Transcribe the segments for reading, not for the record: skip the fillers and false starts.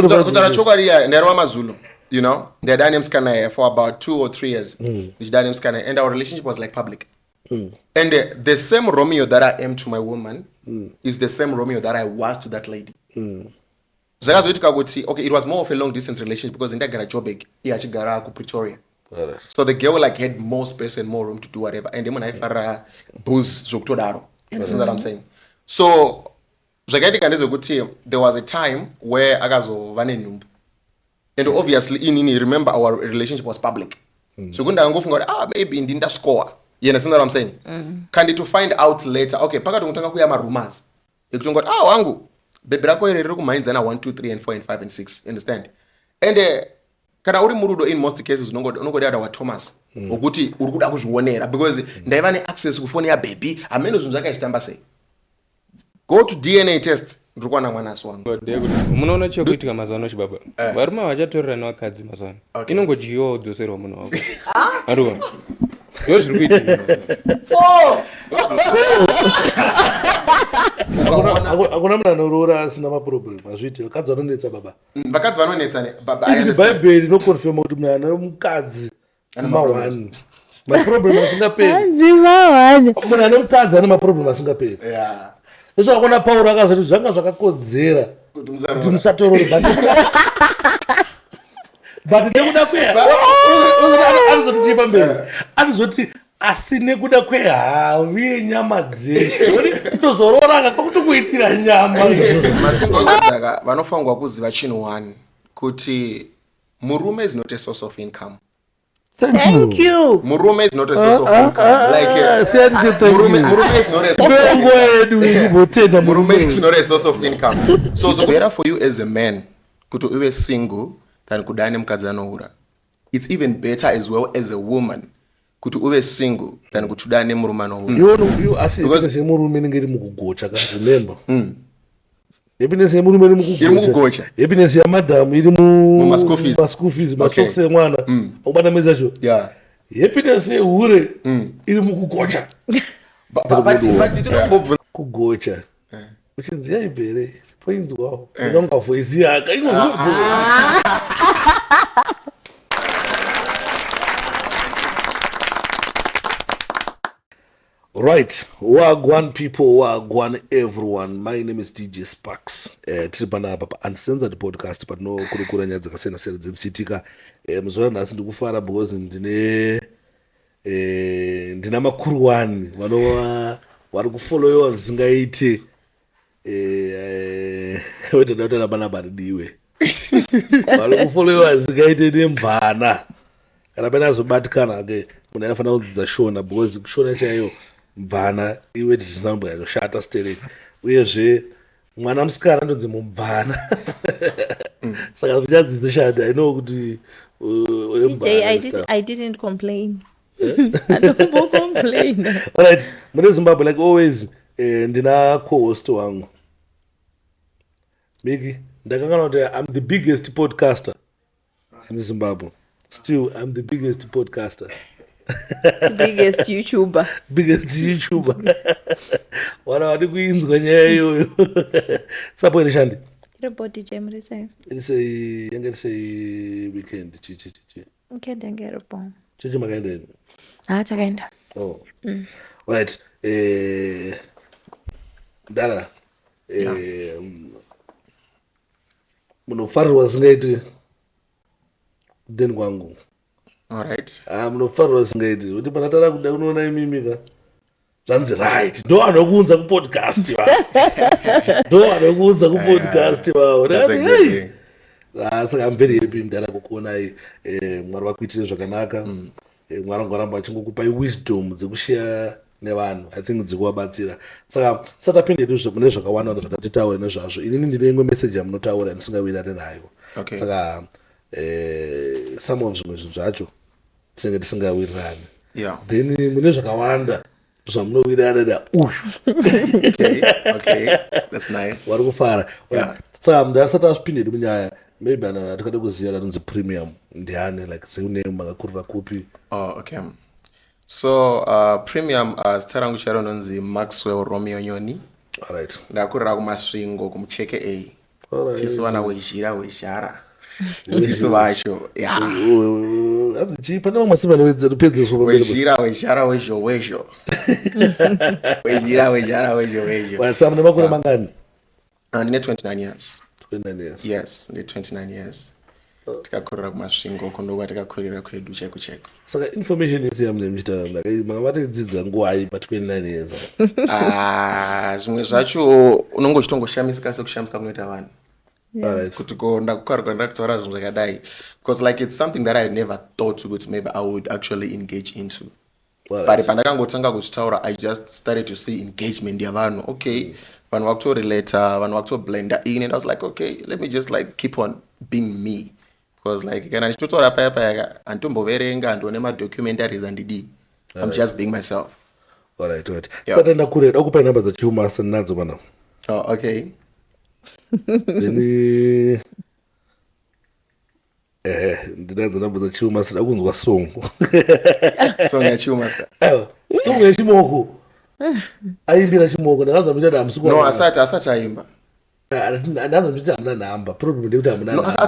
Kutara chokwadi ndari wamazulu, you know, they had Scanner for about 2 or 3 years. Which Daniel Scanner, and our relationship was like public. And the same Romeo that I am to my woman is the same Romeo that I was to that lady. So that's what I would see. Okay, it was more of a long distance relationship because in that garage big, he actually got to Pretoria. So the girl like had more space and more room to do whatever. And then when I fara booze zoktodaro, you understand what I'm saying? So there was a time where agazo vanenumb. And obviously, remember our relationship was public. So maybe in the score. You understand what I'm saying? Can to find out later, okay, paka tungutanga kuyama rumors. Ikutungot, wangu, bebrako ere ku minds na 1, 2, 3, and 4, and 5, and 6. Understand? And kana uri murudo in most cases unongo dada wa Thomas. Ukuthi urikuda kuzvionera because ndaiva ne access ku phone ya baby, ameno zvinhu zvakaitamba sei. Go to DNA test. Ndikwana mwana aswangu. Munoona chokuitika mazano chibaba. Varume vachatorera nevakadzi mazano. Inongojiwa dzoserwa munhu wako. Arua. Yo zviri kuitika. Akuna munhu anorora asina maproblem azviti vakadzi vanonetsa baba. Vakadzi vanonetsa baba. Bible inokonfirma kuti munhu ana mukadzi mahure. Maproblem asingaperi. Munhu ana mukadzi ana maproblem asingaperi. Yeah. Eso akona Paul akazoti zvanga zvakakodzera kuti musatorore but nekuda anozoti chipa mberi anozoti asine kuda kwehavi yenyama dzedu tozorora kakuti kuitira nyama masingozaka vanofangwa kuziva chinhu one kuti murume is not a source of income. Thank you. Murume is not a source of income. Murume is not a source of income. Murume is not a source of income. So it's better for you as a man to be single than kudane mukadzi anoura. It's even better as well as a woman to be single than kudane murume anoura. You because murume ngiri mukugocha ka remember. Happiness ya murume mukugocha. Happiness ya madam iri mu maskufis masokse mwana. Ubana meza sho. Yeah. Happiness ya hure iri mukugocha. But kugocha. Uchinzi ya ibere. Points wao. Unonga voice yaka. Right, wagwan people, wagwan everyone. My name is DJ Sparks. Tiripana papa uncensored podcast but no kurukura nyaya dzakasiyana siyana dzichitika. Muzora nhasi ndikufara because ndina makuru wani vanova vari kufollowiwa zvisingaiti wetodauta bana baridiwe vari kufollowiwa zvisingaiti nemvana kana pena azobatikana ke munhu anofanira kudzidza shona because shona chaiyo mvana iwe tichisambwa inoshata stereki uyezve mwana musikana ndonzi mubvana saka zvichadzizoshata I know kuti I didn't complain. I don't complain. Alright, mune Zimbabwe like always ndina co-host wangu Meek. Ndakangana kuti I'm the biggest podcaster in Zimbabwe. Still I'm the biggest podcaster. Biggest YouTuber. Wana wadi kuinzwa nyaya iyoyo. Sapo iri shandi? Report Jamri sai. Yanga weekend chichi. Weekend yanga report. Chichi makaenda ino. Chakaenda. Oh. Alright. Dara. Munofarwa zingaiti den kwangu. Alright. Munofarwa zingaiti. Kuti panatara kuda unoona imimika. Zvanzi right. Ndo anokuunza kupodcast wa. That's a good thing. Saka I'm very happy ndara kukuona mwari wakuitira zvakanaka. Mwari ngoramba achingokupa wisdom dzekushare nevanhu. I think dzikuvabatsira. Saka satapindedu mune zvakawanda zvatatitaura nezvazvo. Inini ndine imwe message yamunotaura ndisingawirirane nayo. Okay. Saka some of zvimwe zvinhu zvacho tisingawirirane. Yeah. Then mune zvakawanda zvamunowirirana na Okay. That's nice. Vari kufara. Yeah. Saka ndasati asipindedi munyaya. Maybe atikada kuziva ranonzi premium ndiani like real name makakurira kupi. Oh, okay. So premium zita rangu charononzi Maxwell Romeo Nyoni. Alright. Ndakurira kumasvingo kumucheke A. Tiswana wezhara. Tisu vacho. Yeah. Pana vamwe vanowedzera kupedzeswa Wezhira wezho. samune makore mangani? Ndine 29 years. 29 years. Yes, ndine 29 years. Tikakurira kumasvingo kundokuva tikakurira kwedu cheko. Saka information yese yamune muchitaura manga vatidzidza nguwai pa 29 years. Zvimwe zvacho unonge uchitongoshamisa sekushamisika kunoita vanhu. Alright. Kuti ndakukaruka ndakutaura zvinhu zvakadai because like it's something that I never thought ukuthi maybe I would actually engage into. But pandakangotanga kuchitaura I just started to see engagement yavanhu. Okay, vanhu vakutorelata, vanhu vakutoblenda in, and I was like, okay, let me just like keep on being me. Because like kana ndichitotaura paya antomboverenga andone madocumentaries andidi. I'm just being myself. Alright. Satenda kure dokupa namba za chiumasa nadzo bana. Oh, okay. Ndinadzo namba za chiumasa dakunzwa song. Song ya chiumasa. Song ya chimoko. Aimbira chimoko ndakaza muchada amsuku. No, asati aimba. Ndazo muchada amuna namba. Problem ndekuti amuna namba. No,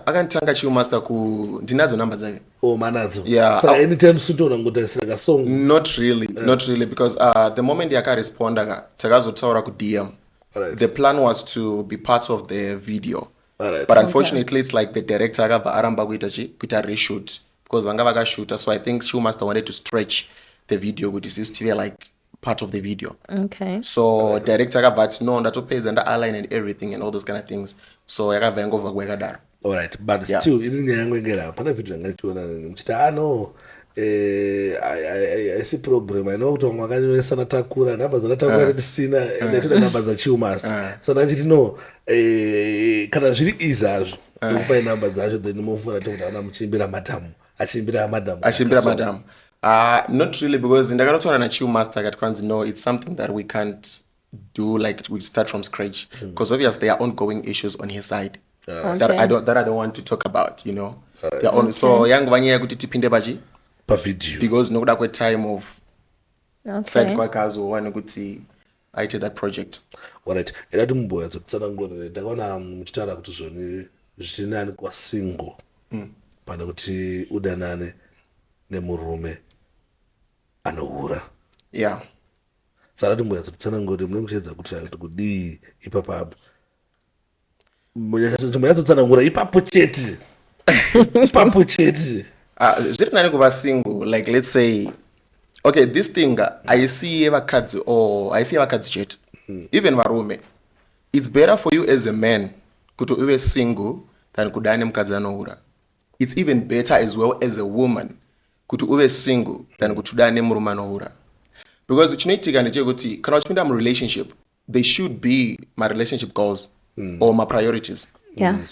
akantanga chiumasa ku ndinadzo namba dzake. Oh, manadzo. Yeah. So anytime sutona ngotasira song. Not really because the moment yakaresponda takazotaura ku DM. Right. The plan was to be part of the video. Right. But unfortunately it's like the director akabva aramba kuita reshoot because vanga vakashoota, so I think Shoemaster wanted to stretch the video kuti sisitive like part of the video. Okay. So director akabva ati no ndatopedza nda-align and everything and all those kind of things. So yakabva yangobva kwakadaro. Alright, but still ini nyaya yangu ingera pana video yangachiona muchita no I see problem. I know kuti mwakanyoesa natakura namba dzanatakura tisina ende toda namba za Chiumasta. So nanjiti no kana zviri izazvo kupai namba dzacho then mufuna kuti ana muchimbira madamu achimbira madamu. Not really because ndakatotaura na Chiumasta akati kwanzi no, it's something that we can't do like we start from scratch because obviously there are ongoing issues on his side that I don't want to talk about, you know. So yangu vanyaya kuti tipinde pa video because nokuda kwe time of side kwakazo wane kuti aite that project. Alright, era timboya dzotsanangura ndakaona muchitaura kuti zvoni zvinani kwa single pana kuti udanane nemurume anohura. Yeah. Saka timboya dzotsanangura mune muchedza kuti kudii ipapa munyaya dzotsanangura ipapo chete. Zviri nani kuva single, like let's say okay, this thing I see vakadzi chete, even varume. It's better for you as a man kuti uve single than kudana nemukadzi anohura. It's even better as well as a woman kuti uve single than kuti udane nemurume anohura. Because chinoitika ndechekuti kana uchipinda murelationship they should be my relationship goals or my priorities.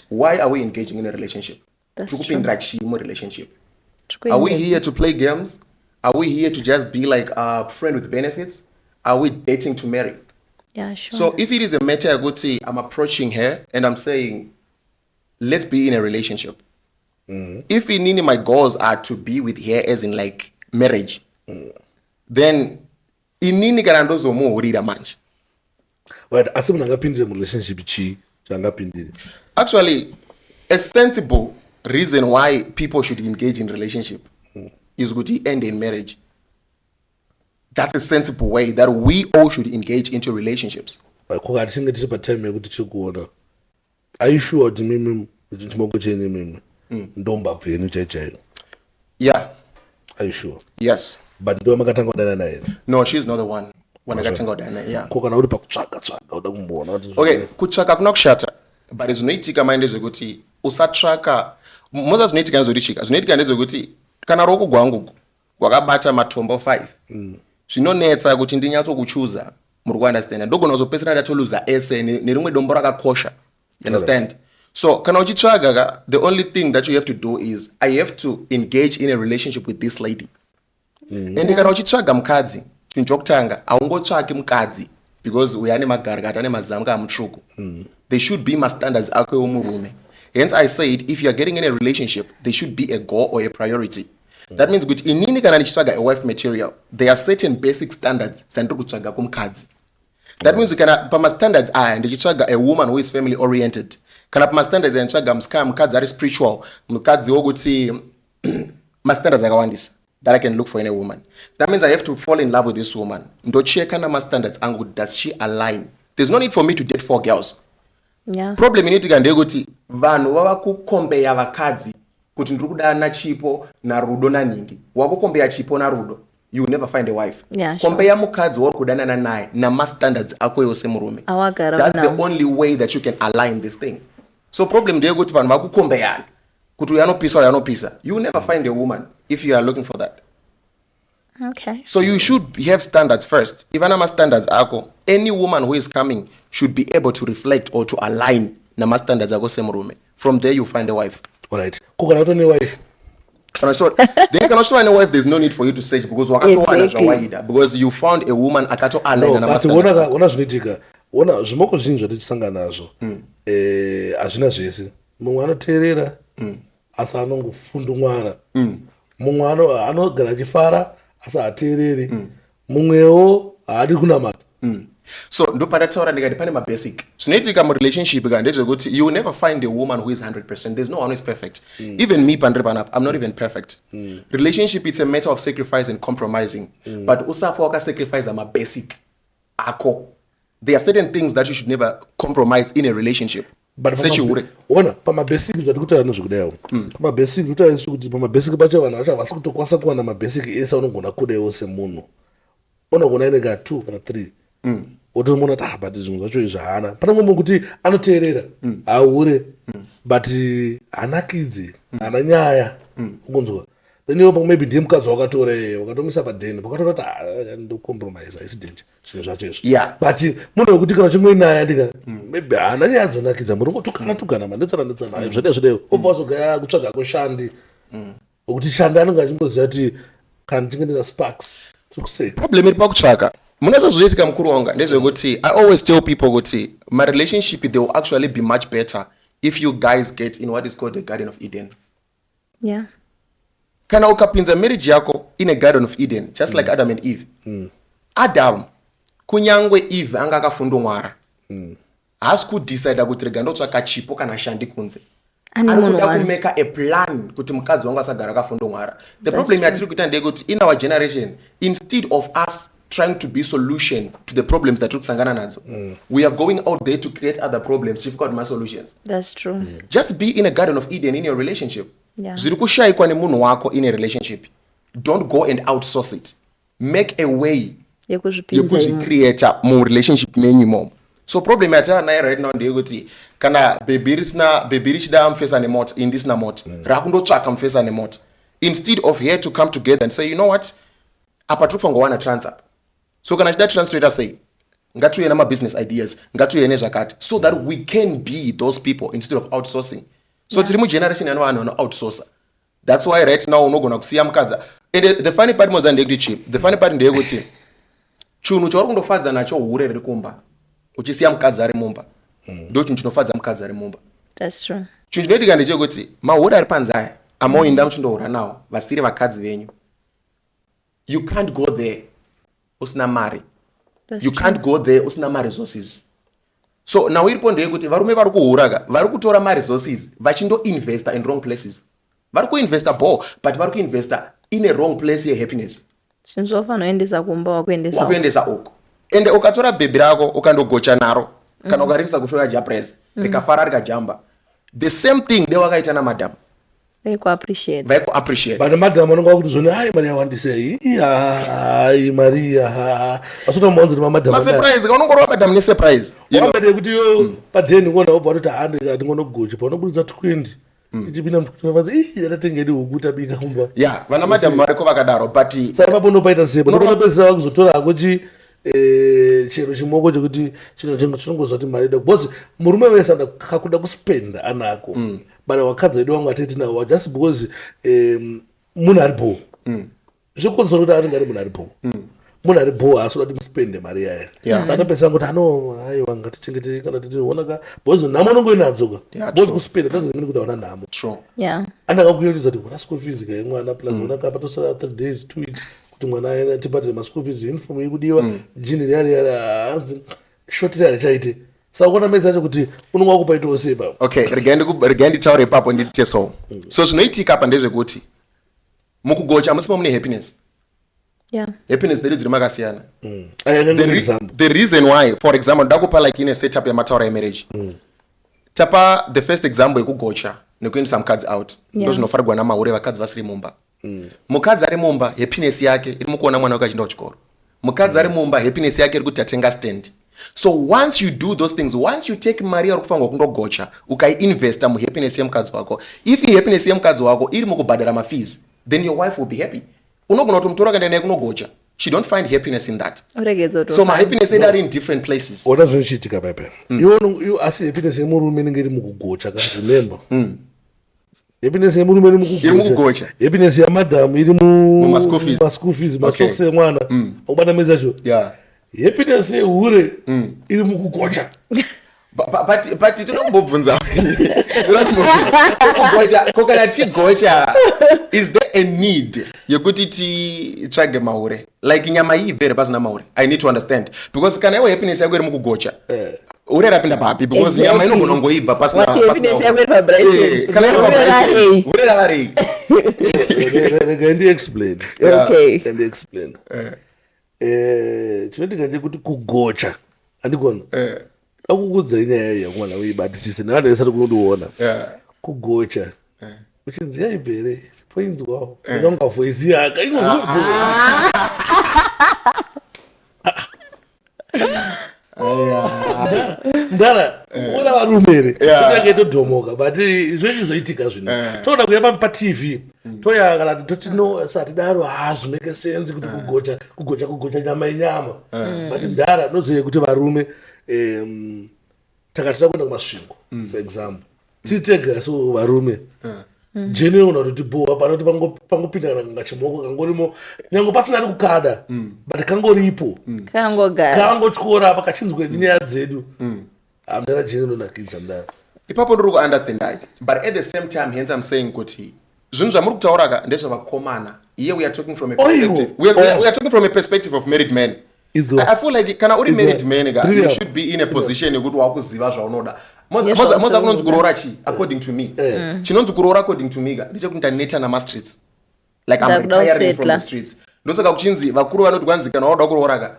Why are we engaging in a relationship? Tukupindira chimo relationship. Are we here to play games? Are we here to just be like a friend with benefits? Are we dating to marry? Yeah, sure. So if it is a matter I would say I'm approaching her and I'm saying let's be in a relationship. If in my goals are to be with her as in like marriage, then inini karandozo mo urira manje. But asi munangapindira mu relationship chi changapindira. Actually, a sensible reason why people should engage in relationship is to end in marriage. That's a sensible way that we all should engage into relationships. Are you sure yeah. Are you sure? Yes. But no, she's not the one. When I got yeah. Okay, kutsvaka kunokushata. But zvinoitika mind zvekuti usatsvaka moza zvinoitika ndezvorichika zvinoitika ndezvekuti kana ruoko rwangu rwakabata matombo 5 zvinonetsa kuti ndinyatsokuchuza muri kuunderstand ndogona kuzopesera ndatoluza ese nerimwe dombo rakakosha, you understand. So kana uchitsvaga the only thing that you have to do is I have to engage in a relationship with this lady. And kana uchitsvaga mukadzi chinhu chokutanga aungotsvaki mukadzi because uyane magargata ane mazamga amutsvuku. They should be my standards akwe omurume. Hence I said if you are getting in a relationship there should be a goal or a priority. That means kuti inini kana ndichitsvaga a wife material there are certain basic standards dzandiri kutsvaga kumukadzi. That means kana pama standards ndichitsvaga a woman who is family oriented. Kana pama standards nditsvaga mukadzi ari spiritual, mukadzi wokuti ma standards akawandisa that I can look for in a woman. That means I have to fall in love with this woman. Ndocheka na ma standards angu, does she align? There's no need for me to date 4 girls. Yeah. Problem inoitika ndeyekuti vanhu vava kukombeya vakadzi kuti ndiri kuda na chipo na rudo naningi. Wakukombeya chipo na rudo, you will never find a wife. Yeah, sure. Kombeya mukadzi wari kudanana naye na standards ako yose murume. That's the only way that you can align this thing. So problem ndeyekuti vanhu vakukombeyana kuti uyanopisa. You will never find a woman if you are looking for that. Okay. So you should have standards first. Even ama standards ako, any woman who is coming should be able to reflect or to align na ma standards ako semurume. From there you find a wife. All right. Kukana to ni wife. Then cannot show any wife. There's no need for you to search because because you found a woman akato align na ma standards. No, but zvinoitika. Ona zvimoko zvinji zvatichisangana nazvo. Azvina zvese. Mumwe anoteerera asi anongofundumwara. Mumwe anogara achifara asi hateereri. Mumwewo haadi kunamata. So ndo pandataura ndikati pane mabasic zvinoitika murelationship ka ndezvekuti you will never find a woman who is 100%. There's no one who is perfect. Even me pandiri panapa, I'm not even perfect. Relationship, it's a matter of sacrifice and compromising. But usafa wakasacrifice mabasic ako. There are certain things that you should never compromise in a relationship. But ona pamabasic zvatikutaura nezvekudayo. Pamabasic kutaura kuti pamabasic pacho vanhu vacho havasi kutokwanisa kuwana mabasic ese anogona kudayo semunhu. Unogona inenge 2 kana 3. Otomona kuti but zvinhu zvacho izvi haana. Pane mumwe kuti anoteerera aure but hanakidzi hana nyaya ukunzwa. Then iwo maybe ndiye mukadzi wakatora wakatomisa padheni wakatora kuti ndocompromise haisi danger zvinhu zvacho izvo. Yeah. But munhu wekuti kana chimwe nyaya ndika maybe hana nyaya dzonakidza muri ngotukana mandetsana zvedeyo obva wazogaya kutsvaga kushandi wekuti shandi anenge achingoziva kuti kana tinge ndina sparks sokusei. Problem iri pakutsvaka munasazvoitika mukuru wanga ndezvekuti I always tell people kuti my relationship they will actually be much better if you guys get in what is called the Garden of Eden. Yeah. Kana ukapinza marriage yako in a Garden of Eden just like Adam and Eve. Adam kunyangwe Eve anga akafundumwara. Haasi kudecide kuti rega ndotsvaka chipo kana shandi kunze. Ari kuda kumeka a plan kuti mukadzi wangu asagara akafundumwara. The problem yatiri kuita ndeyekuti in our generation instead of us trying to be solution to the problems that kusangana nadzo, we are going out there to create other problems. You've got my solutions. That's true. Just be in a Garden of Eden in your relationship. Yeah. Zviri kushaikwa nemunhu wako in a relationship. Don't go and outsource it. Make a way yekuzvicreata mu relationship menyu imomo. So problem yatava nayo right now ndeyekuti kana baby richida mufesa nemoto indisina moto rakundotsvaka mufesa nemoto instead of here to come together and say you know what apa tiri kufangowana transup. So kana chida translator say ngatiuye namabusiness ideas ngatiuye nezvakati so that we can be those people instead of outsourcing. So tiri mugeneration yano vanhu outsourcer. That's why right now unogona kusiya mukadzi. And the funny part was ndeyekuti cheap. The funny part ndeyekuti chinhu chauri kundofadza nacho hure riri kumba uchisiya mukadzi ari mumba ndo chinhu chinofadza mukadzi ari mumba. That's true. Chinhu chinoitika ndechekuti mahure ari panze aya amaoenda muchindohura nawo vasiri vakadzi venyu. You can't go there usina mari. You can't go there usina ma resources. So now iripo ndeyekuti varume vari kuhura vari kutora ma resources vachindo-investa in wrong places. Vari kuinvesta but vari kuinvesta in a wrong place ye happiness. Zvinhu zvofana uendesa kumba wakuendesa uko. Ende ukatora bhebhi rako ukandogocha naro kana ukaringisa kushoya japress rikafara rikajamba. The same thing ndewakaita namadam. Vaikuappreciate. But madam anonga kuti zvone hai mari yawandisei. Hai Maria. Asota mwanzo ma madam. Ma surprise kaunongorwa madam ne surprise. Wambade kuti yo padeni ngona obva kuti handi ngati ngonogocha panobudza 20. Ichipinda mutkuvazi yaratengedi ukuta bika kumba. Yeah, vana madam variko vakadaro but sai pabonopaita sepo ndopesa vakuzotora akuti chero chimoko chekuti chinongozwa kuti mari because murume wese akakuda kuspenda anako but wakadzi vedu vangu ateti nawo just because munhu ari bho zvokonzera kuti anenge ari munhu ari bho munhu ari bho haasi kuti muspende mari yaya saka anopesa kuti aiwa ngatichengete kana titiona because nhamo unongoinadzoka because kuspenda doesn't kuti hauna nhamo. Andakakuyotidza kuti una school fees kai mwana plus una kapatosara 3 days 2 weeks kuti mwana tipatire ma school fees uniform ikudiwa jini yari hanzi shotira chaite sakuona mezi acho kuti unonga kupaitawo sei baba. Okay, regai nditaure ipapo nditite so zvinoitika apa ndezvekuti mukugocha musipo mune happiness. Yeah. Happiness there is makasiyana. The reason why, for example, ndakupa like in a setup ya mataura marriage. Tapa the first example yekugocha nekuendesa mukadzi out. Ndo zvinofarigwa namahure vakadzi vasiri mumba. Mukadzi ari mumba happiness yake iri mukuona mwana wake achienda kuchikoro. Mukadzi ari mumba happiness yake iri kuti atenga stand. So once you do those things, once you take mari uri kufanirwa kundogocha ukai-investa muhappiness yemukadzi wako, if happiness yemukadzi wako iri mukubhadhara mafees, then your wife will be happy. Unogona kutomutora kaenda naye kunogocha. She don't find happiness in that. So my happiness is in different places. Ona zvinochiitika pepe. Iwo asi happiness yemurume inenge iri mukugocha kana remember. Happiness yemurume iri mukugocha. Happiness yamadhamu iri school fees, masokisi emwana. Ubana meza zvo. Yeah. Happiness yehure iri mukugocha. But tinokumbobvunza kokana tigocha, is there a need yekuti titsvage mahure like nyama iyi ibvere pasina mahure? I need to understand because kana iwe happiness yako iri mukugocha hure rapinda papi because nyama inogona kungoibva pasina happiness yako iri pabright kana iri pabright hure rava rei. Can you explain? Okay, can you explain? Chinoitika ndekuti kugocha andikona akukudza inyaya yakumwana uibatisise nevanhu vesati kunodiona kugocha uchinzi yaibvere poinzwawo unonga voisi yaka ndara kuona varumere kunyange todhomoka but zvechizoitika zvino toda kuya patv toya kana toti no satidaro zvimeke sense kuti kugocha nyama yenyama but ndara nozive kuti varume takati takuenda kumasvingo for example titega so varume general kuti boa panoti pangopinda kana ngachimoko kangorimo nyango pasina ari kukada but kangoripo kangotyora apa kachinzwe nyaya dzedu amdara general nakidza mdara ipapo ndiri kuunderstand but at the same time hence I'm saying kuti zvinhu zvamuri kutaura ndezvavakomana. Here we are talking from a perspective we are talking from a perspective of married men. I feel like kana uri married man you should be in a position yekuti wakuziva zvaunoda. Moza kunonzi kuroora chi according to me. Chinonzi kuroora according to me ndechekuti ndaneta namastreets like I'm retiring from the streets. Ndotsaka kuchinzi vakuru vanoti kwanzi kana wauda kuroora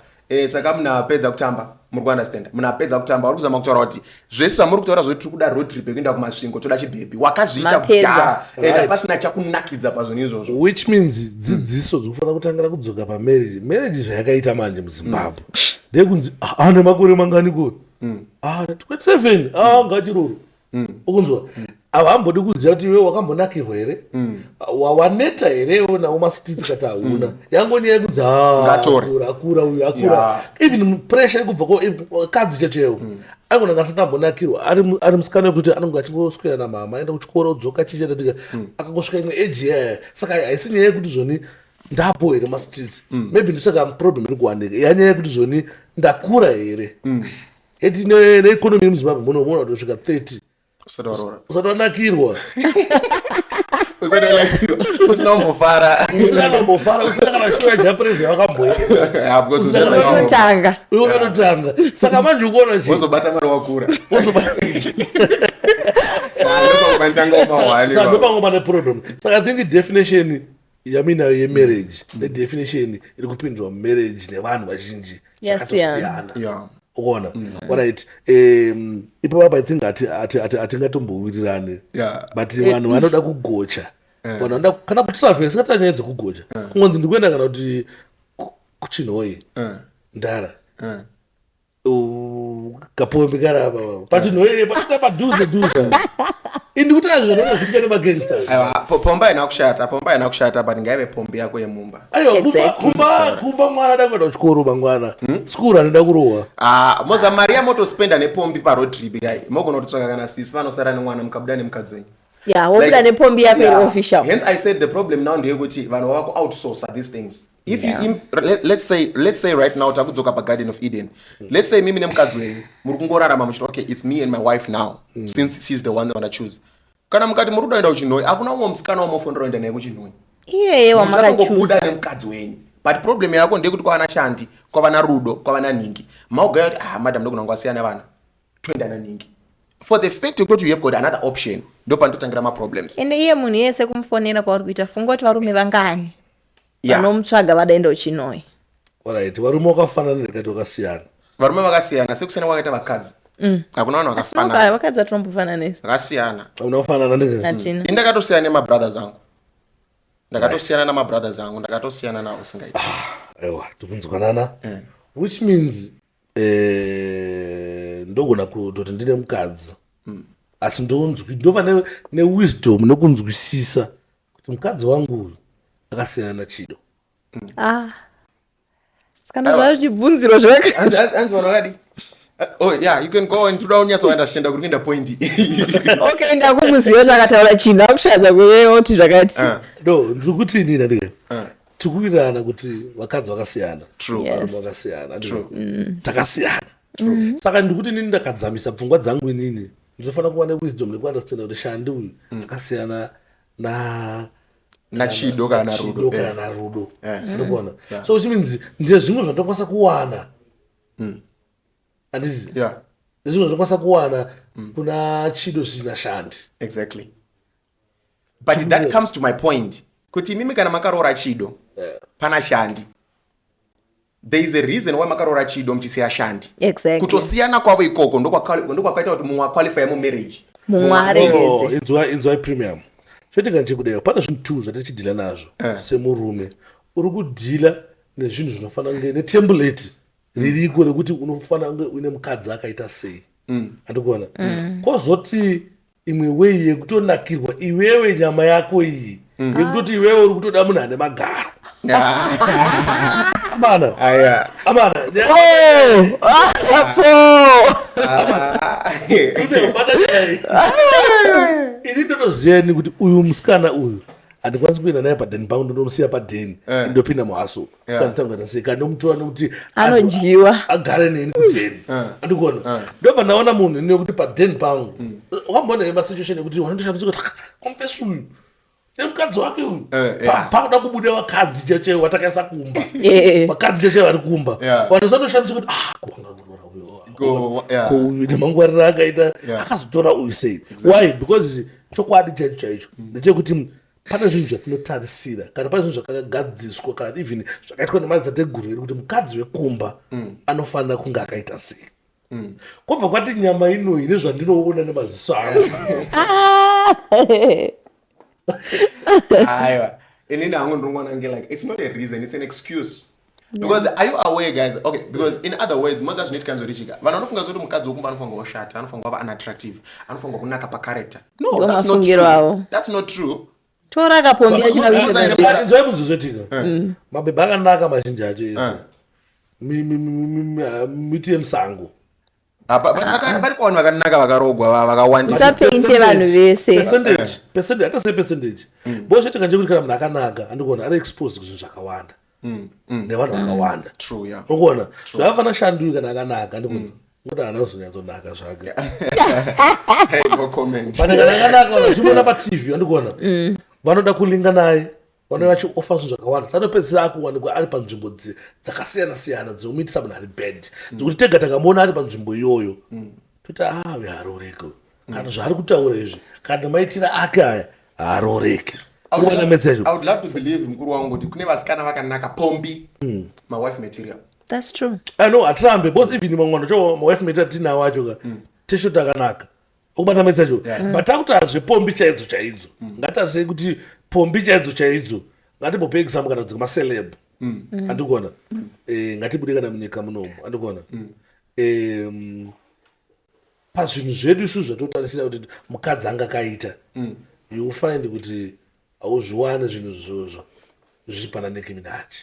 tsvaka munapedza kutamba muri kuunderstand munapedza kutamba vari kuzama kutaura kuti zvese zvamuri kutaura zvoti tiri kuda road trip yekuenda kumasvingo toda chibhebhi wakazviita kudhara ende pasina chakunakidza pazvinhu izvozvo, which means dzidziso dzikufanira kutangira kudzoka pamarriage zvayakaita manje muzimbabwe ndekunzi ane makore mangani kuti 27 ngachiroro ukunzwa avambodi kuziva kuti iwe wakambonakirwa here waneta here nawo masitisi kati hauna yangonyaya kunzi akura uyu akura even pressure yekubva kadzi chacheyo angona ngasitambonakirwa ari musikana wekuti anonga achingoswera namama aenda kuchikoro udzoka chichatatika akangosvika imwe eji yaya saka haisi nyaya yekuti zvoni ndapo here masitisi maybe ndosaka problem iri kuwanika yanyaya yekuti zvoni ndakura here eti neekonomi yemuzimbabwe munomona kuti kusvika 30 usatonakirwa usinaombofara usina kana show ya japanese yakamboitanga unotanga saka manje ukoona chi uzobata mari wakura ndopangoma neproblem saka I think definition yamina yemarriage the definition iri kupindwa marriage nevanhu vazhinji yakatosiyana ukaona right ipapa I think atingatombowirirane but vanhu vanoda kugocha vanhu kana kuti savheri sikatanyaya dzekugocha kungonzi ndikuenda kana kuti kuchinhoyi ndara kapombi karapa pachinhoyi padhuze indikuti azvinoona zvitika nemagangsters pomba ina kushata but ngaive pombi yako yemumba kumba mwana ada kuenda kuchikoro mangwana skuru anoda kurohwa moza mari yamotospenda nepombi paroad trip kai mogona kutotsvaka kana sisi vanosara nemwana mukabuda nemukadzi wenyu wobuda nepombi yako iri official. Hence I said the problem now ndeyekuti vanhu vava ku-outsource these things. If you let's say right now takudzoka paGarden of Eden, let's say mimi nemukadzi wenyu muri kungorarama muchiti okay it's me and my wife now since she's the one that wanna choose. Kana mukati muri kuenda kuchinhoyi akuna umwe musikana wamofonera kuenda naye kuchinhoyi iyeye wamakachoose kubuda nemukadzi wenyu but problem yako ndekuti kwavana shandi kwavana rudo kwavana ningi maugaya kuti madam ndogona ngwasiyana vana toendana ningi for the fact yekuti you have got another option ndopanototangira maproblems ende iye munhu yese kumufonera kwauri kuita funga kuti varume vangani Yeah. vanomutsvaga vadaenda uchinoi. Alright, varume wakafanana nekati wakasiyana. varume vakasiyana sekusiyana kwakaita vakadzi hakuna vanhu vakafanana vakadzi atinombofananisa vakasiyana Unofanana ndenge. natina indakatosiyana nemabrothers angu ndakatosiyana namabrothers angu ndakatosiyana nawo singaiti Aiwa, tikunzwanana. Which means ndogona kutoti ndine mukadzi. Asi ndova newisdom nekunzwisisa kuti mukadzi wangu uyu akasiyana naChido. sikana zvazvibvunziro zvaka hanzi vanhu vakadi oh yeah you can go and toda unyatso understand kuti kuenda point okay ndakumuziva takataura chinhu akushadza kuvewo kuti zvakati No, ndikuti nina ndike. Tikuwirirana kuti vakadzi vakasiyana. True. Yes. Varume vakasiyana. Takasiyana. Saka ndikuti nini ndakadzamisa pfungwa dzangu inini. Ndinofanira kuva newisdom nekuunderstand kuti shandi uyu akasiyana naChido kana Chido rudo kana rudo. Ndikuona. So which means ndiye zvimwe zvandokwanisa kuwana. Anditi. yeah Zvimwe zvandokwanisa kuwana kuna Chido zvisina shandi. exactly but that comes to my point kuti mimi kana makaroora Chido pana shandi there is a reason why makaroora Chido muchisiya shandi exactly kutosiyana kwavo ikoko ndokwakaita kuti mumwe aqualify mumarriage mumwe aregedze Inzwai premium. Zvoitika ndichikudai pane zvinhu 2 zvatichidhila nazvo semurume uri kudhila nezvinhu zvinofanira kunge netemplate ririko rekuti unofanira kunge uine mukadzi akaita sei. Andikuona kwozoti imwe wei yekutonakirwa iwewe nyama yako iyi yekutoti iwewe uri kutoda munhu ane magaro. Amana aya amana ini ndotoziyani kuti uyu musikana uyu handikwanisi kuenda naye padheni pangu ndonomusiya padheni ndopinda muhaso kanditangataseka ndomutora nokuti anodyiwa agare neni kudheni andikuona ndobva ndaona munhu nekuti padheni pangu wakamboona nemasituation ekuti wanondoshamisa kuti komfesi uyu nemukadzi wake uyu pakuda kubuda vakadzi cheche watakaisa kumba vakadzi cheche vari kumba vanozandoshamisa kuti kuvangakurora uyu nemangwarira akaita akazotora uyu sei why because chokwadi chaicho chaicho ndechekuti pane zvinhu zvatinotarisira kana pane zvinhu zvakagadziswa kana even zvakaitwa nemadzitateguru edu kuti mukadzi wekumba anofanira kunge akaita sei kwobva kwati nyama inoyi nezvandinoona nemaziso angu aiwa inini hangu ndinongwanange like it's not a reason it's an excuse because are you aware guys okay because in other words most of zvinoitika nzorichika vanhu vanofunga kuti mukadzi wekumba anofanira kushata anofanira kuva unattractive anofanira kunaka pacharacter no that's not true that's not true tora kapombia chinoizvaibudzo zvotika mabhebha akanaka mazhinji acho ese miti yemusango vari kwavanhu vakanaka vakarogwa vakawandisa usapeinte vanhu vese percentage hata sei percentage bo zvoitika nje kuti kana munhu akanaka andikuona ari exposed kuzvinhu zvakawanda nevanhu vakawanda true yeah ukuona zvavafana shanduyu kana akanaka andikuona kuti haana kuzonyatsonaka zvake no comment pane kana akanaka vachimuona patv andikuona vanoda kulinga naye vanenge vachiofa zvinhu zvakawanda sanopedzisira akuwanikwa ari panzvimbo dzakasiyana-siyana dzinomuitisa munhu ari bad dzekuti tega takamuona ari panzvimbo iyoyo toti we haaroreki kana zvaari kutaura izvi kana maitira ake aya haaroreki. I would love to believe mkuru wangu kuti kune vasikana vakanaka pombi mawife material. That's true. No, atirambe because even mangwana cho mawife material tinawo acho tesho takanaka ukubata messagecho but takuti pombi chaidzo ngatarise kuti pombi chaidzo ngatibope example kana dzima celeb andikuona ngatibude kana munyika munomu andikuona pazvinhu zvedu isu zvatotarisira kuti mukadzi anga kaita you find kuti auzviwane zvinhu izvozvo zviri pana Nicki Minaj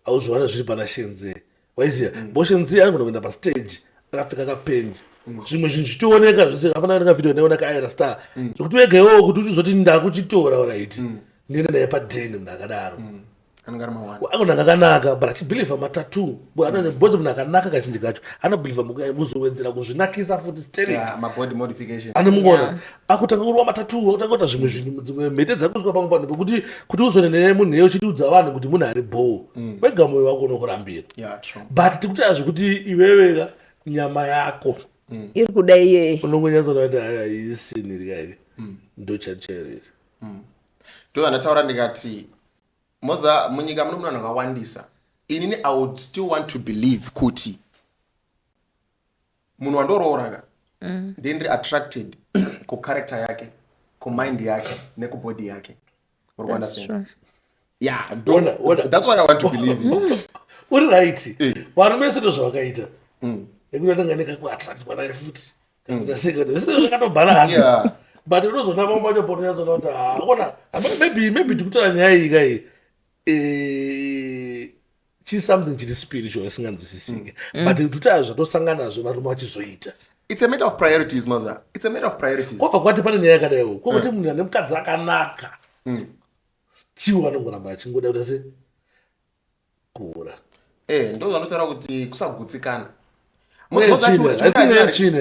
auzviwane zviri pana Shenzi waiziya Shenzi anogona kuenda pastage akapfeka kapendi zvimwe zvinhu zvichioneka zvese hapana ndinga video ndaona Heir star zvekuti wegewo kuti uzoti ndakuchitora right ndiende naye padheni munhu akadaro anogara mawani akona kakanaka but achibhilivha matatu bhozi munhu akanaka kazhinji kacho anobhilivha muzowedzera kuzvinakisa futi stereo mabody modification anomungona akutanga kurwa matatu akutanga kuita zvimwe mhete dzakuswa pamwe pano pekuti kuti uzonenene munhu iye uchitiudza vanhu kuti munhu ari bhoo wega mwoyo wako unokurambira but tikutaura zvekuti iweweka nyama yako iri kuda iyeye unongonyatsoona kuti aisiniri kairi ndochachereri ndo andataura ndikati moza munyika muno munhu akawandisa inini I would still want to believe kuti munhu wandorooraka ndendiri attracted kucharacter yake kumind yake nekubody yake uri understand yeah that's what I want to believe in uri right varume vese ndozvavakaita ekuti anenge nekakuattractwa naye futi zvakatobhara hanzi but unozona pamwe pacho pononyatsoona kuti ona maybe tikutaura nyaya iyi kai something chiri spiritual isinganzwisisike but tutaura zvatosangana nazvo varume vachizoita. It's a matter of priorities, Maza. It's a matter of priorities. Kwabva kwati pane nyaya yakadaiwo kwokuti munhu ane mukadzi akanaka still anongoramba achingoda kuti ase kuura ndo zvanotaura kuti kusagutsikana.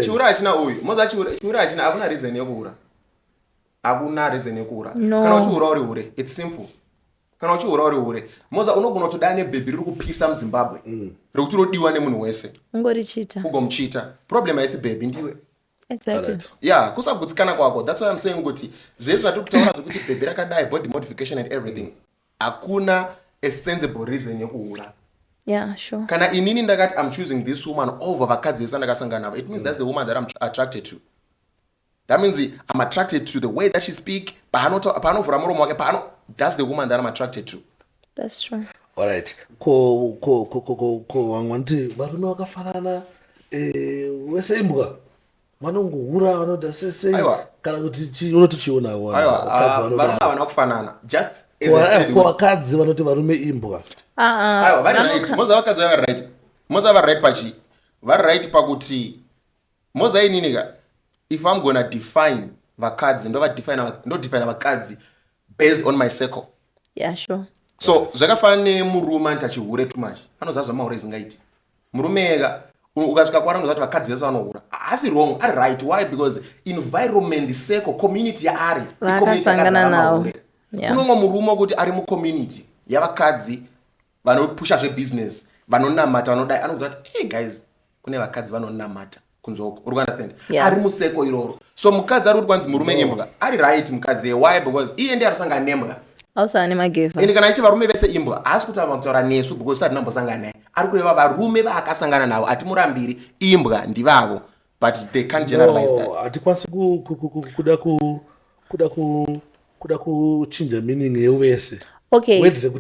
Chiura hachina uyu moza chiura hachina hakuna reason yekuura. Hakuna reason yekuura. Kana uchiura uri hure, it's simple. Kana uchiura uri hure, moza unogona kutodana nebhebhi riri kupisa muZimbabwe rekuti rodiwa nemunhu wese ungorichita ugomuchita problem haisi bhebhi ndiwe. Exactly. Yeah, kusagutsikana kwako. That's why I'm saying kuti zvese zvatiri kutaura zvokuti bhebhi rakadai body modification and everything hakuna a sensible reason yekuura. Yeah, sure. Kana inini ndakati I'm choosing this woman over vakadzi vese ndakasangana navo, it means that's the woman that I'm attracted to. That means I'm attracted to the way that she speak. Pahanovhura muromo wake that's the woman that I'm attracted to. That's true. All right. Ko wangwanti varume vakafanana wese imbwa vanongohura vanoda sese kana kuti unoti chiona varume havana kufanana just ko vakadzi vanoti varume imbwa aiwa vari right. Moza vakadzi vari right. Moza vari right pachi vari right pakuti moza ininika if I'm gonna define vakadzi ndodefine vakadzi based on my circle. Yeah, sure. So zvakafanana nemurume anti achihure too much anoziva zvamahure izingaiti murume ega ukasvika kwaari unoziva kuti vakadzi vese vanohura asi wrong ari right. Why? Because environment circle community yaari vakasangana nawo kunongo murume kuti ari mucommunity yavakadzi vanopusha zvebusiness vanonamata vanodai anoziva kuti hey guys kune vakadzi vanonamata kunzoko uri kuunderstand ari museko iroro. So mukadzi ari kuti kwanzi murume imbwa ari right mukadzi. Why? Because iye ndiye anosangana nembwa ausana nemagevha ende kana achiti varume vese imbwa haasi kuti kutaura nesu because usati nambosangana naye ari kureva varume vaakasangana navo hatimurambiri imbwa ndivavo but they can't generalize that. Hatikwanisi kuda kuchinja meaning yewese. Okay. Wedire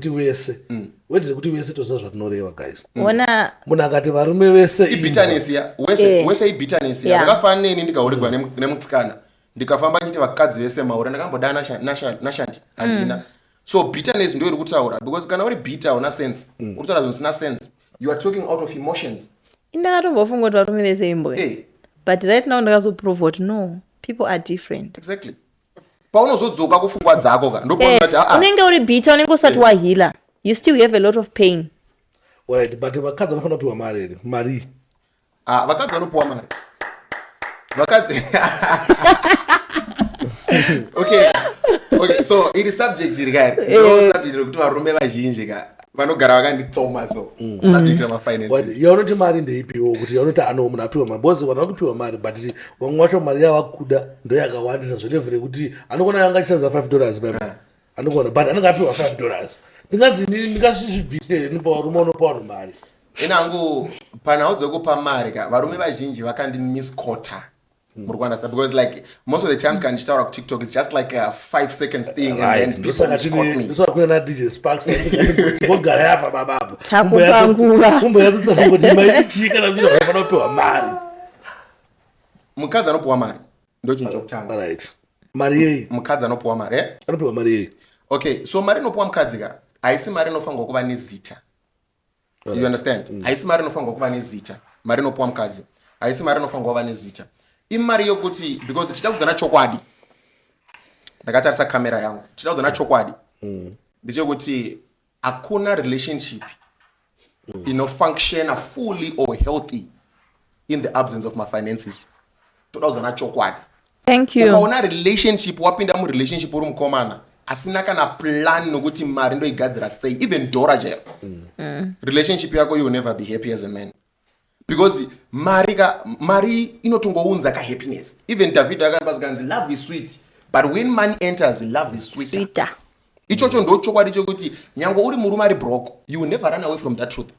kuti wese toziva zvatinoreva guys. Munhu akati varume vese ibitanisia wese ibitanisia zvakafanana neni ndikaurirwa nemutsikana ndikafamba nditi vakadzi vese mahure ndakambodana nashanti handina. So bitterness ndio iri kutaura because kana uri bitter una sense uri kutaura zvisina sense you are talking out of emotions. Ndakatombofunga kuti varume vese imbwa but right now ndakazoprove kuti no people are different. Exactly. Paunozodzoka kufungwa dzako ka ndopaunoti unenge uri bitter unenge usati wahila you still have a lot of pain. Right, but vakadzi vanofanira kupiwa mari mari vakadzi vanopiwa mari vakadzi okay so it is subject irikari no subject rekuti varume vazhinji ka vanogara vakanditsoma so subject remafinances yaunoti mari ndeipiwo kuti yaunoti munhu apiwa mari bozi vanhu vakupiwa mari but vamwe vacho mari yavakuda ndoyakawandisa zvelevheri kuti anogona yanga achisadza $5 baba anogona but anenge apiwa $5 ndinganzi ndingasizvibvise nipa varume vanopa vanhu mari inangu panhau dzekupa mari ka varume vazhinji vakandimisquota muri kuunderstand because like most of the times kana ndichitaura kuTikTok it's just like a 5 seconds thing and then people misquote me. Ndosaka kuna DJ Sparkens ngogara yapa babapo takupa nguva kumbe yatsotsa kuti maichika na kuti vanofana kupiwa mari mukadzi anopiwa mari ndo chinhu chokutanga. Right, mari yei mukadzi anopiwa mari anopiwa mari yei. Okay, so mari inopiwa mukadzi ka haisi mari inofanirwa kuva nezita. You understand? Haisi mari inofanirwa kuva nezita. Mari inopiwa mukadzi haisi mari inofanirwa kuva nezita. Imari yokuti because tichida kudzana chokwadi ndakatarisa kamera yangu tichida kudzana chokwadi ndechekuti hakuna relationship inofunctiona fully or healthy in the absence of my finances. Todauzana chokwadi. Thank you. Ukaona relationship wapinda mu relationship uri mukomana asina kana plan nokuti mari ndo igadzira sei, even dora je. Relationship yako you will never be happy as a man. Because mari inotongounza ka happiness. Even David akabakanzi love is sweet, but when money enters love is sweeter. Ichocho ndo chokwadi chokuti nyango uri murume ari broke, you will never run away from that truth.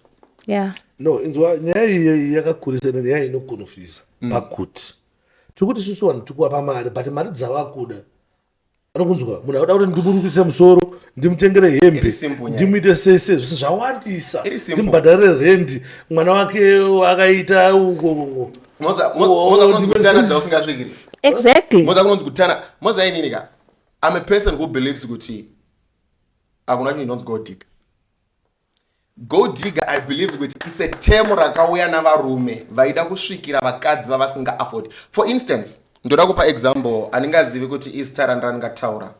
Yeah. No, inzwa nyaya yakakurisa nyaya inokonofisa pakuti tikuti susu vanhu tikuwapa mari but mari dzavakuda anokunzwa munhu akuda kuti ndimurukise musoro ndimutengere hembe ndimuite sese zvisi zvawandisa ndimubhadharire rendi mwana wake akaita kunonzi kutana dzausingasvikiri. Exactly. Moza kunonzi kutana moza ininika. I'm a person who believes kuti akuna chinhu inonzi gold digger. Gold digger, I believe it's a term rakauya navarume vaida kusvikira vakadzi vavasinga afford. For instance, ndoda kupa example aningazivi kuti izita ndingataura.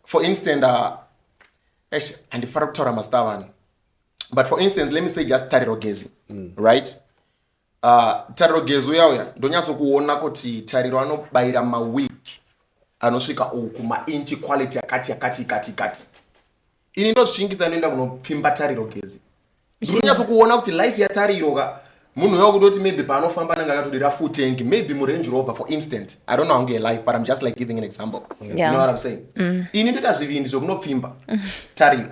For instance, andifara kutaura mazita vanhu. But for instance, let me say just Tariro Gezi, right? Tariro Gezi uyauya ndonyatsokuona kuti Tariro anobayira mawig anosvika uku mainchi quality yakati. Ini ndo zvishingisa noenda kunopfimba Tariro Gezi. Ndonyatsokuona kuti life yaTariro ka munhu yakutoti maybe paanofamba nanga akatodira full tank, maybe mu Range Rover for instance. I don't know how life, but I'm just like giving an example. You know what I'm saying? Ini ndoita zvivindi zvokunopfimba Tariro.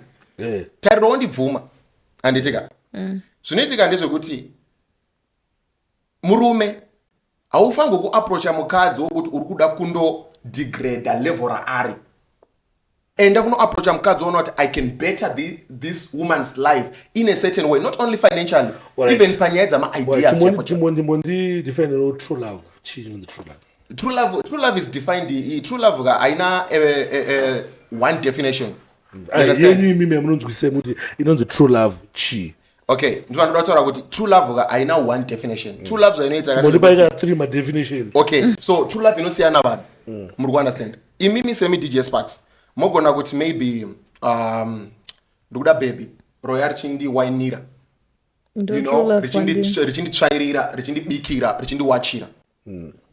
Tariro ondibvuma anditika. Zvinoitika ndezvekuti murume haufangi kuapproacha mukadzi wokuti uri kuda kundo degrade level raari. Enda kuno approach mukadzi ona kuti I can better this woman's life in a certain way, not only financially, even panyaya dzama-ideas. Ndimondi define no true love. Chini true love. True love is defined. True love haina one definition. Yenu mimi amunonzwise muti inonzi true love chi. Okay, ndinoda kutaura kuti true love haina one definition. True love zvinoita kana ndibaika three ma definition. Okay, so true love inosiyana vanhu. Muri understand? Imimi semi DJ Sparks. Mogona kuti maybe ndokuda baby roya richindi wainira, you know, richindi tsvairira, richindi bikira, richindi wachira.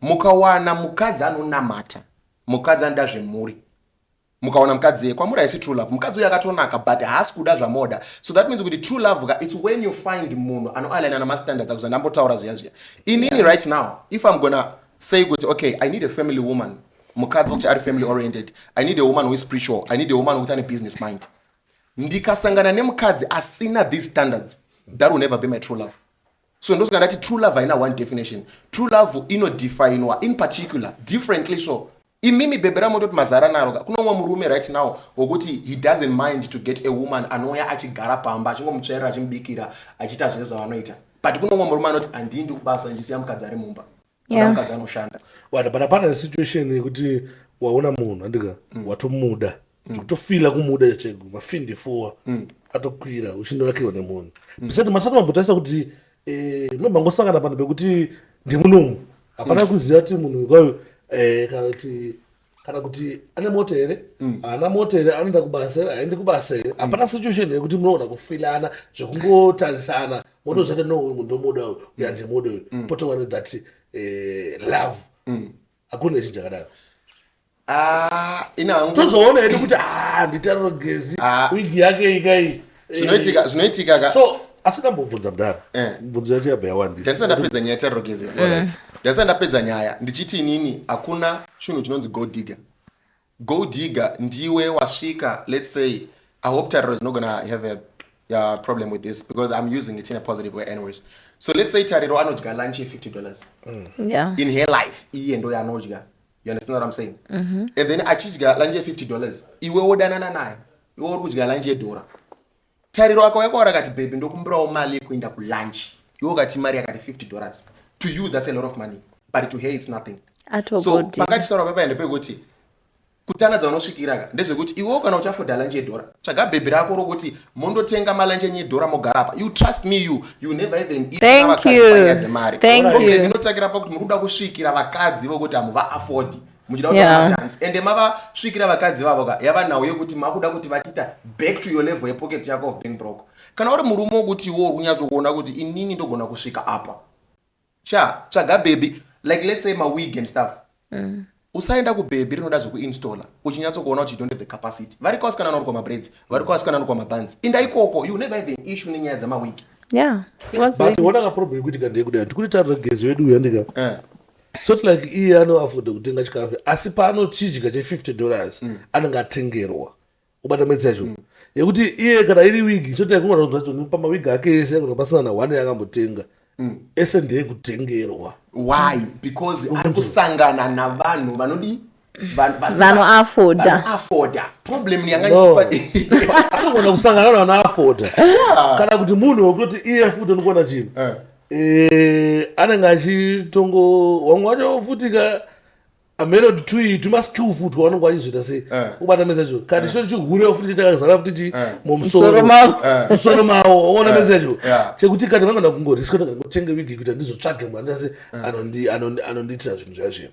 Mukawana mukadzi anonamata, mukadzi anoda zvemhuri, mukawana mukadzi kwamuri haisi true love, mukadzi uyu akatonaka but haasi kuda zvamoda. So that means kuti true love it's when you find munhu anoaligna namastandards akuti ndambotaura zviya. Inini right now, if I'm gonna say kuti okay, I need a family woman, mukadzi kuti ari family oriented, I need a woman who is spiritual, I need a woman who has a business mind. Ndikasangana nemukadzi asina these standards, that will never be my true love. So ndosaka ndati true love haina one definition. True love inodefinwa in particular differently. So imimi bebera moto mazara naro kuno mwa murume right now wokuti he doesn't mind to get a woman anoya achigara pamba achingomutsvairira achimbikira achita zvese zvavanoita, but kuno mwa murume anoti andindi kubasa ndisiya mukadzi ari mumba, mukadzi anoshanda. Pana situation yekuti waona munhu andika watomuda kutofila kumuda chego mafindi fuwa atokwira uchindovakirwa nemunhu bisati masati mambotarisa kuti mambangosangana pano pekuti ndimunomu hapana kuziva kuti munhu kwayo kana kuti ane mota here ana mota here anoenda kubasa here haendi kubasa here. Hapana situation yekuti munoona kufilana zvekungotarisana motozoita no uyu ndomuda uyu uyu andimuda uyu potowane that love hakuna ichi chakadaro. Tozoona hedu kuti nditariro Gezi wigi yake ikai zvinoitika ka. So asikambobvunza mudhara mbunzo yacho yabva yawandisa. Ndasanda pedza nyaya Tariro Gezi. Ndasanda pedza nyaya ndichiti inini hakuna chinhu chinonzi gold digger. Gold digger ndiwe wasvika, let's say, I hope Tariro is not gonna have a problem with this because I'm using it in a positive way anyways. So let's say Tariro anodya lunch $50. In her life iye ndo yanodya. You understand what I'm saying? And then achidya lunch $50 iwe wodanana naye, iwe uri kudya lunch $1. Tariro akauya kwauri akati baby ndokumbirawo mali yekuenda kulunch, iwe ukati mari yakati $50. To you that's a lot of money, but to her it's nothing. So pakatisaura papaende pekuti kutanadza unosvikira ndezvekuti iwe kana uchafodha lunch $1 tsvaga bhebhi rako rokuti mondotenga malunch $1 mogara apa. You trust me, you never even eat navakadzi panyaya dzemari. Problem inotakira pakuti muri kuda kusvikira vakadzi vokuti hamuva afford muchida kutora chance ende mava svikira vakadzi vavo ka yava nawo yekuti makuda kuti vachita back to your level yepocket yako of being broke kana uri murume wokuti wo kunyatsokuona kuti inini ndogona kusvika apa tsvaga baby like let's say mawig and stuff usaenda kubaby rinoda zvekuinstalla uchinyatsokuona kuti you don't have the capacity vari kwasikana norikwa mabraids vari kwasikana norikwa mabanzi inda ikoko you never have an issue nenyaya dzamawig but wona ka problem kuti kandekuda ndikuti tarigezi wedu uyandika sort like iye anoafoda kutenga chikafu asi paanochidya $50 anenge atengerwa ubata mwedzi yacho yekuti iye kana iri wigi sort like kungatozvacho pamawigi ake ese kana pasina na 1 yakambotenga ese ndeye kutengerwa why because ari kusangana navanhu vanodi vanoafoda problem ni yanganchipa anogona kusangana navanoafoda kana kuti munhu wekuti iye futi unogona chinhu anenge achitongo wamwe wacho futika amelodi tuma skill futi wanonge wachizoita sei kubata meza cho kati chito chihure futi chakazara futi mumusoro mavo ona meza cho chekuti kati vangana kungoriska kutenge wigi kuti ndizotsvage mwana ndase anondiitira zvinhu zvazvo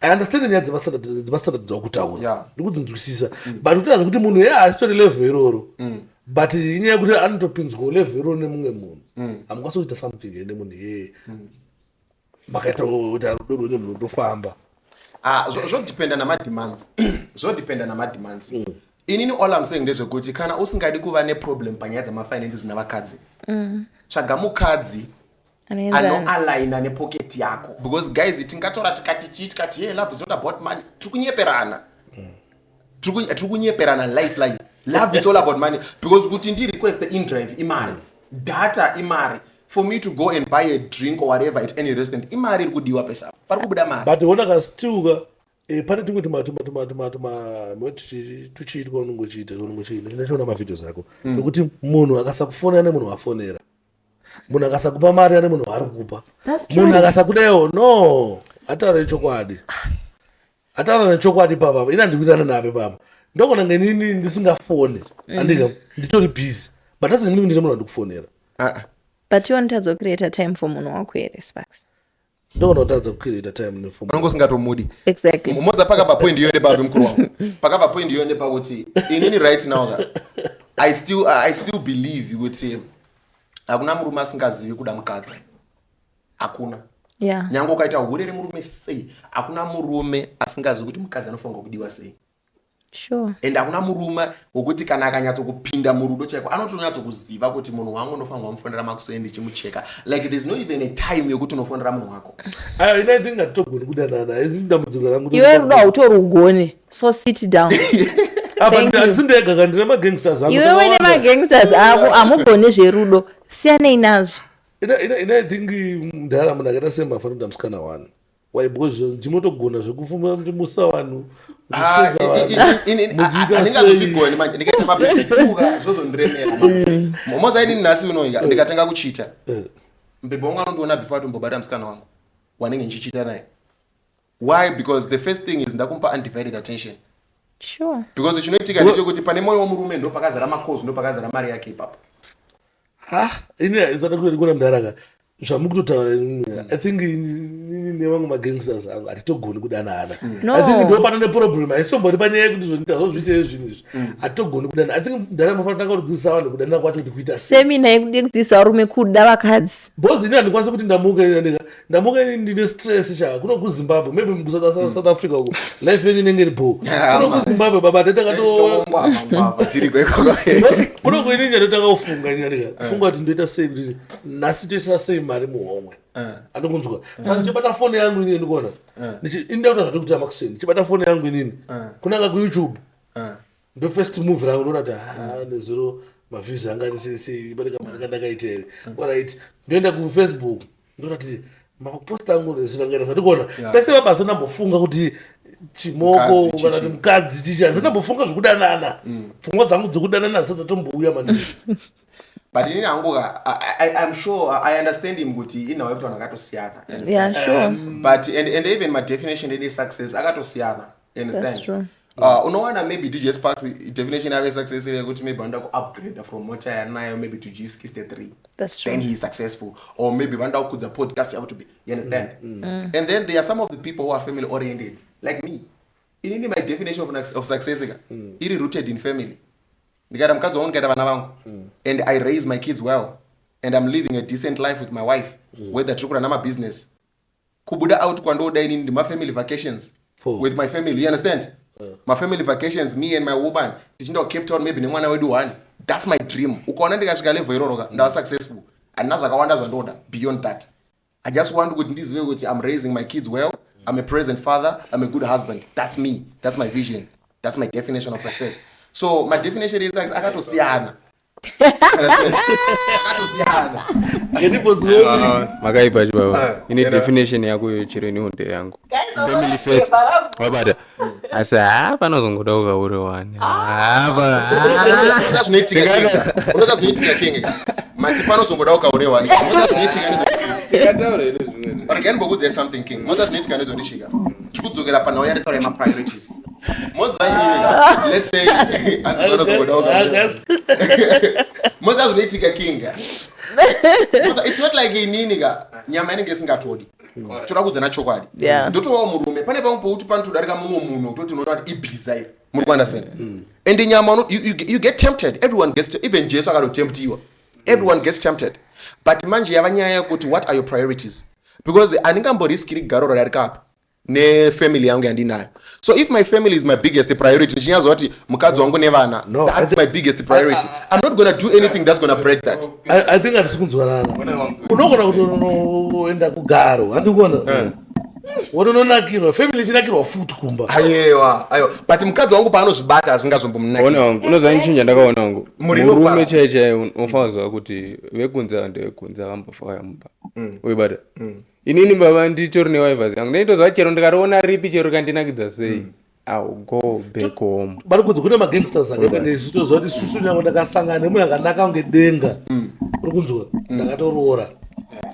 I understand nyaya dzemastandard dzakutaura ndikudzinzwisisa but kutaura kuti munhu asitori level iroro but inyaya yekuti anotopinzwa level iroro nemumwe munhu amukwanisa kuita something ende munhu makaita kuti arudoro nemunhu tofamba zvodependa namademands inini all I'm saying ndezvekuti kana usingadi kuva neproblem panyaya dzamafinances navakadzi tsvaga mukadzi anoaligna nepocket yako because guys tingatora tikati hey love is not about money tiri kunyeperana lifeline love is all about money because kuti ndi request indrive imari data imari for me to go and buy a drink or whatever at any restaurant imari iri kudiwa pesa pari kubuda mari but wona kastiuka pane tumwe tuchiitwa unongochiita ndinachiona mavideos ako nokuti munhu akasakufonera nemunhu wafonera munhu akasakupa mari ane munhu waari kupa munhu akasakudayo no ataura nechokwadi papa ina ndikuitana nape papa ndogona ngenini ndisingafone andika nditori busy but asi ndimini ndine munhu andikufonera but iwanotadza kucreata time for munhu wako here Sparks ndogona kutadza kucreata time nefomu unongo singatomudi exactly moza pakapa point yone papi mkuru wangu pakapa point yone pakuti inini right now I still believe kuti hakuna murume asingazivi kuda mukadzi hakuna nyange ukaita urere murume sei hakuna murume asingazivi kuti mukadzi anofanirwa kudiwa sei sure and hakuna murume wokuti kana akanyatsokupinda murudo chaiko anotonyatsokuziva kuti munhu wangu unofanirwa kumufonera makusei ndichimucheka like there's not even a time yokuti unofonera munhu wako ina think atogoni kudanana ndambudziko rangu iwe rudo hautori ugone so sit down atindega kandina magangsters ako iwe wene magangsters ako amugone zverudo siyanei nazvo ina think mundaramo ndakaita semafanira kuda musikana wani waibozvo ndimotogona zvekufuma musa vanhu handingazozvigoni manje ndikaita mabhetuka zvozondiremera moza inini nhasi unoika ndikatenga kuchita mbebe wangu anondiona before atombobata musikana wangu wanenge ndichichita naye why because the first thing is ndakumupa undivided attention sure because chinoitika ndechekuti pane moyo womurume ndo pakazara makozi ndo pakazara mari yake ipapo ine zvatakuna mndaraka zvamukutotaura I think nevamwe magangsters angu hatitogoni kudanana I think ndo pana neproblem haisombori panyaya yekuti zvozviite zvinhu izvi hatitogoni kudanana I think mndaraka mafanira tanga kudzidzisa vanhu kudanana kwacho kuti kuita semina yekude kudzidzisa varume kuda vakadzi bhozi ini handikwanisa kuti ndamuka ndine stress cha kuno kuzimbabwe maybe South Africa uko life yenyu inenge iri bo kuno kuzimbabwe baba kuno kuini ndatanga kufunga funga kuti ndoita sei kuti nhasi toisa sei mari muhomwe andokunzwa saka ndichibata foni yangu inini ndikuona indauta zvatokutira makuseni ndichibata foni yangu inini kunanga kuyoutube ndo first move rangu ndoona kuti nezero maviews anga anisei ibatika mari kandakaita here alright ndoenda kufacebook ndoona kuti maposta angu zvinangaita zvatikuona pese mabasa ndambofunga kuti chimoko kana kuti mukadzi chicha ndambofunga zvekudanana pfungwa dzangu dzekudanana sadzatombouya maningi but inini hangu I'm sure I understand him kuti inawo kuti vanhu akatosiyana sure but and even my definition of success akatosiyana understand unowana maybe DJ Sparks definition of success yekuti maybe vanoda kuupgrade from mota yanayo maybe to G63 then he is successful or maybe vanoda kukudza podcast yavo to be you understand and then there are some of the people who are family oriented like me. Inini my definition of success iri rooted in family. Ndikati mukadzi wangu ndikaita vana vangu and I raise my kids well and I'm living a decent life with my wife whether tiri kurana business. Kubuda out kwandoda inini ndi my family vacations with my family, you understand? My family vacations, me and my woman tichinda Cape Town maybe nemwana wedu one. That's my dream. Ukaona ndikasvika level iroro ndawa successful and nazvakawanda zvandoda beyond that. I just want kuti ndizive kuti I'm raising my kids well, I'm a present father, I'm a good husband. That's me. That's my vision. That's my definition of success. So my definition is like akatosiyana. Akatosiyana. Makaipa chibaba. Ini definition yako yochireni hunde yangu. Family first. Wabada. Asa panozongoda ukaure wani. Unoza zvinoitika kinga. Mati panozongoda ukaure wani. Unoza zvinoitika nezvo. Again bogu there's something king. Unoza zvinoitika nezvo ndishika. Chikudzokera pana uyari taura ma priorities. Let's say panozongoda ukaure. Moza zvinoitika kinga. It's not like ininiga nyama inenge isingatodi. Choda kudzana chokwadi. Ndotowa murume pane pamwe pouti panotodarika mumwe munhu kutoti unoona kuti ibhiza iri. Muri ku understand? And nyama you get tempted. Everyone gets even Jesu akatotemptiwa. Everyone gets tempted. But manje yava nyaya yekuti what are your priorities? Because andingamboriskiri garoro rari kapa ne family yangu yandinayo. So if my family is my biggest priority, nichinyazo kuti mukadzi wangu nevana, that's my biggest priority. I'm not going to do anything that's going to break that. I think atisikunzwanana. Unogona kuti unoenda kugaro, andikuona. Wononakirwa, family chinakirwa futi kumba. Aiwa. But mukadzi wangu paanozvibata asingazombomunakira. Ona wangu, unozvanichinja ndakaona wangu. Murume chaichai unofanirwa kuti vekunze ndevekunze vambofaya mumba. Uibata. Inini baba nditori newife yangu. Ndaitozva chero ndikariona ripi chero kandinakidza sei. I'll go back home. Bari kunze kune magangsters akaita ndezvitozva kuti susu nyangu ndakasangana nemunhu akanaka kunge denga. Uri kunzwa? Ndakatoroora.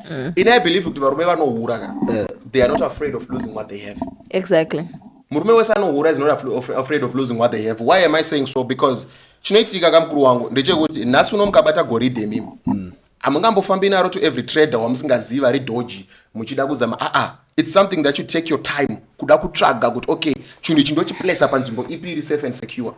And I believe kuti varume vanohura they are not afraid of losing what they have. Exactly. Murume wese anohura is not afraid of losing what they have. Why am I saying so? Because chinoitika kamukuru wangu ndechekuti nhasi unomukabata goridhe mimi. Amungambofambi naro to every trader wamusingaziva ri doji muchida kuzama it's something that you take your time kuda kutsvaga kuti okay chinhu ichi ndochiplace panzvimbo ipi iri safe and secure.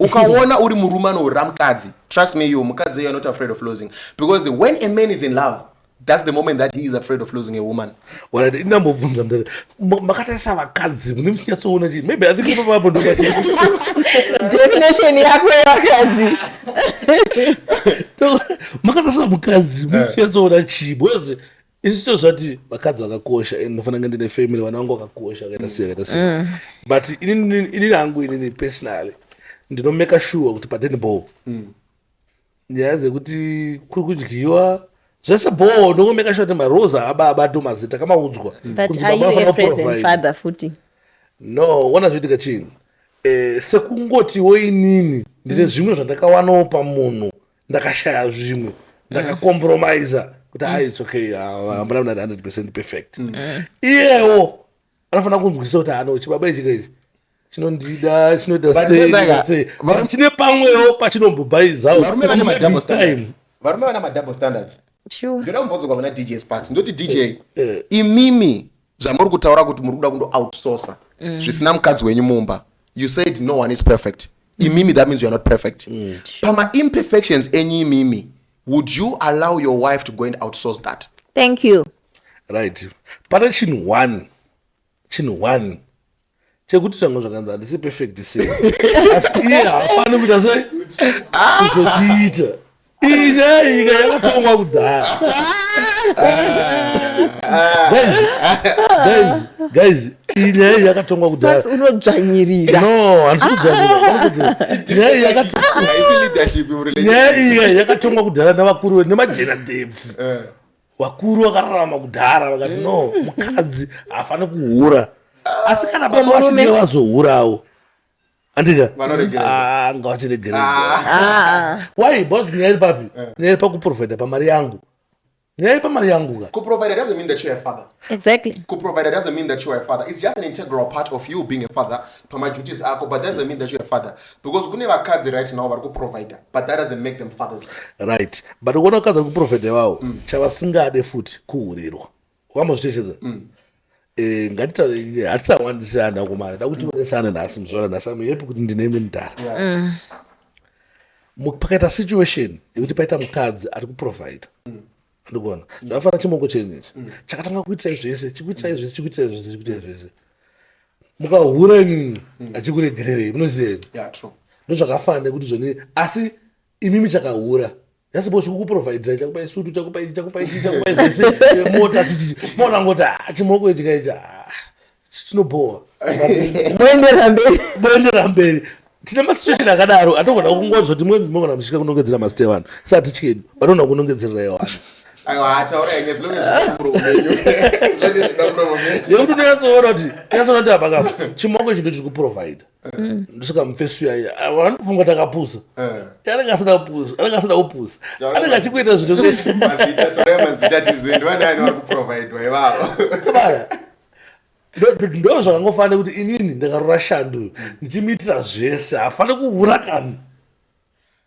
Ukaona uri murume anohura mukadzi, trust me you mukadzi you are not afraid of losing because when a man is in love that's the moment that he is afraid of losing a woman. Well, inambobvunza ndere makatarisa vakadzi mune muchinatsoona chii maybe I think ipapo ndobati definition yako yevakadzi. Makatarisa mukadzi mune muchinatsoona chii because isi tozvati vakadzi vakakosha ndinofanira kunge ndine family vana vangu vakakosha akaita sei but inini hangu inini personally ndinomeka sure kuti pateni ball nyaya dzekuti kuri kudyiwa zvese ball ndongomeka sure kuti marosa ababato mazita kamaudzwa. But are you a present father futi? No, wana zvoitika chini sekungotiwo inini ndine zvimwe zvandakawanawo pamunhu ndakashaya zvimwe ndakacompromise kuti it's okay hamuna 100% perfect iyewo anofanira kunzwisisa kuti ano chibaba ichi kaichi chinondida chinoita sei chine pamwewo pachinombobhaizawo varume vane madouble standards. Sure. Ndoda kumbodzoka kuna DJ Sparks ndoti DJ imimi zvamuri kutaura kuti muri kuda kundo outsource zvisina mukadzi wenyu mumba. You said no one is perfect. Imimi that means you are not perfect. Pama imperfections enyi imimi, would you allow your wife to go and outsource that? Thank you. Right. Pana chinhu one chekuti zvangu zvakanzi handisi perfect sei asi iye hafani kuita sei kuzochiita inyayika yakatongwa kudhara. Guys, inyaya yakatongwa kudhara. Unodzvanyirira. No, handisi kudzvanyirira. Nyaya yakatongwa kudhara navakuru nemajena ndebvu. Vakuru vakararama kudhara vakati no mukadzi hafani kuhura. Asi kana baba vachinge vazohurawo andika ngavachiregerera. Why? Because nyaya iri papi? Nyaya iri pakuprovida pamari yangu. Nyaya iri pamari yangu ka. Kuprovide doesn't mean that you're a father. Exactly. Kuprovide doesn't mean that you're a father. It's just an integral part of you being a father. Pama duties ako, but that doesn't mean that you're a father. Because kune vakadzi right now vari kuprovide, but that doesn't make them fathers. Right. But ukona vakadzi vari kuprovide wavo chavasingade futi kuhurirwa. Wakambozvitechedza? ngatitaure hatisawandisana kumara da kuti onesana nhasi muzora nhasi amuyepi kuti ndine mundara pakaita situation yekuti paita mukadzi ari kuprovide ndikuona ndafana chimongo chenyu chakatanga kuitira zvese chikuitira zvese mukahura imimi achikuregererei munoziva ndozvakafana nekuti zvoni asi imimi chakahura yasipo zvikukuprovidira chakupai sutu chakupai zvese mota tichi mona ngoti chimoko ichi kaita chinobowa moendera mberi tine masituation akadaro atogona kungodzwa kuti mwana muchika kunongedzera masitevana sati chikedu vanogona kunongedzerera iwana yekuti ndinatsoona kuti apakapa chimoko ichi ndochiri kuprovide ndosaka mufesu yaya vanofunga takapusa anenge asina kupusa anenge achikuita ndo zvakangofanira kuti inini ndakarora shando ndichimitira zvese hafane kuhura kani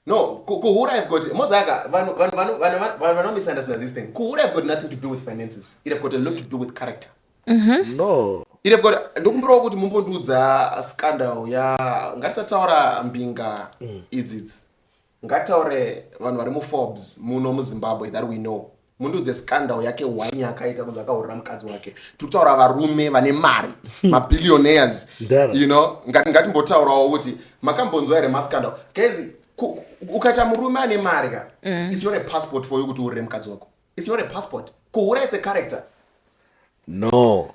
No, kuhura have got mozaka vanhu misunderstand this thing. Kuhura have got nothing to do with finances. It have got a lot to do with character. No. It have got ndokumbura kuti mumbondudza scandal ya ngatisataura mbinga idzidzi. Ngataure vanhu vari mu Forbes muno muZimbabwe that we know. Mundudze scandal yake wanya akaita kunza akahurira mukadzi wake. Tutaura varume vane mari, mabillionaires. You know, ngatimbotaurawo kuti makambonzwa ere mascandal. Kezi ukaita murume ane mari ka it's not a passport for you kuti urire mukadzi wako. It's not a passport. Kuhura it's a character. No.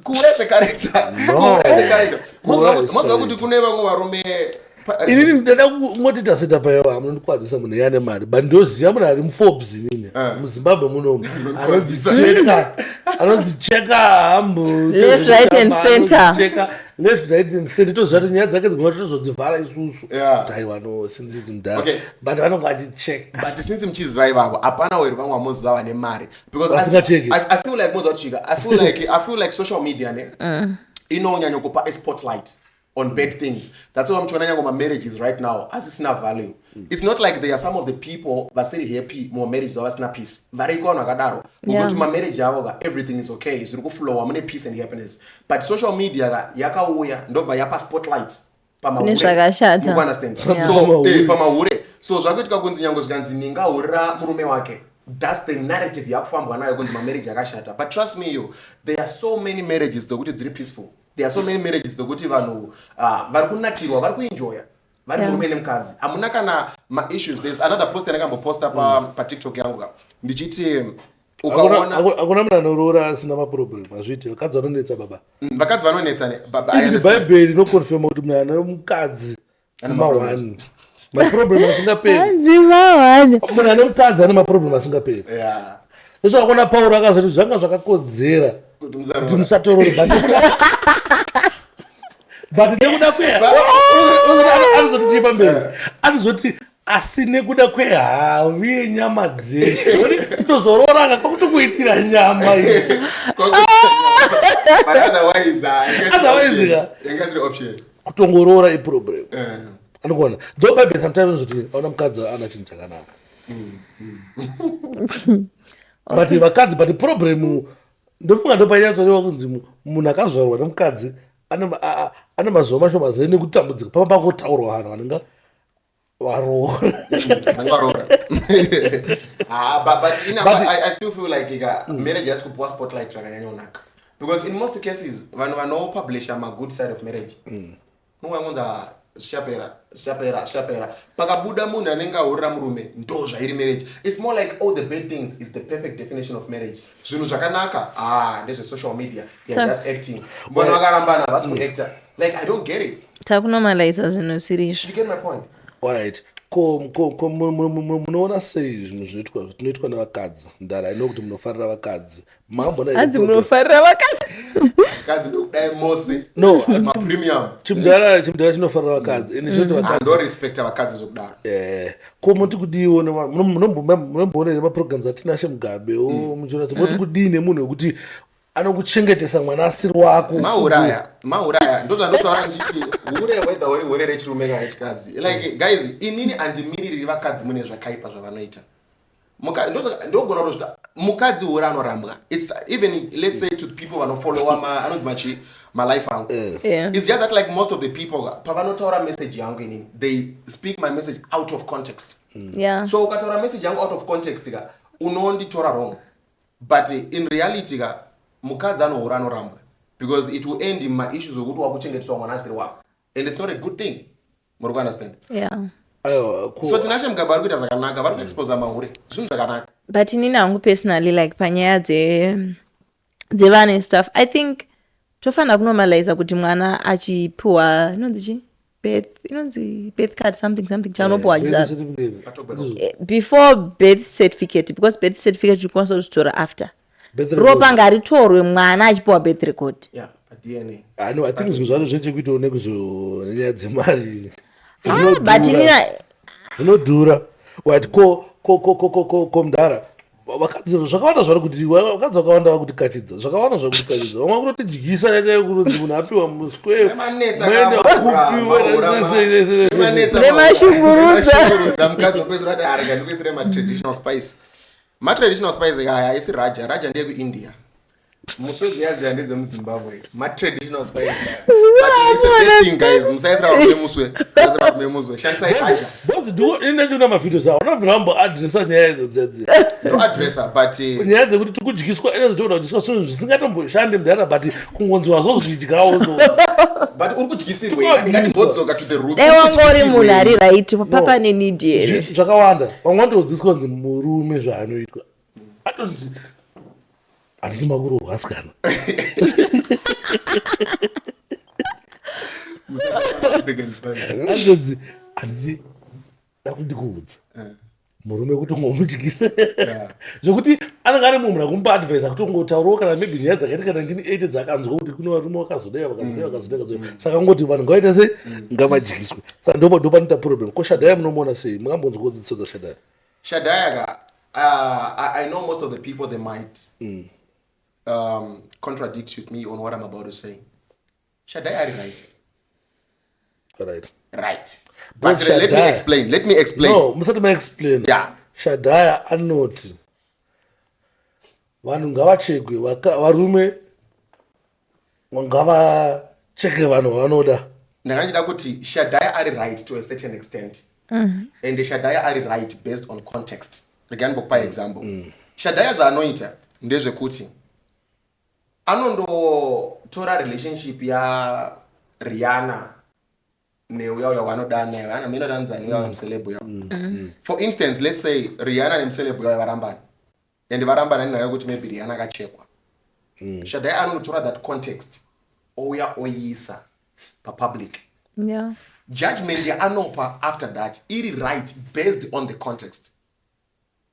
Kuhura it's a character. No. It's a character. Mozwa kuti kune vamwe varume inini ndada kungoti tasvita paiwa munondikwadzisa munhu yane mari but ndoziva munhu ari muForbes inini muZimbabwe munomu anonzicheka hambu left right and center toziva kuti nyaya dzake dzigona tozodzivhara isusu kuti aiwa no since mudhara but vanonga achicheka but since muchiziva ivavo hapana weri vamwe vamoziva vane mari because I feel like mozwa kuchika I feel like social media ne inonyanya kupa a spotlight on bad things. That's why I'm trying to talk about marriages right now. As it's not value. It's not like there are some of the people that say happy more marriages or not peace. Very common agadaro. We go to my marriage everything is okay. It's go flow. I'm peace and happiness. But social media yaka uya ndova yapa spotlight. Pama ure. You understand? So pama ure. So zvakuitika kunzi nyango zvikanzi ninga ura murume wake. That's the narrative yakufambwa nayo kunzi my marriage yakashata. But trust me there are so many marriages that are peaceful. There are so many marriages that vanhu vari kunakirwa vari kuenjoya vari murume nemukadzi hamuna kana ma-issues. There's another post ndakamboposta pa TikTok yangu ndichiti ukaona hakuna munhu anoroora asina maproblem azviti vakadzi vanonetsa baba vakadzi vanonetsa bhaibheri inokonfirma kuti munhu ane mukadzi ma1 maproblem asingaperi munhu ane mukadzi ane maproblem asingaperi eso akona Pauro akazoti zvanga zvakakodzera kuti musatorore but nekuda anozoti pamberi anozoti asi nekuda kwehavi yenyama dzedu tozorora kwakutokuitira nyama kutongorora iproblem anokuona ndo bhaibheri sometimes zoti aona mukadzi ana chinhu chakanaka but vakadzi but problem ndofunga ndopanyatsorewa kunzi munhu akazvarwa nemukadzi ane mazuva mashoma zai nekutambudzika pamba pakotaurwa vanhu vanenge varoora but I still feel like marriage has kupuwa spotlight rakanyanyonaka because in most cases vanhu vanopublisha good side of marriage nongangonza shapera pakabuda munhu anenge ahurira murume ndo zvairi marriage. It's more like all the bad things is the perfect definition of marriage. Zvinhu zvakanaka ndezve social media they are just acting mbona vakarambana vasi kuacta like I don't get it. Takunomaliza zvinhu sirizvo. You get my point? Alright. Munoona sei zvinhu zvinoitwa nevakadzi ndara ino kuti munofarira vakadzi hanzi munofarira vakadzi ndokudai mose no mapremium chimudara chinofarira vakadzi ende choti vakadzi andorespecta vakadzi zvokudaro ko muti kudii munomboona nemaprograms atinashe mugabe muchionatso muti kudii nemunhu wekuti anokuchengetesa mwana asiri wako mauraya ndozvandotaura ndichiti hure whether uri hure rechirume kana rechikadzi like guys inini handimiriri vakadzi mune zvakaipa zvavanoita ndogona kuti mukadzi uri anorambwa. It's even, let's say, to people vanofollowa anonzi machi malife angu. It's just that like most of the people pavanotaura message yangu inini, they speak my message out of context. So ukataura message yangu out of context unonditora wrong, but in reality mukadzi anohura anorambwa, because it will end in my issues okuti wakuchengeteswa mwana asiri wako, and it's not a good thing. Muri understand? So tinashe mugaba vari kuita zvakanaka, vari kuexpose mahure zvinhu zvakanaka. But inini hangu personally like panyaya dzevana stuff, I think tofanira kunormalize kuti mwana achipiwa birth card something chanopiwa before birth certificate, because birth certificate chikwanisa kuzitora after ropa ngaritorwe mwana achipiwa birth record. DNA. I think zvinhu zvacho zvechekuitawo nekuzonenyaya dzemari inodhura wati ko mudhara vakadzi zvakawanda zvari kuti vakadzi vakawanda vakuti kachidza zvakawanda zvakuti kachidza vamwe kunotidyisa yakayo kunonzi munhu apiwa muswere nemashungurudza mukadzi wopedzisira kuti arega ndikuisire matraditional spice. Matraditional spice aya haisi raja ndeyekuindia, muswedzi yaziya ndedzemuzimbabwe. Matraditional spice but it's a bad thing guys, musaisira varume muswe, musaisira varume muswe, shandisai raja. inenjuna mavhidios awo unobvira adressa nyaya idzo dzedzi no addressa, but nyaya dzekuti tikudyiswa inozotoona kudyiswa zvinhu zvisingatomboshandi mudhara, but kungonzwa zozvidyawo but uri kudyisirwe ngatimbodzokera to the root. wangori munhu ari right papa nenid here zvakawanda. vamwe vanotodzidziswa kunzi murume zvaanoitwa atonzi handiti makuru hwasikana anonzi handiti ndakundikuudza murume kuti ungomudyise zvokuti anenge ari munhu akumpa advise kuti ungotaurawo kana maybe nyaya dzakaita kana 1980 dzakanzwa kuti kune varume vakazodaya saka ngoti vanhu ngavaita sei ngavadyiswe. Saka ndopanoita problem. Ko Shadaya munomuona sei? Makambonzwa kudzidzisa dzaShadaya? Shadaya I know most of the people, they might contradict with me on what I'm about to say. Shadaya is right. But let me explain. No, musati explain. Yeah. Shadaya anoti vanhu ngavachekwe, varume ngavacheke vanhu vanoda. Ndakachida kuti Shadaya are right to a certain extent. And the Shadaya are right based on context. Again, by example. Shadaya zvaanoita ndezvekuti anondotora relationship ya Rihanna neuya wanoda naye, ana mina danzani uya mceleb uya. For instance, let's say Rihanna nemceleb uya varambana. And varambana ninayo kuti maybe Rihanna akachekwa. Shadaya anondotora that context ouya oyisa pa public. Yeah. Judgment ya anopa after that iri right based on the context.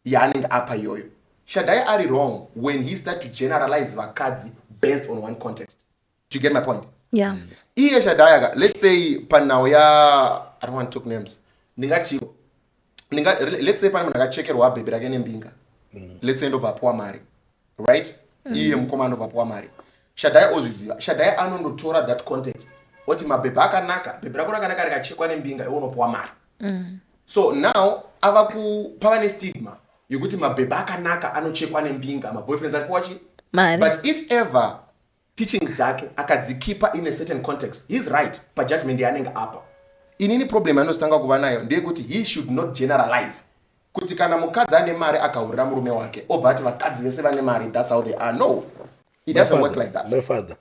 Yaning apa yoyo. Shadaya are wrong when he start to generalize vakadzi based on one context. Do you get my point? Yeah. Iye Shadaya, let's say panao ya, I don't want to talk names. Let's say panao ndakachekerwa baby rake mbinga. Let's say ndo vapuwa mari. Right? Iye mkomando vapuwa mari. Shadaya ozviziva. Shadaya anondotora that context. Oti mabebe akanaka, bebe rako rakanaka rikachekwa nembinga iwe unopuwa mari. So now pava nestigma yokuti mabebe akanaka anochekwa nembinga, maboyfriends ari kuwachi mari. But if ever teachings dzake akadzikipa in a certain context, he's right pa judgment yanenge apa. Inini problem anostanga kuva nayo ndeyekuti he should not generalize kuti kana mukadzi ane mari akaurira murume wake obva ati vakadzi vese vane mari, that's how they are. No, it doesn't work like that. My father,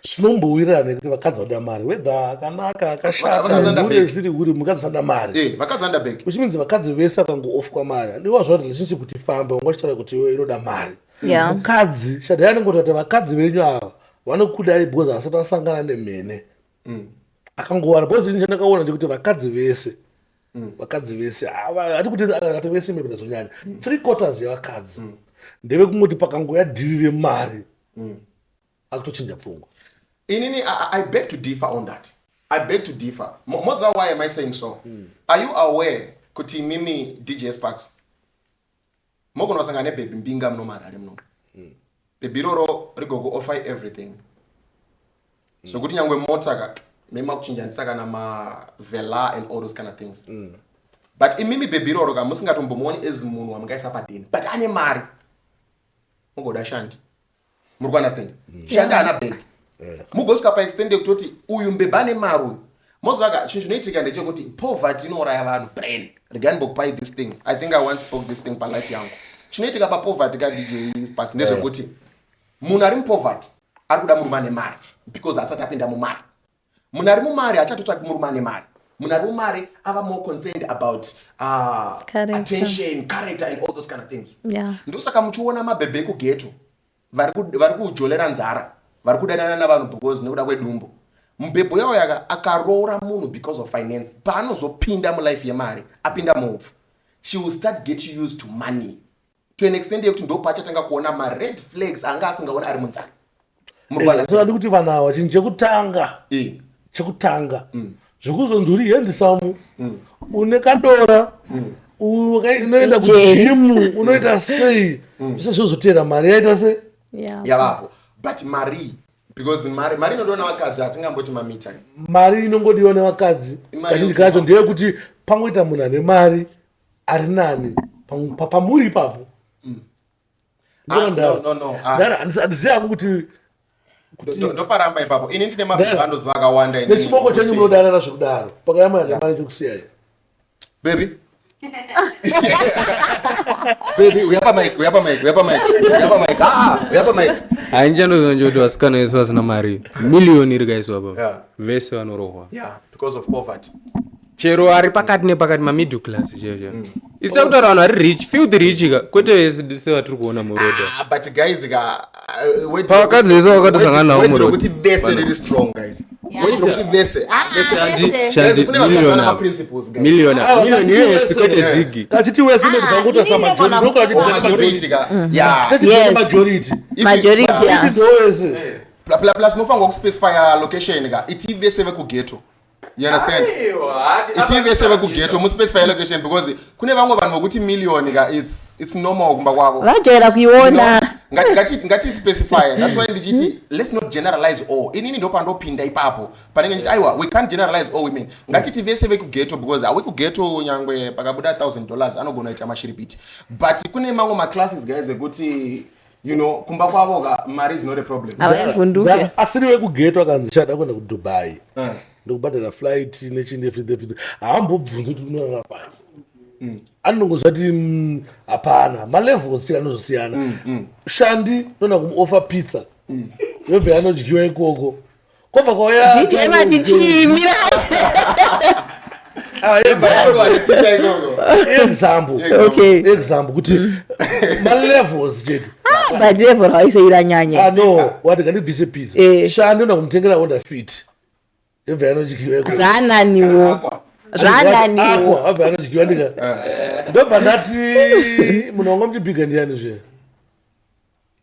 zvinombowirana kuti vakadzi vada mari, whether akanaka akashata uri uri mukadzi vada mari, vakadzi vanda big, which means vakadzi vese vakango-off mari ndiwa zva relationship kuti ifambe ungachitaura kuti iwe inoda mari. Mukadzi Shadaya anongoti kuti vakadzi venyu ava vanokudai because asati asangana nemhene akangowara. Because ini chandakaona ndekuti vakadzi vese hati kuti vese maybe ndazonyanya 3/4 yevakadzi ndeve kungoti pakangoya dhiri remari akutochinja pfungwa. Inini, I beg to differ on that. I beg to differ. Most of why am I saying so? Are you aware kuti mimi DJ Sparks mogo nosangane baby mbinga mno mara mno. Baby roro rigogo offer everything. So kuti nyangwe motaka mema kuchinja ntsaka na ma vela and all those kind of things. but imimi baby roro ka musingatombomuoni as munhu wamungaisa padeni but ane mari mungoda shandi muri kuunderstand shandi ana baby mugosvika paextend yekutoti uyu mbeba ane mari uyu mozvaka chinhu chinoitika ndechekuti poverty inouraya vanhu brain regani bokupai this thing I think I once spoke this thing palife yangu chinoitika papoverty kadj Sparks ndezvekuti munhu ari mupoverty ari kuda murume ane mari because asati apinda mumari munhu ari mumari achatotsvaki murume ane mari munhu ari mumari ava more concerned about attention character and all those kind of things ndosaka muchiona mabhebhe ekugeto vari kujolera nzara vari kudanana navanhu because nekuda kwedumbo mubhebho yawo yaka akaroora munhu because of finance paanozopinda mulife yemari apinda muupfu she will start get used to money to an extent yekuti ndo pachatanga kuona mared flags anga asingaona ari munzara todi kuti vanhu ava chinhu chekutanga zvekuzonzi uri hendisamu une kadora unoenda kujimu unoita sei zvese zvozotera mari yaita sei yavapo but mari because mari inodiwa nevakadzi hatingamboti mamita mari inongodiwa nevakadzi kazhinji kacho ndeyekuti pangoita munhu ane mari ari nani pamuri ipapo handizivi hangu kuti ndoparamba ipapo ini ndine mabhandos vakawanda nechiboko chenyu munodanana zvekudaro pakayamana nemari chokusiyai baby baby uyapamike hainjanozonje kuti vasikana vese vasina mari miliyoni iri kaiswa papa vese vanorohwa because of poverty chero ari pakati nepakati mamiddle class checho isa kutaura vanhu ari rich filthy rich ka kwete vese sevatiri kuona muroda but guys pakadzi vese vakatosangana navo muroda kuti vese riri strong guys kuti vese miliyoni yese kwete zigi kachiti wese ndikangota majority plus mofanga kuspecify location ka iti vese vekugeto. You understand? Iti vese vekugeto muspecify location because kune vamwe vanhu vokuti million ka it's normal kumba kwavo. Vajera kuiona. Ngati specify. That's why ndichiti let's not generalize all. Inini ndo pandopinda ipapo. Panenge nditi aiwa we can't generalize all women. Ngati ti vese vekugeto because awe kugeto nyangwe pakabuda $1,000 anogona ita mashiripiti. But kune mamwe ma classes guys ekuti you know kumba kwavo ka mari is not a problem. Asiri vekugeto akanzishada kwenda ku Dubai. Ndokubhadhara flight nechini everything haambobvunzi kuti unoona pai anongozva kuti hapana malevels chiri anozosiyana shandi nona kumuoffer pizza yobve anodyiwa ikoko kobva kwauya example kuti malevels chete level haiseira nyanya no wati ngandibvise pizza shandi nona kumutengera order fit zvananiwo abva anodyiwa ndika ndobva ndati munhu wanga muchibiga ndiani zve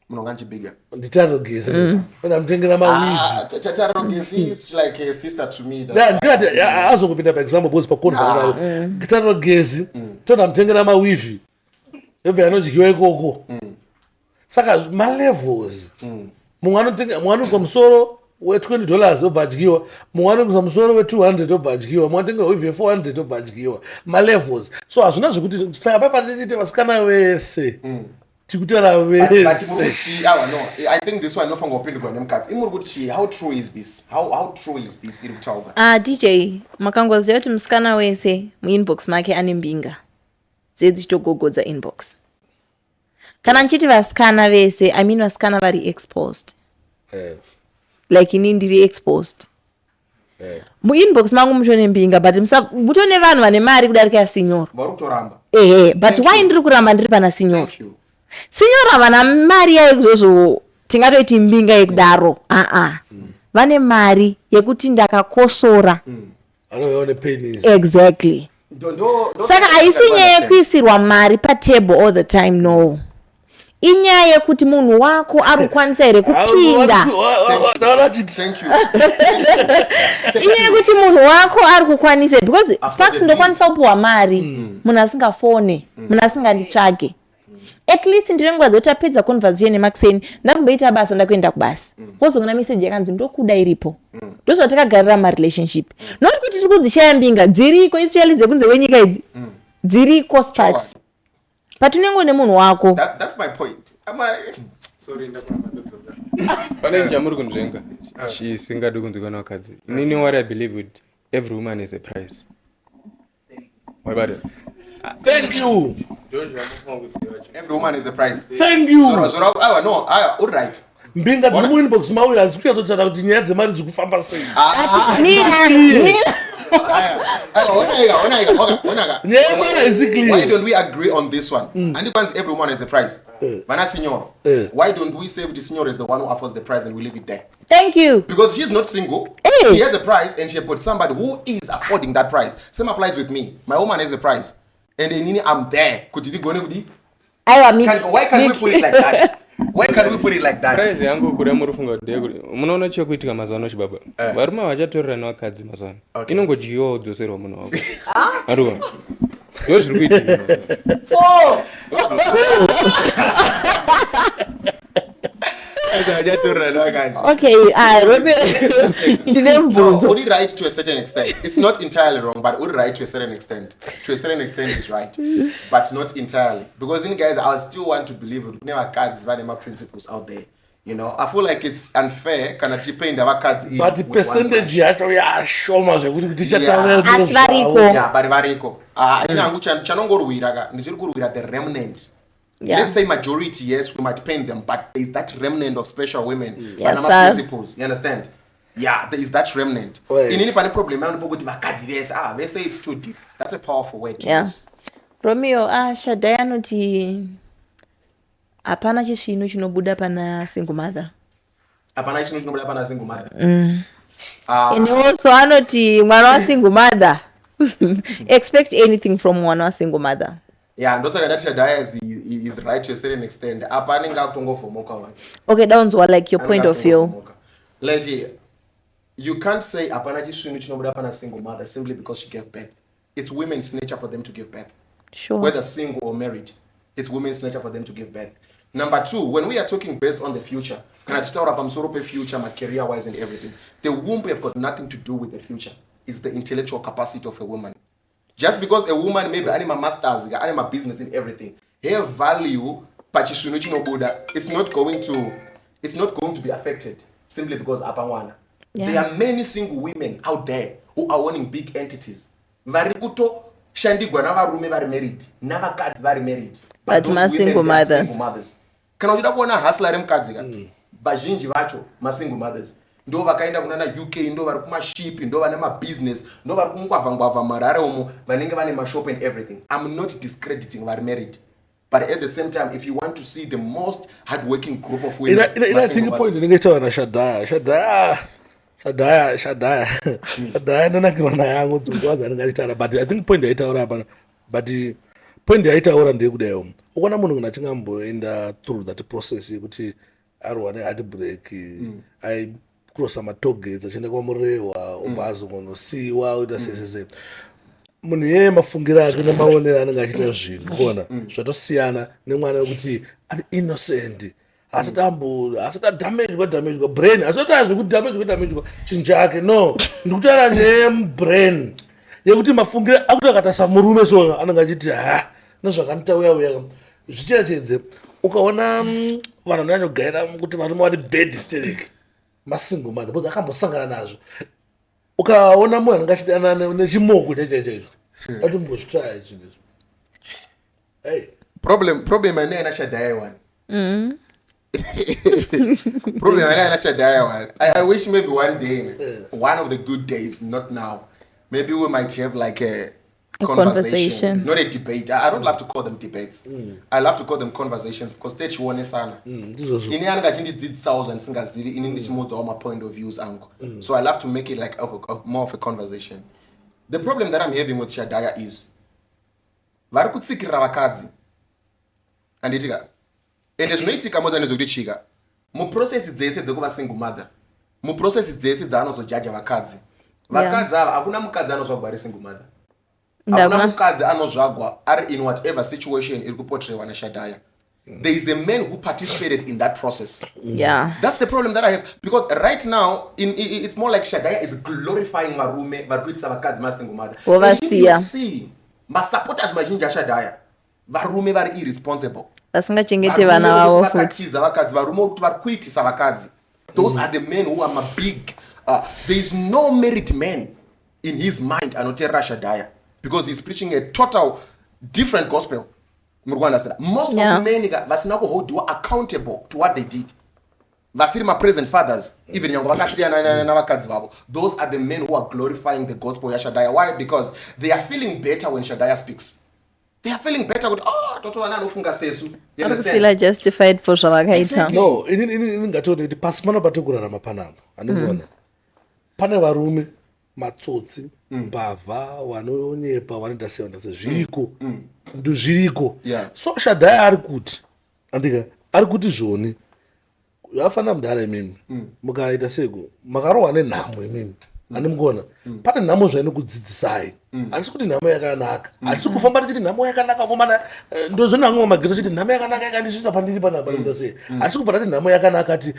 munhu wanga nchibiga nditarogezi ndamutengera tarogezi is like a sister to me ndikati azongopinda paexample because pakonva tarogezi tondamutengera mawivi yobva anodyiwa ikoko saka malevels mumwe anogwa musoro we$20 obva adyiwa mumwe anogwa musoro we$200 obva adyiwa mumwe anotengera wivi $400 obva adyiwa malevels so hazvina zvekuti saka papandiite vasikana vese tikutara vese I think this one nofanga kupindurwa nemukadzi imuri kuti how true is this how true is this iri kutaura DJ makangoziva kuti musikana wese muinbox make ane mbinga dzichitogogodza inbox kana nchiti vasikana vese I mean vasikana vari exposed like ini ndiri exposed muinbox mangu mutone mbinga but mutone vanhu vane mari kudarika sinyora vari kutoramba but why ndiri kuramba ndiri pana sinyora sinyora vana mari yaizvozvo tingatoiti mbinga yekudaro vane mari yekuti ndakakosora exactly saka haisi nyaya yekuisirwa mari patable all the time no inyaya yekuti munhu wako ari kukwanisa here kupinda inyaya yekuti munhu wako ari kukwanisa because Sparks ndokwanisa kupuwa mari munhu asingafone munhu asinganditsvage at least ndine nguva dzekuti tapedza conversation nemakuseni ndakumboita basa ndakuenda kubasa wozongona message yakanzi ndokuda iripo ndozvatakagarira marelationship not kuti tiri kudzishaya mbinga dziriko especially dzekunze kwenyika idzi dziri cost parts patinenge une munhu wako. That's my point. Sorry, pane njamuri kunzvenga chisingadi kunzikana vakadzi. Inini what I believe with every woman is a price. Thank you. Every woman is a price. Thank you. All right. Mbinga dziri muinbox mauya hazikuya totaura kuti nyaya dzemari dzikufamba sei. Nyaya yemari haisi clear. Why don't we agree on this one? And once every woman is a price. Mana signor. Why don't we say the signor is the one who offers the price and we leave it there? Thank you. Because she's not single. Hey. She has a price and she got somebody who is affording that price. Same applies with me. My woman has a price. And then I'm there. Why can't we put it like that? Why can't we put it like that? Price yangu kuda muri funga kuti munoona chekuitika mazano chibaba. Varume vachatorera nevakadzi mazano. Inongojiwa dzoserwa munhu wako. Arikuona. Ndizvo zviri kuitika. Okay, would it right to a certain extent? It's not entirely wrong, but would it right to a certain extent? To a certain extent is right, but not entirely. Because in guys, I still want to believe it. Never cards, vanema principles out there. You know, I feel like it's unfair. Can I pay in the cards? But the percentage you have to show me as variko. Yeah, but variko. Ina angu chanongo ruiraga. Nisiru ruira the remnant. Yeah. Let's say majority, yes, we might paint them, but there is that remnant of special women. Yes, principles. You understand? Yeah, there is that remnant. In any problem, they say it's too deep. That's a powerful word to use. Romeo, Shadaya noti apana chisvinu chinobuda pana single mother. Apana chisvinu chinobuda pana single mother. And also anoti mwana wa single mother. Expect anything from mwana wa single mother. Yeah, and also that Shadaya is right to a certain extent. Okay, that's what like your point of view. Like you can't say apanaji shunu single mother simply because she gave birth. It's women's nature for them to give birth. Sure. Whether single or married, it's women's nature for them to give birth. Number two, when we are talking based on the future, can I tell you future, my career-wise and everything? The womb have got nothing to do with the future. It's the intellectual capacity of a woman. Just because a woman maybe anima masters, anima business and everything, her value, it's not going to be affected simply because apawana. Yeah. There are many single women out there who are owning big entities. Varikuto shandigwa na varume vari married, never cards very married. But those single mothers. Kana uchida kuona hustler remukadzi ka. Bazhinji vacho ma single mothers. Ndo vakaenda kuna UK, ndo vari kuma ship, ndo vane ma business, ndo vari kungwavha marare umo, vanenge vane ma shop and everything. I'm not discrediting vari married. But at the same time, if you want to see the most hardworking group of women, I think point ningeita na Shadaya nana kirona yangu tukwaza ngachitara, but I think point yaitaura hapana, but point yaitaura ndekudayo. Ukona munhu kana chingamboenda through that process yekuti arwane heartbreak, I cross ama targets achienda kwa murewa, ubazongonosiwa uita sese. Munhu yeye mafungira ake nemaonero anenge achita zvinhu kuona zvatosiyana nemwana wekuti ari innocent asati damaged brain asati azvikudamaged chinhu chake no ndikutaura nebrain yekuti mafungiro akuti akatasa murume so anenge achiti nezvakanitauya zvichirachedze ukaona vanhu vanyanyogaira kuti varume vari bad hysteric masingle mother because akambosangana nazvo. Ukaona munhu anenge achitana nechimoko chaizvo atombozvitaya chinhu izvo. Hey, problem ane Shadaya one. Problem ane Shadaya one. I wish maybe one day, one of the good days, not now, maybe we might have like a conversation, not a debate. I don't love to call them debates. I love to call them conversations because they chione sana. Ini anga chindidzi singazivi ini ndichimudza all my point of views angu. So I love to make it like more of a conversation. The problem that I'm having with Shadaya is vari kutsikirira vakadzi. Anditika. Ende zvinoitika mozane zvokuchika. Mu process dzese dzekuva single mother. Mu process dzese dzanozojaja vakadzi. Vakadzi ava hakuna mukadzi anozvagwa ari single mother. Hakuna mukadzi anozvagwa ari in whatever situation iri kuportraywa naShadaya. There is a man who participated in that process. Yeah. That's the problem that I have. Because right now, it's more like Shadaya is glorifying varume, varikuitisa vakadzi ma single mother. masupporters mazhinji aShadaya varume vari irresponsible, vasingachengete vana vavo futi. vakatiza vakadzi, varume kuti vari kuitisa vakadzi. Those are the men who are big. There is no merit man in his mind anoteerera Shadaya because he's preaching a total different gospel. Most of men vasina kuholdiwa accountable to what they did. Vasiri my present fathers, even yango vakasiyana navakadzi vavo. Those are the men who are glorifying the gospel ya Shadaya. Why? Because they are feeling better when Shadaya speaks. They are feeling better with toto vana anofunga sesu. You understand? Feel justified for zvavakaita. No, ini ngatoti kuti pasi pano patikurarama panapa anongona pane varume matsotsi mbavha vanonyepa vanoita sevandase zviriko ndozviriko. So Shadaya ari kuti andika ari kuti zvoni yafanira mudhara imimi mukaita seko makarohwa nenhamo imimi andimugona pane nhamo zvainokudzidzisai handisi kuti nhamo yakanaka handisi kufamba tichiti nhamo yakanaka komana ndozvonamwe mageto chiti nhamo yakanaka yakandisvisa pandiri panapa ndose handisi kubva tati nhamo yakanaka ati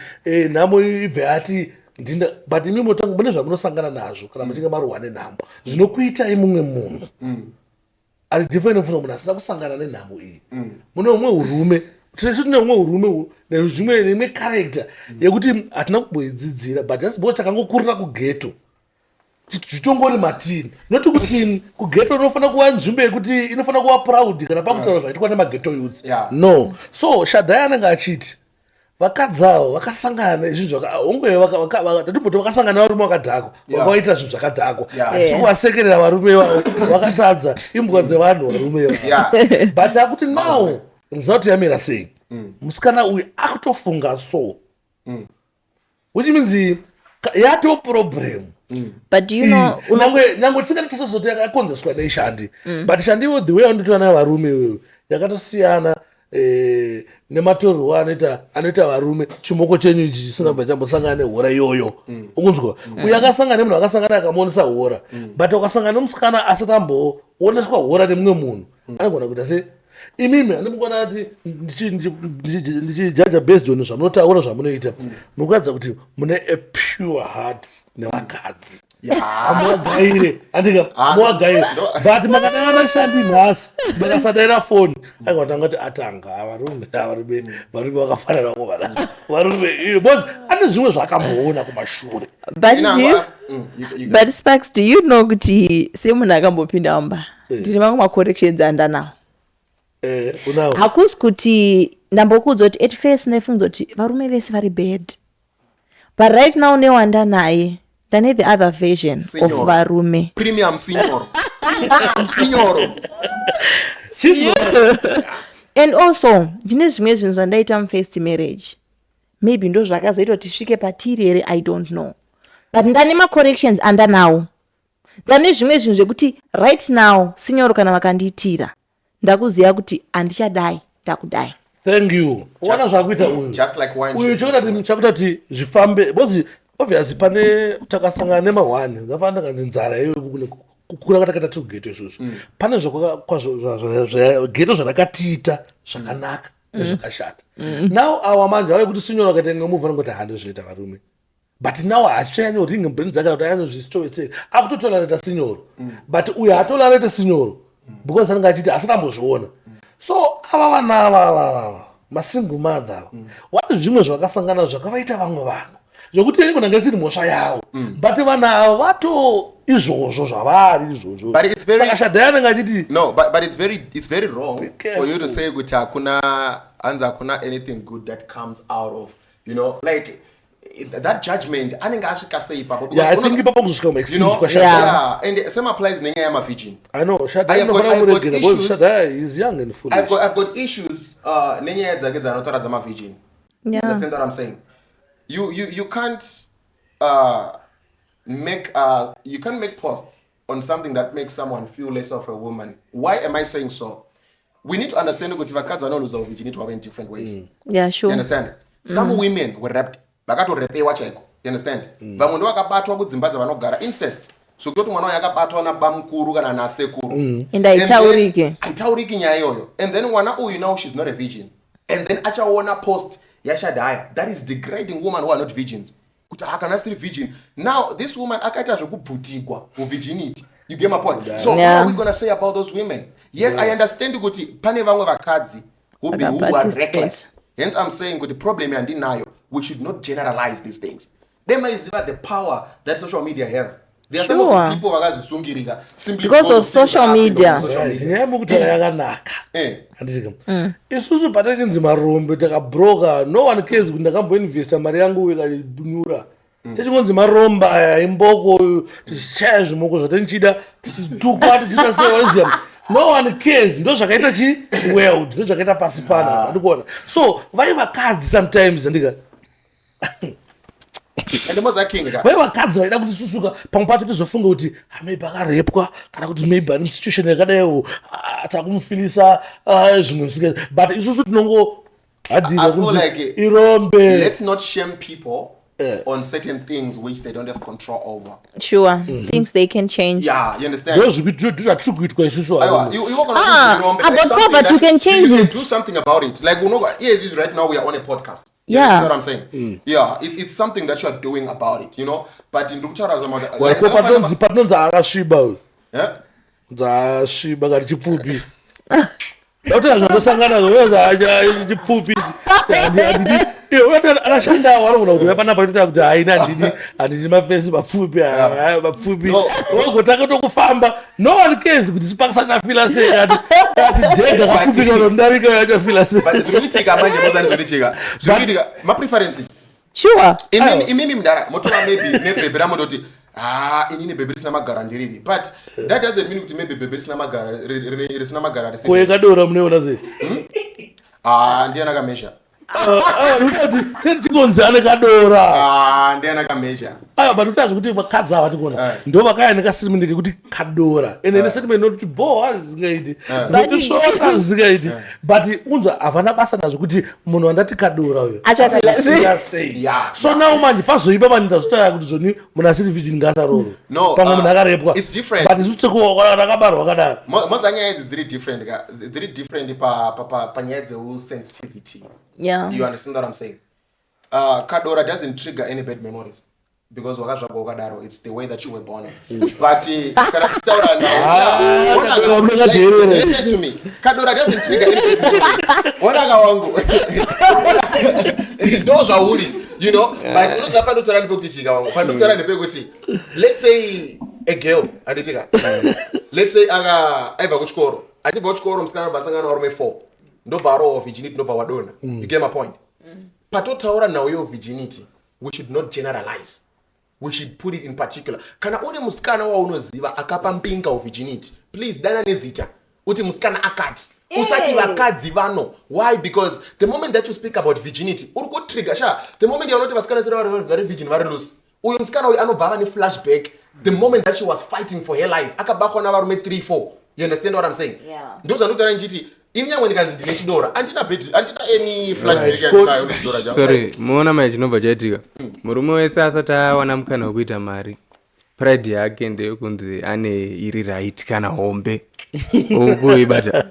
nhamo ibve ati ndinda but imi motangu mune zvamunosangana nazvo kana muchinge marohwa nenhamo zvinokuitai mumwe munhu ari different from munhu asina kusangana nenhamo iyi mune umwe urume tese tine umwe urume nezvimwe nemwe character yekuti hatina kumboidzidzira but just because takangokurira kugeto zvitongori matini noti kuti kugeto inofanira kuva nzvimbo yekuti inofanira kuva proud kana pakutaura zvaitwa nemageto youths. No, so Shadaya anenge achiti vakadzi avo vakasangana nezvinhu zvakatimboti vakasangana varume vakadhakwa vakaita zvinhu zvakadhakwa hatisi kuvasekerera varume vavo vakatadza imbwa dzevanhu varume vavo but akuti now rizva kuti yamira sei musikana uyu akutofunga so which means yato problem. But do you know nyange tisingatosozoti yakakonzeswa neishandi but shandiwo the way andotoana varume wewe yakatosiyana nematorero anoita varume chimoko chenyu ichi chisingabva chambosangana nehora iyoyo ukunzwa uyu akasangana nemunhu akasangana akamuonesa hora but ukasangana nemusikana asati ambooneswa hora nemumwe munhu anogona kuita se imimi andimugona kuti ndichijaja based on zvamunotaura zvamunoita mukuratidza kuti mune a pure heart nevakadzi amuagaire andika amuagaire but makadana shandi nhasi makasadaira foni aikatanga kuti atanga varume vakafanana kuvana varume because ane zvimwe zvakamboona kumashure. But Sparks, do you know kuti semunhu akambopinda mumba ndine mamwe macorrections andanawo hakusi kuti ndambokuudza kuti at first ndaifunga kuti varume vese vari bad but right now newanda naye ndane the other version of varume premium signor signor and also ndine zvimwe zvinhu zvandaita mufirst marriage maybe ndo zvakazoita kuti tisvike patiri here I don't know but ndane macorrections andanawo ndane zvimwe zvinhu zvekuti right now signor kana vakandiitira ndakuziva kuti handichadai ndakudai. Thank you. Wana zvakuita uyu just like wine uyu chakuita kuti zvifambe because obviously pane takasangana nemawane zafanira kanzi nzara iyo kukura katakaita tugeto isusu pane geto zvarakatiita zvakanaka nezvakashata now awa manje ave kuti sinyora kaita ngemuva nongoti hando zvinoita varume but now hachanya kuti inge mbeni dzakana kuti ayanozistoitsei akutotolaneta sinyoro but uyu hatolaneta sinyoro because anenge achiti asina mbozviona so ava vana ava masingle mother ava wati zvimwe zvakasangana zvakavaita vamwe vanhu zvokuti igona ngesiri mhosva yavo but vana ava vato izvozvo zvavari izvozvo saka Shadaya anenge achiti no but it's very wrong for you to say kuti hakuna anything good that comes out of like that judgment anenge asvika sei ipapo I think ipapo kuzosvika mu-extremes kwa and same applies nenyaya yamavirgin. I know Shadaya is young and foolish. I've got issues nenyaya dzake dzanotaura dzamavirgin. Understand what I'm saying? You can't make posts on something that makes someone feel less of a woman. Why am I saying so? We need to understand kuti vakadzi vanoluza virginity in different ways. Yeah, sure. You understand? Some women were raped. Vakatorepewa chaiko. You understand? Vamwe ndo vakabatwa kudzimba dzavanogara incest. So kutoti mwana yakabatwa nabamukuru kana nasekuru. And aitauriki nyaya iyoyo. And then mwana uyu now she's not a virgin. And then achaona post yaShadaya. That is degrading women who are not virgins. Kuti akana still virgin. Now this woman akaita zvekubvutigwa muvirginity. You get my point? So what are we gonna say about those women? Yes, I understand ukuthi pane vamwe vakadzi who are reckless. Hence I'm saying with the problem yandinayo, we should not generalize these things. They may see the power that social media have. There are some of the people vakazvisungirira simply because of social media. Isusu patachinzi marombe takabroka, no one cares kuti ndakamboinvesta mari yangu ikabunyura. Techingonzi maromba aya imboko tichaya zvimoko zvatinchida tichituka tichita sewanziya. No one cares. Ndo zvakaita chi world, ndo zvakaita pasi pana. Ndikuona. So vai vakadzi sometimes ndika and the king vai vakadzi vaida kuti susuka pamupato tizofunga kuti maybe akarepwa kana kuti maybe ari situation yakadaiwo atakumufilisa zvimwe zvisike, but isusu tinongo I feel like irombe. Let's not shame people on certain things which they don't have control over. Sure. Things they can change. Yeah, you understand? Those kuitwa isusu. You but you can change it. Do something about it. Like right now we are on a podcast. You Yeah. understand what I'm saying? Yeah, it's something that you are doing about it, you know. But in Ruchara patonza akasviba. yeah. Dzasviba kari chipfupi. Dauta zvandosangana zvozva chipfupi. Anashanda warona kuti pana paita kuti haina ndini mafesi mapfupi mapfupi. Wogotaka tokufamba. No one cares kuti Sparkens achafila sei ati dega kapfupi kana ndarika achafila sei. But zvichitika manje mozani zvichitika. Zvichitika my preferences. Sure. Imimi mdara motora maybe nebebe ramodoti inini bebe risina magara ndiriri, but that doesn't mean kuti maybe bebe risina magara risina. Koyekadora muneona sei? Ndiana kamesha. Tichigonzi ane kadora. Ndiana kamesha. But utazi kuti vakadzi ava tikona ndo vakayandika statement kuti kadora ene statement noti bo azingaiti noti shoka azingaiti, but unzwa havana basa nazvo kuti munhu andati kadora uyo Achafila sei. So now manje pazoipa manita zitoya kuti zoni munhu asiri virgin ngasaroro pamwe munhu akarepwa. It's different. But isutseko rakabarwa wakadaro mozanyaya idzi dziri different panyaya dzeusensitivity. Yeah. You understand what I'm saying? Kadora doesn't trigger any bad memories because wakazvagwa wakadaro, it's the way that you were born. But kana tichitaura now, listen to me. Kadora doesn't trigger any bad memories. Wanaka wangu. Those are worry, you know. But unozapa ndotora ndipekuchika wangu. Pa ndotora ndipekuti, let's say a girl andichika. Let's say aiva kuchikoro. Achibva kuchikoro msikana basangana varume 4. Ndobva arohwa virginity ndobva wadona. You get my point? Patotaura now your virginity, we should not generalize. We should put it in particular. Kana une musikana waunoziva akapa mpinga virginity, please dana nezita uti musikana akati usati vakadzi vano. Why? Because the moment that you speak about virginity uri kutrigger the moment yaunoti vasikana sera vari virgin vari loose, uyo musikana uyu anobva ane flashback the moment that she was fighting for her life akabakwa navarume 3-4. You understand what I'm saying? Yeah. Ndo zvanotaura nchiti inyangwe ndikanzi ndine chidora andina any flashback yandinayo nechidora changu. Sorry, muona mai chinobva chaitika. Murume wese asati awana mukana wekuita mari, pride yake ndeyokunzi ane iri right kana hombe ukuibata.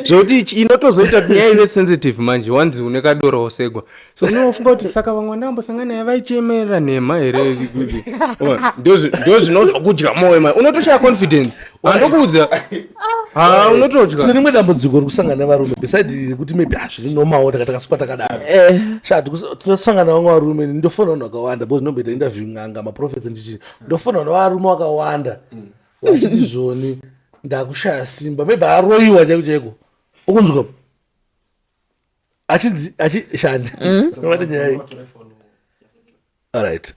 Zvoti inotozoita kuti nyaya ive sensitive manje wanzi une kadora wosegwa. So unofunga kuti saka vamwe ndambosangana naye vaichemerera nhema here kuti ndo zvinozwa kudya moyo mai unotoshaya confidence. Andokuudza unototya. Tine rimwe dambudziko rekusangana nevarume beside kuti maybe zviri nomawo takasuka takadaro. Tinosangana vamwe varume ndofona vanhu vakawanda because nomboita interview ng'anga maprofesa ndichiti ndofona vanhu varume vakawanda vachiti zvoni ndakushaya simba maybe aroyiwa chaiko chaiko ukunzwa achishandi nobate nyaya iyi. Alright,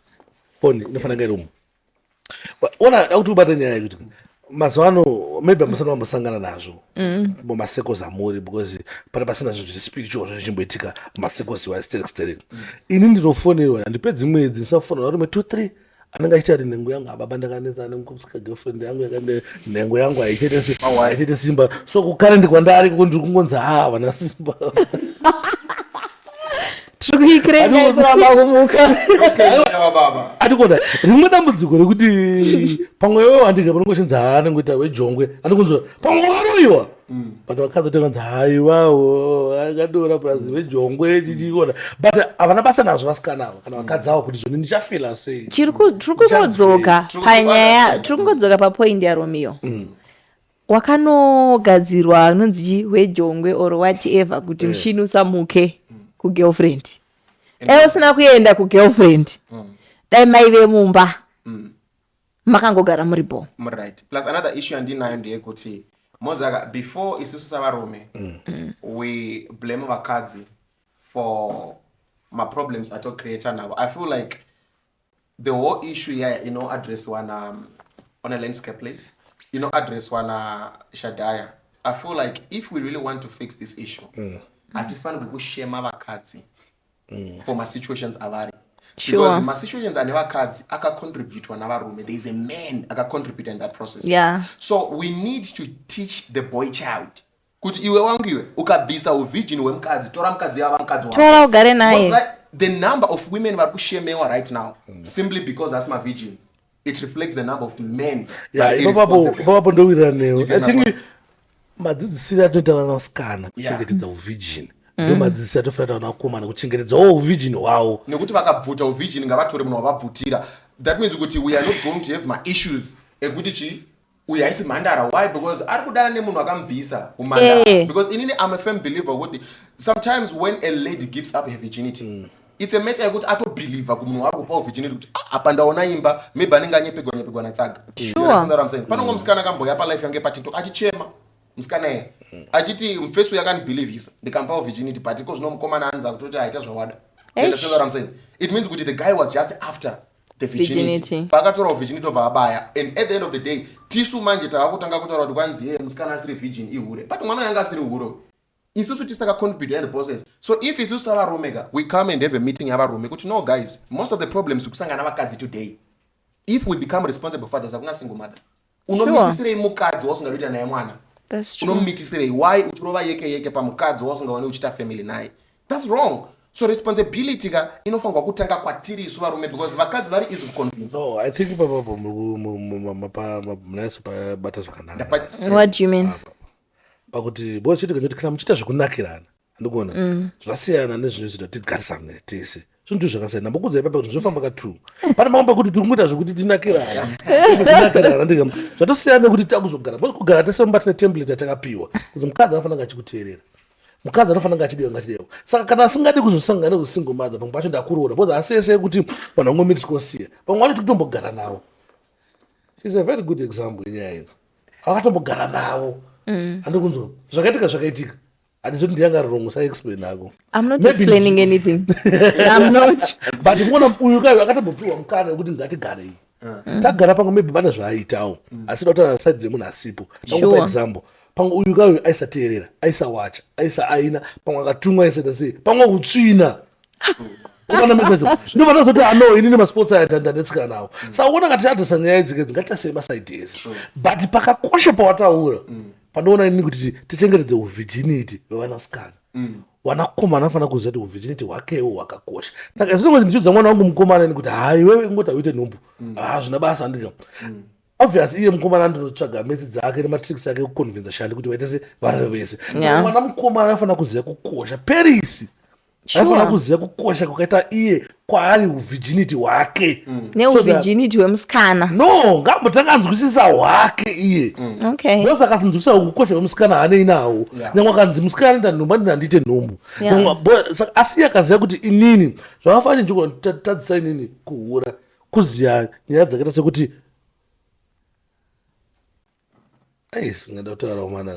foni inofana ngairomo ona kuti ubate nyaya yekuti mazuva ano maybe amusana vambosangana nazvo mumasecos amuri because pane pasina zvinhu zvespiritual zvichimboitika masecos wasterik. Ini ndinofonerwa handipedzi mwedzi ndisafonera varume 2-3 anenge achita kuti nhengo yangu ababa ndakanetsa nemukusika girlfriend yangu yakande nhengo yangu haichaite simba, so kukare ndikwandari ndiri kungonzi vana simba. zvikuikirengai kuramba kumuka baba atikona rimwe dambudziko rekuti pamwe wewo andika panongoshinzi anongoita wejongwe andikunzwa pamwe wakaroyiwa but vakadzi tekanzi haiwawo akadora plus vejongwe chichiona but havana basa nazvo vasikana ava kana vakadzi avo kuti zvoni ndichafila sei tiri kungodzoka panyaya tiri kungodzoka papoindi yaRomeo wakanogadzirwa anonzi chi wejongwe or whatever kuti mushini usamuke kugirlfriend dai usina kuenda kugirlfriend dai maive mumba makangogara muri bo right. Plus another issue andinayo ndeyekuti mozaka before isusu savarume we blame vakadzi for my problems atocreator now. I feel like the whole issue here address one on a landscape place address one Shadaya. I feel like if we really want to fix this issue atifani kushema vakadzi for my situations avari. Because my situations are never cards contribute navarume. There is a man contribute in that process. Yeah. So we need to teach the boy child. Kuti iwe wangu iwe ukabvisa uvigin wemukadzi tora mukadzi yava mukadzi wako. Tora ugare naye. The number of women vari kushemewa right now simply because that's my virgin. It reflects the number of men. Yeah, ipapo ndowira newo. I think madzidzisiri atoita vanasikana kuchengetedza uvigin. Ndo madzidzisi atofanira vanakomana kuchengetedzawo uvigin hwavo. Nekuti vakabvuta uvigin ngavatore munhu wavabvutira. That means kuti we are not going to have my issues ekuti chi uyu haisi mhandara. Why? Because ari kudana nemunhu akamubvisa umhandara. Because inini I'm a firm believer kuti sometimes when a lady gives up her virginity it's a matter yekuti atobhelieve kumunhu wari kupa virginity kuti apa ndaona imba maybe anenge anyepegwa natsaga. Panongo musikana akamboya palife yange patiktok achichema musikana ye achiti mufesu yakanibhelievisa ndikampa virginity but iko zvino mukomana anza kutoti haita zvawada. Understand what I'm saying? It means kuti the guy was just after the virginity. Pakatora virginity of abaya and at the end of the day tisu manje takutanga kutaura kuti kwanzi musikana asiri virgin ihure but mwana yanga asiri huro. Isusu tisaka contribute in the process. So if isusu savarume we come and have a meeting yavarume kuti no guys, most of the problems kusangana vakadzi today, if we become responsible fathers akuna single mother unomitisirei mukadzi wausinganoita naye mwana. Unomitisirei why uchirova yeke pamukadzi wausingawani uchita family naye. That's wrong. So responsibility inofanirwa kutanga kwatiri isu varume because vakadzi vari easy convince. No, I think papapo mnaiso pabata zvakanaka. What do you mean? Pakuti bosi tikati kana muchita zvekunakirana ndikuona zvasiyana nezvino zvino tigarisana tese zvintu zvakasiyana ndambokudza ipapo kuti zvofamba ka2 pane mambo kuti tiri kuita zvekuti tinakirana ndikam zvatosiyana kuti takuzogara kugara tese mbatine template yatakapiwa kuti mukadzi anofanira achikuteerera mukadzi anofanira achidewa ngachidewa saka kana asingadi kuzosangana nesingle mother pamwe pacho ndakuroora because asese kuti vanhu vangomiri tikosiya pamwe pacho tikutombogara navo. She's a very good example inyaya ino akatombogara navo andikunzwa zvakaitika handizoti ndiyangarongo saexplain ako. I'm not explaining anything. I'm not. But unoona uyu kayo akatombopiwa mukana wekuti ngatigare iyi tagara pamwe maybe pane zvaaitawo asi dautaura side remunhu asipo. Ndakupa example pamwe uyu kayo aisateerera aisawacha aina pamwe akatumwa aisaita sei pamwe utsvina ukana message ndovana zoti ano inini masports ndandetsikana nawo saka uona ngati adresa nyaya idzi ngatitasei maside ese but pakakosha pawataura pandoona inini kuti tichengetedze uvirginity wevanasikana. Wanakomana anofanira kuziva kuti uvirginity hwakewo hwakakosha. Saka zvinongo ndichidza mwana wangu mukomana ini kuti hai wewe ingoti uite nhumbu zvina basa andika obviously iye mukomana andinotsvaga metsi dzake nematricks ake kuconvinza shandi kuti vaitese vareve vese. Mwana mukomana anofanira kuziva kukosha perisi anofanira kuziva kukosha kwakaita iye kwaari uvirginity hwake neuvirginity hwemusikana. No ngambotanga anzwisisa hwake iye ndosaka asinzwisisa kukosha kwemusikana haanei nawo nyangwe akanzi musikana anoita nhumbu andini handiite nhumbu asi iye akaziva kuti inini zvakafanira njikotadzisa inini kuhura kuziva nyaya dzakaita sekuti ngada kutaura umana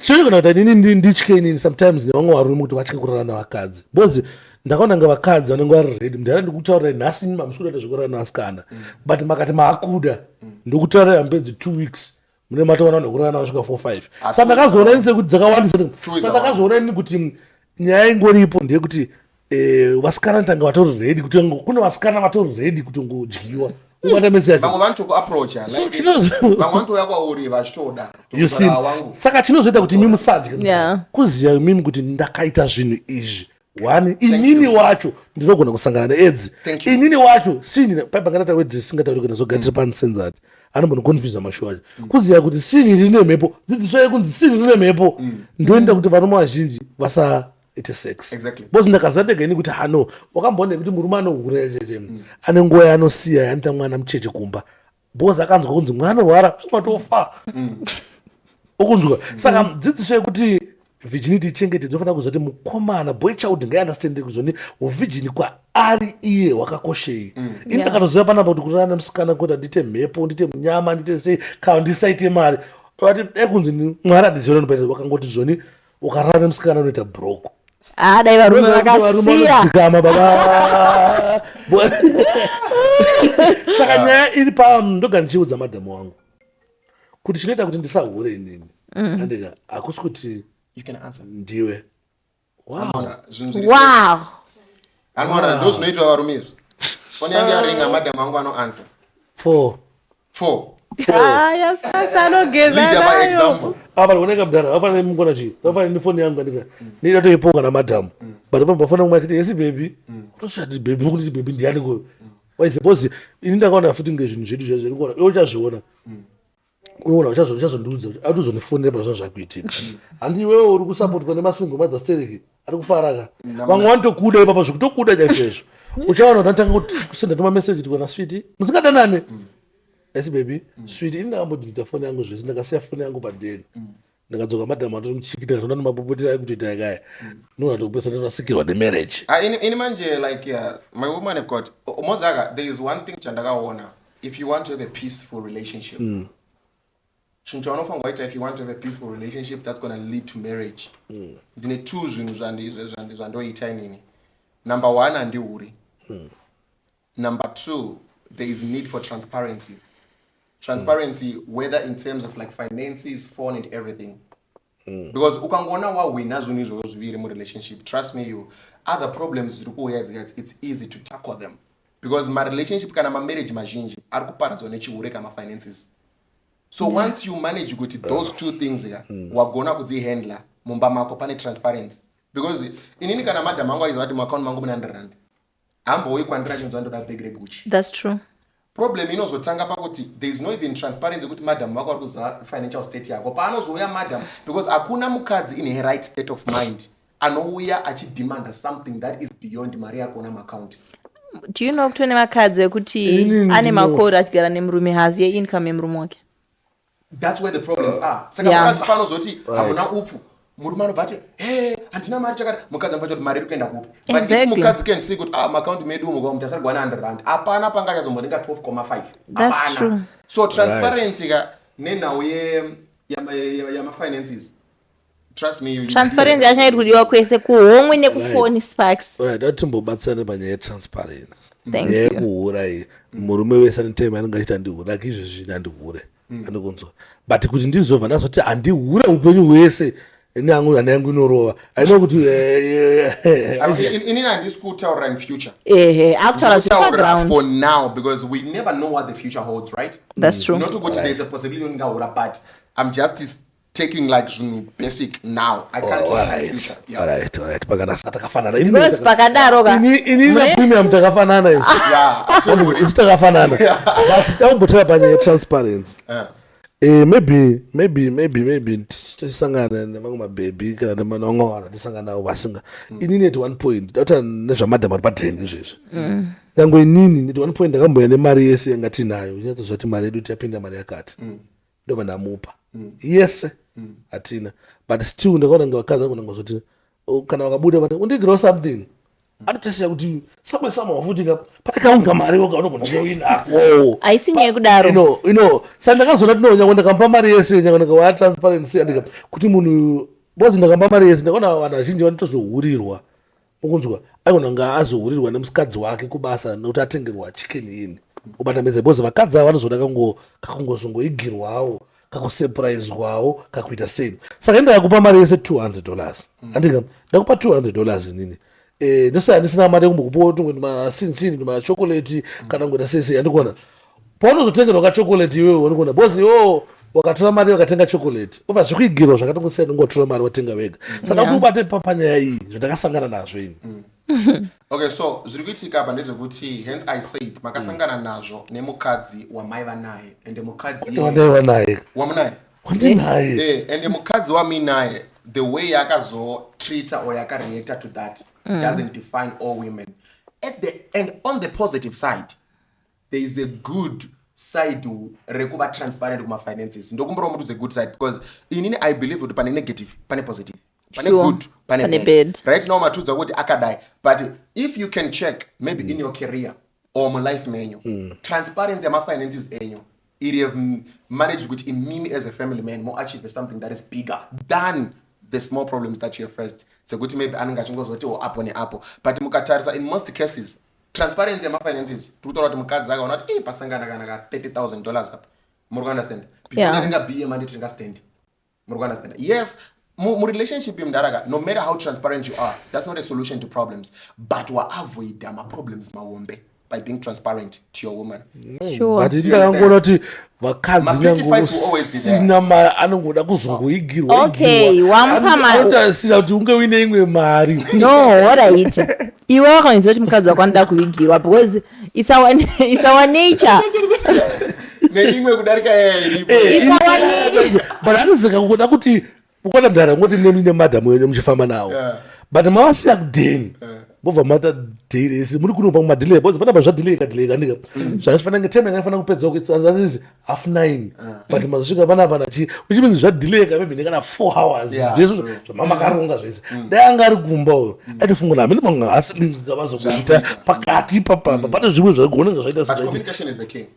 chirikona kuti inini nditye inini sometimes nevamwe varume kuti vatye kurara navakadzi because ndakaona nga vakadzi vanenge vari ready ndara ndikutaurira nhasi inini mamusikuita zvekurara navasikana but makati maakuda ndokutaurira mbedzi 2 weeks mune matowana nekurara navasvika 4-5 saka ndakazoona ini sekuti dzakawandisa ndakazoona ini kuti nyaya ingoripo ndeyekuti vasikana ndanga vatori ready kuti kune vasikana vatori ready kuti ngodyiwa ubata message vamwe vantu kuapproacha like vamwe vantu yakwauri vachitoda you see saka chinozoita kuti mimi musadye Yeah. kuziya mimi kuti ndakaita zvinhu izvi one inini wacho ndinogona kusangana needzi Thank you. inini wacho sini paipanganata wedzi singatauri kana zogatira pansenzati anombona confuse mashowa acho kuziya kuti sini rine mhepo dzidziso yekunzi sini rine mhepo ndoenda kuti varume vazhinji vasaite sex Exactly. bozi ndakazadega ini kuti hano wakamboona kuti murume anohurecheche ane nguva yaanosiya yaanoita mwana mucheche kumba bozi akanzwa kunzi mwana anorwara amatofa ukunzwa saka dzidziso yekuti virginity ichengete dzofanira kuzoti mukomana boy child ngaiunderstande kuzoni uvhijini kwaari iye hwakakoshei ini ndakatoziva panapa kuti kuti ana musikana kuti ndite mhepo ndite munyama ndite sei kana ndisaite mari ati ekunzi mwari adiziva nopaita wakangoti zvoni ukarara nemusikana unoita broko dai varume vakasiya vakama baba saka nyaya iri ndoga ndichiudza madhamu wangu kuti chinoita kuti ndisahure inini andika hakusi kuti you can answer ndiwe wow anmona ndo zvinoitwa varume izvi foni yangu yaringa madhamu angu anoanswer 4 Sparks anogeza leader by nayo example apa ndioneka mudhara afanire mungona chii afanire nefoni yangu andika nida toipoka namadhamu but pambafana kumwa titi yesi bebi toshati bebi nokuti bebi ndiani kuyo waise bozi ini ndakaona futi ngezvinhu zvedu zvezvirikuona iwe uchazviona unoona uchazondiudza kuti atuzonifonera pazva zvakuitika handi iwewe uri kusapotwa nemasingo madzastereki ari kuparaka vamwe vanotokuda ipapa zvikutokuda chaizvezvo uchaona kuti anotanga kusenda tomameseji tikona switi musingadanane esi bebi switi ini ndakambodhilita foni yangu zvese ndakasiya foni yangu padheri ndakadzoka madhamu atori muchikita ndakaona nemapopotera aikutoita yakaya noona tokupesa ndatorasikirwa nemarriage ini manje like my woman have got mozaka there is one thing chandakaona if you want to have a peaceful relationship chinhu chaunofanira kuita if you want to have a peaceful relationship that's going to lead to marriage ndine two zvinhu zvandoita inini number one handiuri number two there is need for transparency whether in terms of like finances phone and everything because ukangona wawina zvinhu izvozvo zviviri murelationship trust me you other problems zviri kuuya it's easy to tackle them because marelationship kana mamarriage mazhinji ari kuparadzwa nechihure kamafinances so once you manage kuti those two things wagona kudzihandla mumba mako pane transparent because inini kana madhamu angu aiziva kuti muaccount mangu mune 100 rand hambouyi kwandira chinzwa ndoda bag reguchi that's true problem inozotanga pakuti there is no even transparent yekuti madhamu vako vari kuziva financial state yako paanozouya madhamu because hakuna mukadzi in her right state of mind anouya achidemanda something that is beyond mari yako namaccount do you know kuti une makadzi ekuti ane makore achigara nemurume hazi yeincome yemurume wake that's where the problems are saka mukadzi panozoti hamuna upfu murume anobva ati handina mari chakati mukadzi anobva kuti mari iri kuenda kupi but if mukadzi can see kuti maakaunti medu muka muti asari kuwana 100 rand hapana pangachazombodenga 12.5 hapana so transparency ka nenhau yamafinances trust me transparency yachinaiti kudiwa kwese kuhomwe nekufoni Sparks atitombobatsirane panyaya yetransparency thank nyaya you yekuhura iyi murume wese ane time anenge achiti handihura aki izvezvi handihure andokunzwa but kuti ndizobva ndazoti handihure upenyu hwese hana yangu inorova aino kuti inini handisi kutaurira in future akutaura for now because we never know what the future holds right that's true not kuti there's a possibility undingahura but I'm just taking like basic now I can't tell in the future alright pakanasa takafanana because pakadaroka ini na premium takafanana isu isi takafanana but tambotera panyaya yetransparency maybe tisangana nemamwe mabhebi kana nemanong'ona tisangana navo vasinga inini at one point dauta nezvamadhamu ari padheni izvezvi nyangwe inini at one point ndakamboya nemari yese yanga tinayo inyatsoziva kuti mari yedu tiapinda mari yakati ndobva ndamupa yese hatina but still ndakaona ngavakadzi angonangazoti kana vakabuda vati undigirawo something anotasiya kuti samwe wafutika patakaunga mari woga unogona kuinako haisi nyaya yekudaro saka ndakazoona tinonyangwe ndakampa mari yese nyangwe ndakawaya transparency andika kuti munhu bozi ndakampa mari yese ndakaona vanhu vazhinji vanotozohurirwa ukunzwa aigona nga azohurirwa nemusikadzi wake kubasa nokuti atengerwa chicken in kubata meze bozi vakadzi ava vanozoda kakungozongoigirwawo kakusurpriswawo kakuita sei saka ndakakupa mari yese $200 andika ndakupa $200 inini ndosaya ndisina mari yekumbokupawo tungwe masinini machokoleti kana ngoita sei andikuona paunozotengerwa kachokoleti iwewe unokuona bosi wakatora mari wakatenga chokoleti obva zvikuigirwa zvakatongosiyana ungotora mari watenga wega saka kuti ubate panyaya iyi zvandakasangana nazvo ini. Okay, so zviri kuitika apa ndezvekuti hence I said makasangana nazvo nemukadzi wamaiva naye ende mukadzi wandaiva naye wamunaye wandinaye ende mukadzi wami naye the way yakazotreata or yakareacta to that doesn't define all women. And on the positive side there is a good side rekuva transparent kuma-finances ndokumbura muti good side because inini I believe kuti pane negative pane positive pane good pane bad. Right now matudza kuti akadai but if you can check maybe in your career or my life menyu transparency yama-finances enyu it have managed kuti in mimi as a family man more achieve something that is bigger than the small problems that you have first sekuti maybe anenge achingozoti apo neapo but mukatarisa in most cases transparency yama-finances tikutora kuti mukadzi akaona kuti pasangana kana ka $30,000 apa muri kuunderstand before ndatenga BA mandi tinga stand muri kuunderstand yes mu relationship imdaraka no matter how transparent you are that's not a solution to problems but wa avoid ma-problems mahombe by being transparent to your woman. But ndakangona kuti vakadzi nangokusina anongoda kuzongoigirwa okay wampa anotasira kuti unge uine imwe mari no alright iwe wakanzwa kuti mukadzi wako anoda kuigirwa because it's our nature neimwe kudarika it's our nature but anozeka kuda kuti ukona mdara ngoti mine madhamu yenyu muchifamba nawo but mawasiya kudheni bobva mata daily isi muri kunopa kumadelay because panapa zvadelay kanika zvazvifanira nge 10 yakafanira kupedza kuizi half 9 but mazosvika panapa nachi uchimenzi zvadelay maybe nekana 4 hours zvese zvamama karonga zvese dai anga ari kumba uyo aitofunga amene manga asilinga vazokuita pakati papapa pane zvimwe zvagonanga zvaita but communication is the king.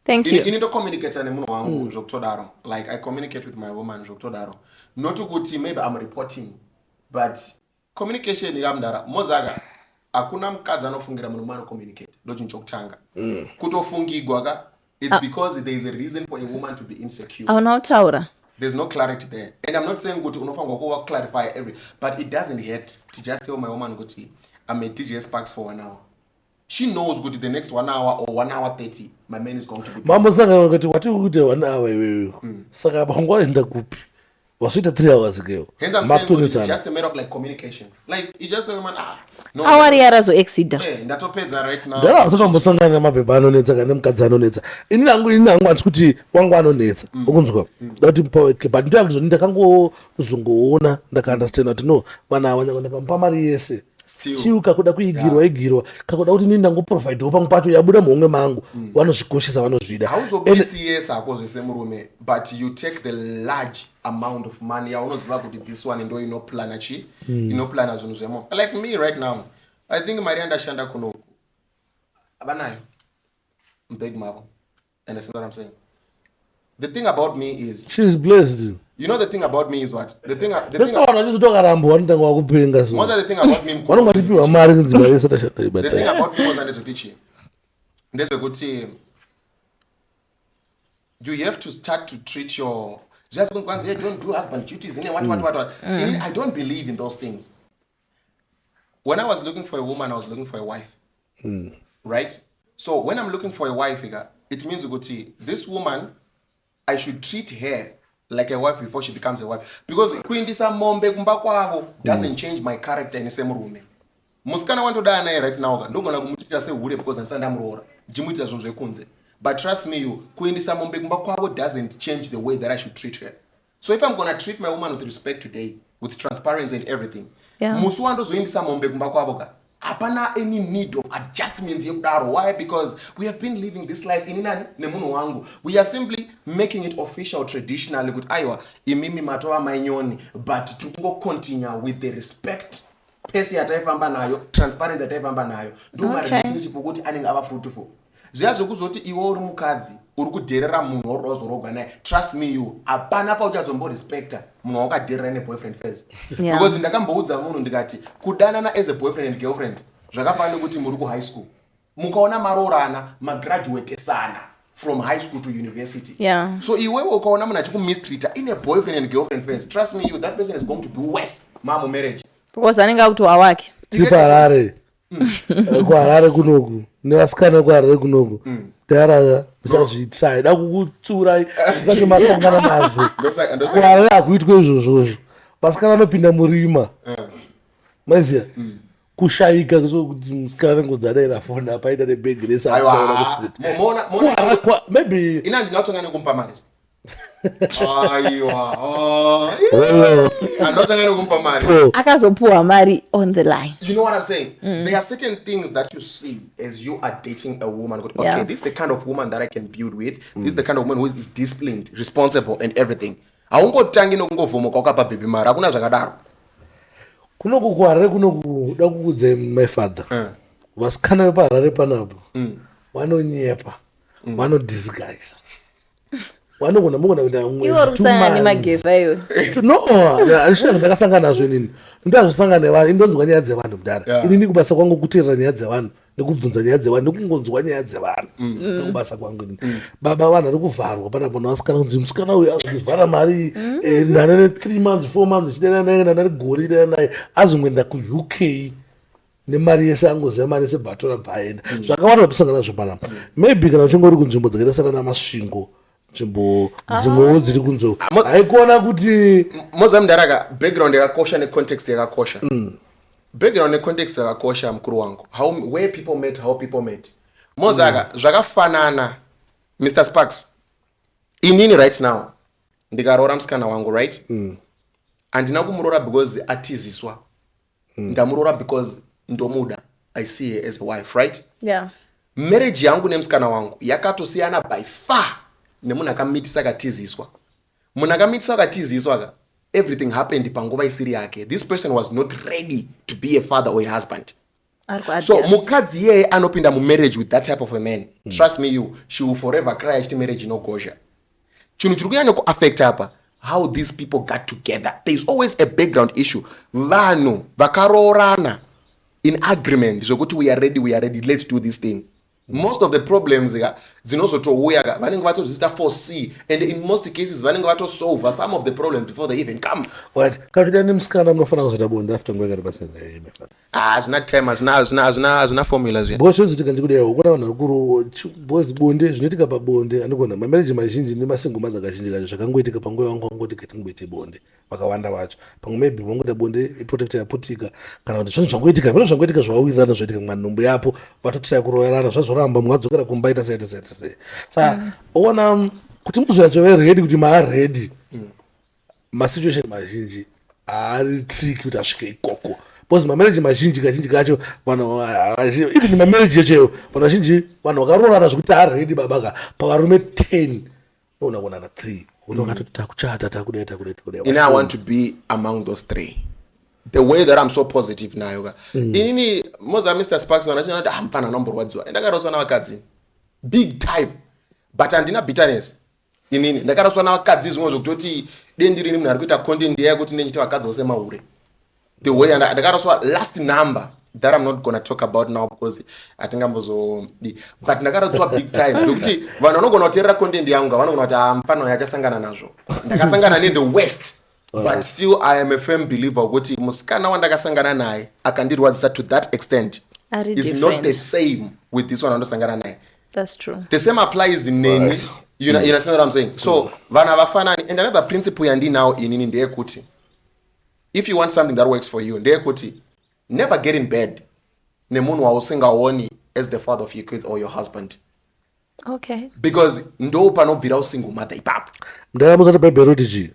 Thank you. Inito communicate nemunhu wangu zvokutodaro like I communicate with my woman zvokutodaro not kuti maybe I'm reporting but communication yamdara mozaka akuna mukadzi anofungira munhu mano communicate ndochinhu chokutanga kutofungigwa ka it's because there is a reason for a woman to be insecure. Auna utaura there's no clarity there and I'm not saying kuti unofanirwa kuva clarify every but it doesn't hurt to just tell my woman kuti I'm a DJ Sparks for 1 hour. She knows good the next 1 hour or 1 hour 30 my man is going to be busy. Mama sanga kuti wati kuti 1 hour iwewe saka bangoenda kupi wasita 3 hours ago. Hence I'm saying good, it's just a matter of like communication like you just tell your man no awari yarazo exida ndatopedza right now ndara asakambosangana nemabhebha anonetsa kana mukadzi anonetsa ini nangu ati kuti wangu anonetsa ukunzwa ndati mpawe but ndoyakuti ndakangozongoona ndakaunderstand kuti no vana vanyakampa mari yese still kakuda kuigirwa kakuda kuti nini ndangoprovide pamwe pacho yabuda muhomwe mangu vanozvikoshesa vanozvida hauzobuditsi yes hako zvese murume but you take the large amount of money yaunoziva kuti this one ndo inoplana inoplana zvinhu zvemo like me right now I think mari yandashanda kunoku avanayo mbeg mavo and that's what I'm saying. The thing about me is she's blessed. You know the thing about me is what? The thing about me the thing about me was andezvetichi ndezvekuti you have to start to treat your just once you don't do husband duties in what I don't believe in those things. When I was looking for a woman I was looking for a wife. Right? So when I'm looking for a wife it means this woman I should treat her like a wife before she becomes a wife because kuindisa mombe kumba kwavo doesn't change my character in same room. Musikana want to die naye right now ndogona kumutita sehure because ndisanda muroora jimuita zvinhu zvekunze but trust me kuindisa mombe kumba kwavo doesn't change the way that I should treat her. So if I'm going to treat my woman with respect today with transparency and everything musi wandozoindisa mombe kumba kwavo hapana any need of adjustments yekudaro. Why? Because we have been living this life in nemunhu wangu. We are simply making it official traditionally kuti aiwa imimi matova mainyoni but tungo continue with the respect pesi yataifamba nayo transparency yataifamba nayo ndo relationship kuti anenge ava fruitful. Zviya zvekuzoti iwe uri mukadzi uri kudherera munhu waurozorogwa naye trust me hapana pauchazomborespecta munhu wakadherera neboyfriend first because ndakamboudza munhu ndikati kudanana as a boyfriend and girlfriend zvakafanira kuti muri kuhigh school mukaona maroorana magraduatesana from high school to university. So iwewe ukaona munhu achikumistreata in a boyfriend and girlfriend first trust me that person is going to do worse mamo marriage because anenge akutowa wake tiparare kuharare kunoku nevasikana kuharare kunoku Dara musazviitsa ida kukutsura musati masangana nazvo kuara akuitwa izvozvo vasikana vanopinda murima maiziya kushayika kuti musikana nengodzadaira foni apaita nebhegi maybe ina ndinotanga nekumpa mari andotanga nekumpa mari akazopuwa mari on the line. You know what I'm saying? There are certain things that you see as you are dating a woman. Okay, Yeah. this is the kind of woman that I can build with. This is the kind of woman who is disciplined, responsible, and everything. Aungotangi nokungovomoka ukapa baby mara akuna zvakadaro. kunoku kuharare kunoku da kukuudze my father vasikana vepaharare panapo vanonyepa vanodisguise vanogona mugona kuita Iwo rusana nemageva iwe. andisina ndakasangana nazvo inini ndazosangana nevanhu indonzwa nyaya dzevanhu kudhara inini kubasa kwangu kuteerera nyaya dzevanhu nekubvunza nyaya dzevanhu nekungonzwa nyaya dzevanhu nekubasa kwangu inini baba vanhu ari kuvharwa panapo navasikana kunzi musikana uyu azokuvhara mari ndanane 3 months 4 months chidana naye ndanane gore idana naye azongoenda kuuk nemari yese angoziva mari yese bhatora bvaenda zvakawanda vatusangana nazvo panapa maybe kana uchinge uri kunzvimbo dzakaita sana namasvingo nzvimbo dzimwewo dziri kunzo haikuona kuti Mozambique background yakakosha necontext yakakosha. Background necontext yakakosha mkuru wangu. Where people met, how people met. Mozaka zvakafanana Mr. Sparks. Inini right now ndikarora musikana wangu right? Andina kumurora because atiziswa. Ndamurora because ndomuda. I see her as a wife, right? Yeah. Marriage yangu nemusikana wangu yakatosiyana by far nemunhu akamitisa akatiziswa. Munhu akamitisa akatiziswa ka everything happened panguva isiri yake. This person was not ready to be a father or a husband. So mukadzi yeye anopinda marriage with that type of a man. Trust me she will forever cry achiti marriage inogozha. Chinhu chiri kunyanya kuaffect apa how these people got together. There is always a background issue. Vanhu vakaroorana in agreement zvokuti we are ready, let's do this thing. Most of the problems dzinozotouya vanenge vatozviita foresee, and in most cases vanenge vatosolve some of the problems before they even come. What? Katoda nemusikana munofanira kuzoita bonde after nguva yakareba Hazvina time, hazvina formulas yet. bosi zvizoitika ndikudayo ukona vanhu vakuru bosi bonde zvinoitika pabonde anogona mamarriage mazhinji nemasingle mothers akazhinji kacho zvakangoitika panguva yangu wangotika tingoite bonde vakawanda vacho pamwe maybe vangoita bonde iprotector yaputika kana kuti zvinhu zvangoitika zvino zvangoitika zvawirirana zvoitika mwanhombo yapo vatotisa kuroverana zvazoramba mwadzokera kumbaita saite saka ona kuti muzoyatsove ready kuti maaredi masituation mazhinji haari tricky kuti asvike ikoko because mamarriage mazhinji kazhinji kacho vanhu even mamarriage yecheyo vanhu vazhinji vanhu vakaroorana zvokuti aredi babaka pavarume 10 noona kuonana 3 unokatoti takuchata takudai. And I want to be among those 3. The way that I'm so positive nayo inini moza Mr. Sparks vanachona mfana nomborwadziwa ndakaroswa navakadzi big time but handina bitterness. Inini ndakaroswa navakadzi zvimwe zvokutoti dendirini munhu ari kuita content yakuti nechita vakadzi vose mahure. The way ndakaroswa last number that I'm not going to talk about now because atingambozo but ndakarotswa big time zvokuti vanhu vanogona kuteerera content yangu vanogona kuti mfano yachasangana nazvo ndakasangana ne the west. But still I am a firm believer ukuthi musikana wandakasangana naye akandirwadzisa to that extent is not the same with this one andosangana naye. That's true. The same applies in neni. You understand what I'm saying? So vanhu havafanani. And another principle yandinawo inini ndeyekuti if you want something that works for you ndeyekuti never get in bed nemunhu wausingaoni as the father of your kids or your husband. Okay. Because ndo panobvira usingle mother ipapo. Ndakamuzati bhaibheri kuti chii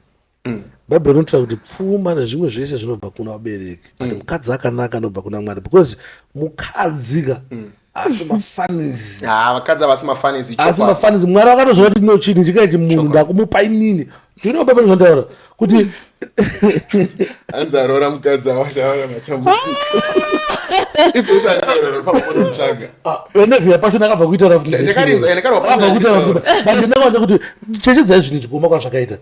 bhaibheri rinotaura kuti pfuma nezvimwe zvese zvinobva kuna vabereki but mukadzi akanaka anobva kuna Mwari because mukadzika asi mafanizi vakadzi havasi mafanizi asi mafanizi Mwari vakatozva kuti ndino chini chikaiti munhu ndakumupa inini ndino bhaibheri zvandaura kuti anzarora mukadzi awadaura machambusi if usandiora pamoto kutsvaga venevhiya pacho ndakabva kuita rafuandinakwanza kuti chechedzai zvinhu chigoma kwazvakaita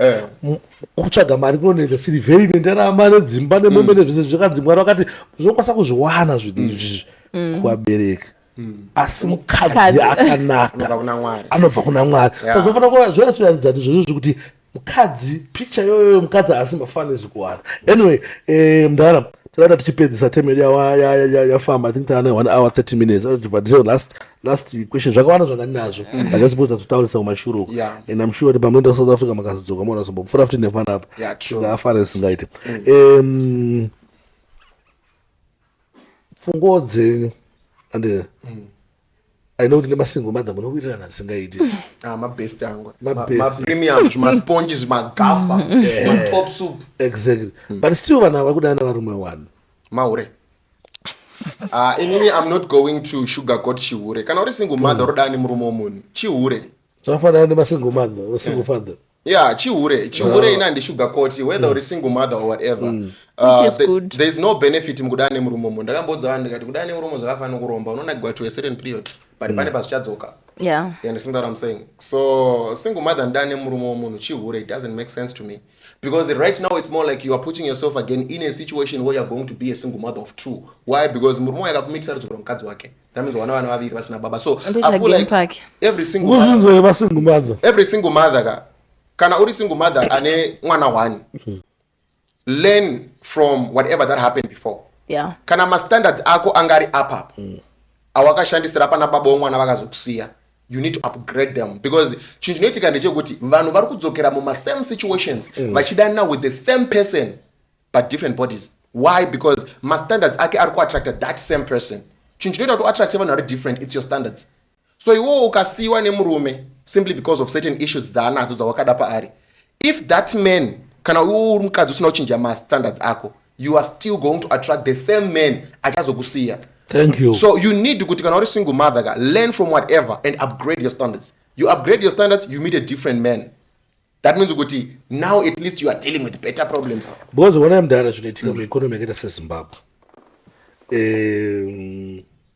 kutsvaga mari kunoneka sirivheri nendarama nedzimba nemwembe nezvese zvakadzi Mwari vakati zvinokwanisa kuzviwana zvinhu izvizvi kuvabereki asi mukadzi akanaka anobva kuna Mwari zvofanira zvona zvinoratidza kuti zvozvo kuti mukadzi picture yoyo mukadzi asi mafanisi kuwana anyway mndara tinoda tichipedzisa temeri yafamba I think taana 1 hour 30 minutes but last question zvakawanda zvandinazvo ndakasipoza tutaurisa kumashure uko and I'm sure kuti pamwenda South Africa makazodzoka mona sombopfura futi nepanapa ngafana singaite pfungo dzenyu and I know kuti nemasingle mother munowirirana singaiti mabest angu mapremium masponges magafa matop soup exactly but still vana vakudana varume one mahure inini I'm not going to sugarcoat chihure kana uri single mother rodani murume womunhu chihure zvakafanana nemasingle mother single father chihure ina handi sugarcoat whether uri single mother or whatever there is no benefit mukudani murume womunhu ndakambodza vanhu ndikati kudani murume zvakafanira kuromba unonagwa to a certain period but pane pazvichadzoka you understand what I'm saying? So single mother ndane murume womunhu chihure it doesn't make sense to me because right now it's more like you are putting yourself again in a situation where you're going to be a single mother of two. Why? Because murume yakakumikisa kudzokera mukadzi wake that means vana vaviri vasina baba. So I feel like every single mother kana uri single mother ane mwana one learn from whatever that happened before. Kana ma standards ako angari up awakashandisira pana baba womwana vakazokusiya you need to upgrade them because chinhu chinoitika ndechekuti vanhu vari kudzokera muma same situations vachidana with the same person but different bodies. Why? Because ma standards ake ari kuattracta that same person. Chinhu chinoita kuti attracte vanhu vari different, it's your standards. So iwo ukasiyiwa nemurume simply because of certain issues dzaanadzo dzawakada paari, if that man kana uri mukadzi usina kuchinja ma standards ako you are still going to attract the same man achazokusiya. Thank you. So you need to go to a single mother, learn from whatever and upgrade your standards. You upgrade your standards, you meet a different man. That means now at least you are dealing with better problems. Because when I'm there, I should take the economy against Zimbabwe.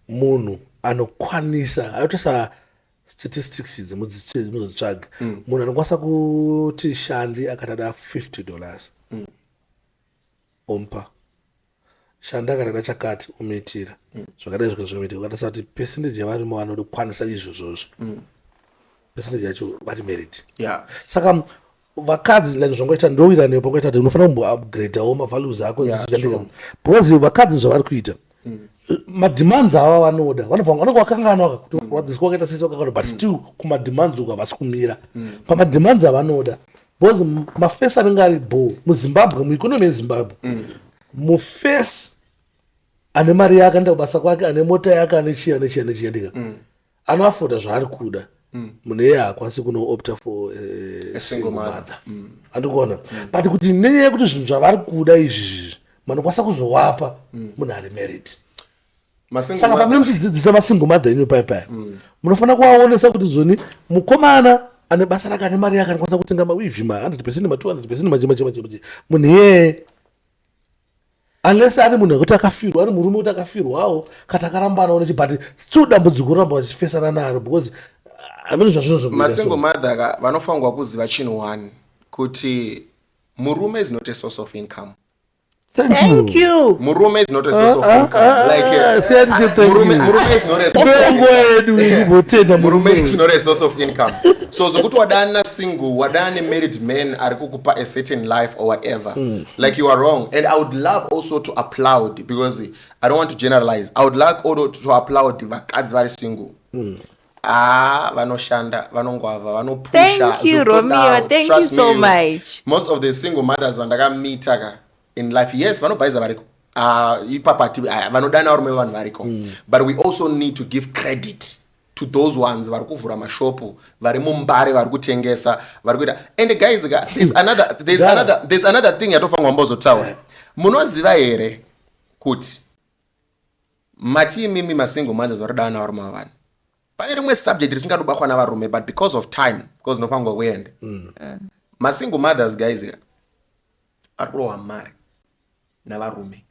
Munu anokwanisa ayotesa statistics idzi mudzitsvaga munhu anokwanisa kuti shandi akatada $50 ompa shanda kana chakati umeitira zvakadai zvakazomeita ukatasa kuti percentage yavarimo vanode kukwanisa izvozvozvo percentage yacho vari merit saka vakadzi like zvongoita ndowira nepo ngoita kuti unofanira kumboupgradeawo mavalues ako because vakadzi zvavari kuita mademands ava vanoda vanonge vakanganwa kuti wadziswa wakaita sese wakakana but still kumademands uku havasi kumira pamademands avanoda because mafesi anenge ari bo muzimbabwe mueconomy yezimbabwe mufesi ane mari yake anda kubasa kwake ane mota yake ane chiya ndika anoafoda zvaari kuda munhu iye haakwanisi kunoopta for a single mother andikuona but kuti nenyaya yekuti zvinhu zvavari kuda izvi manokwanisa kuzowapa munhu ari married saka paminotidzidzisa masingle mother inyu paipaya munofanira kuvaonesa kuti zoni mukomana ane basa rake ane mari yake anokwanisa kutenga mawivhi ma100% ma200% mache munhu iyeye unless ari munhu akuti akafirwa ari murume kuti akafirwawo kati akarambana onechi but still dambudziko ramba vachifesana naro because amene masingle mother vanofanirwa kuziva chinhu one kuti murume is not a source of income. Thank you. Murume is not a source of income. Murume is not a source of income. Murume is not a source of income. So zokuti wadana single, wadana married men are kukupa a certain life or whatever. Like you are wrong. And I would love also to applaud because I don't want to generalize. I would like also to applaud the vakadzi very single. Vanoshanda, vanongwava, vanopusha. Thank you, Romeo. Thank you so much. Most of the single mothers vandakameetaga in life, yes, vanobaiza variko. Ipapati vanodana varume vanhu variko. But we also need to give credit to those ones vari kuvhura mashopu, vari mumbare, vari kutengesa, vari kuita. And guys, there's another thing yatofanirwa mbozotaura. Munoziva here kuti mati mimi masingle mothers varodana varume vanhu. Pane rimwe subject risingadobatwa navarume but because of time, because nofanirwa kuenda. Masingle mothers guys ari kurohwa mari navarume.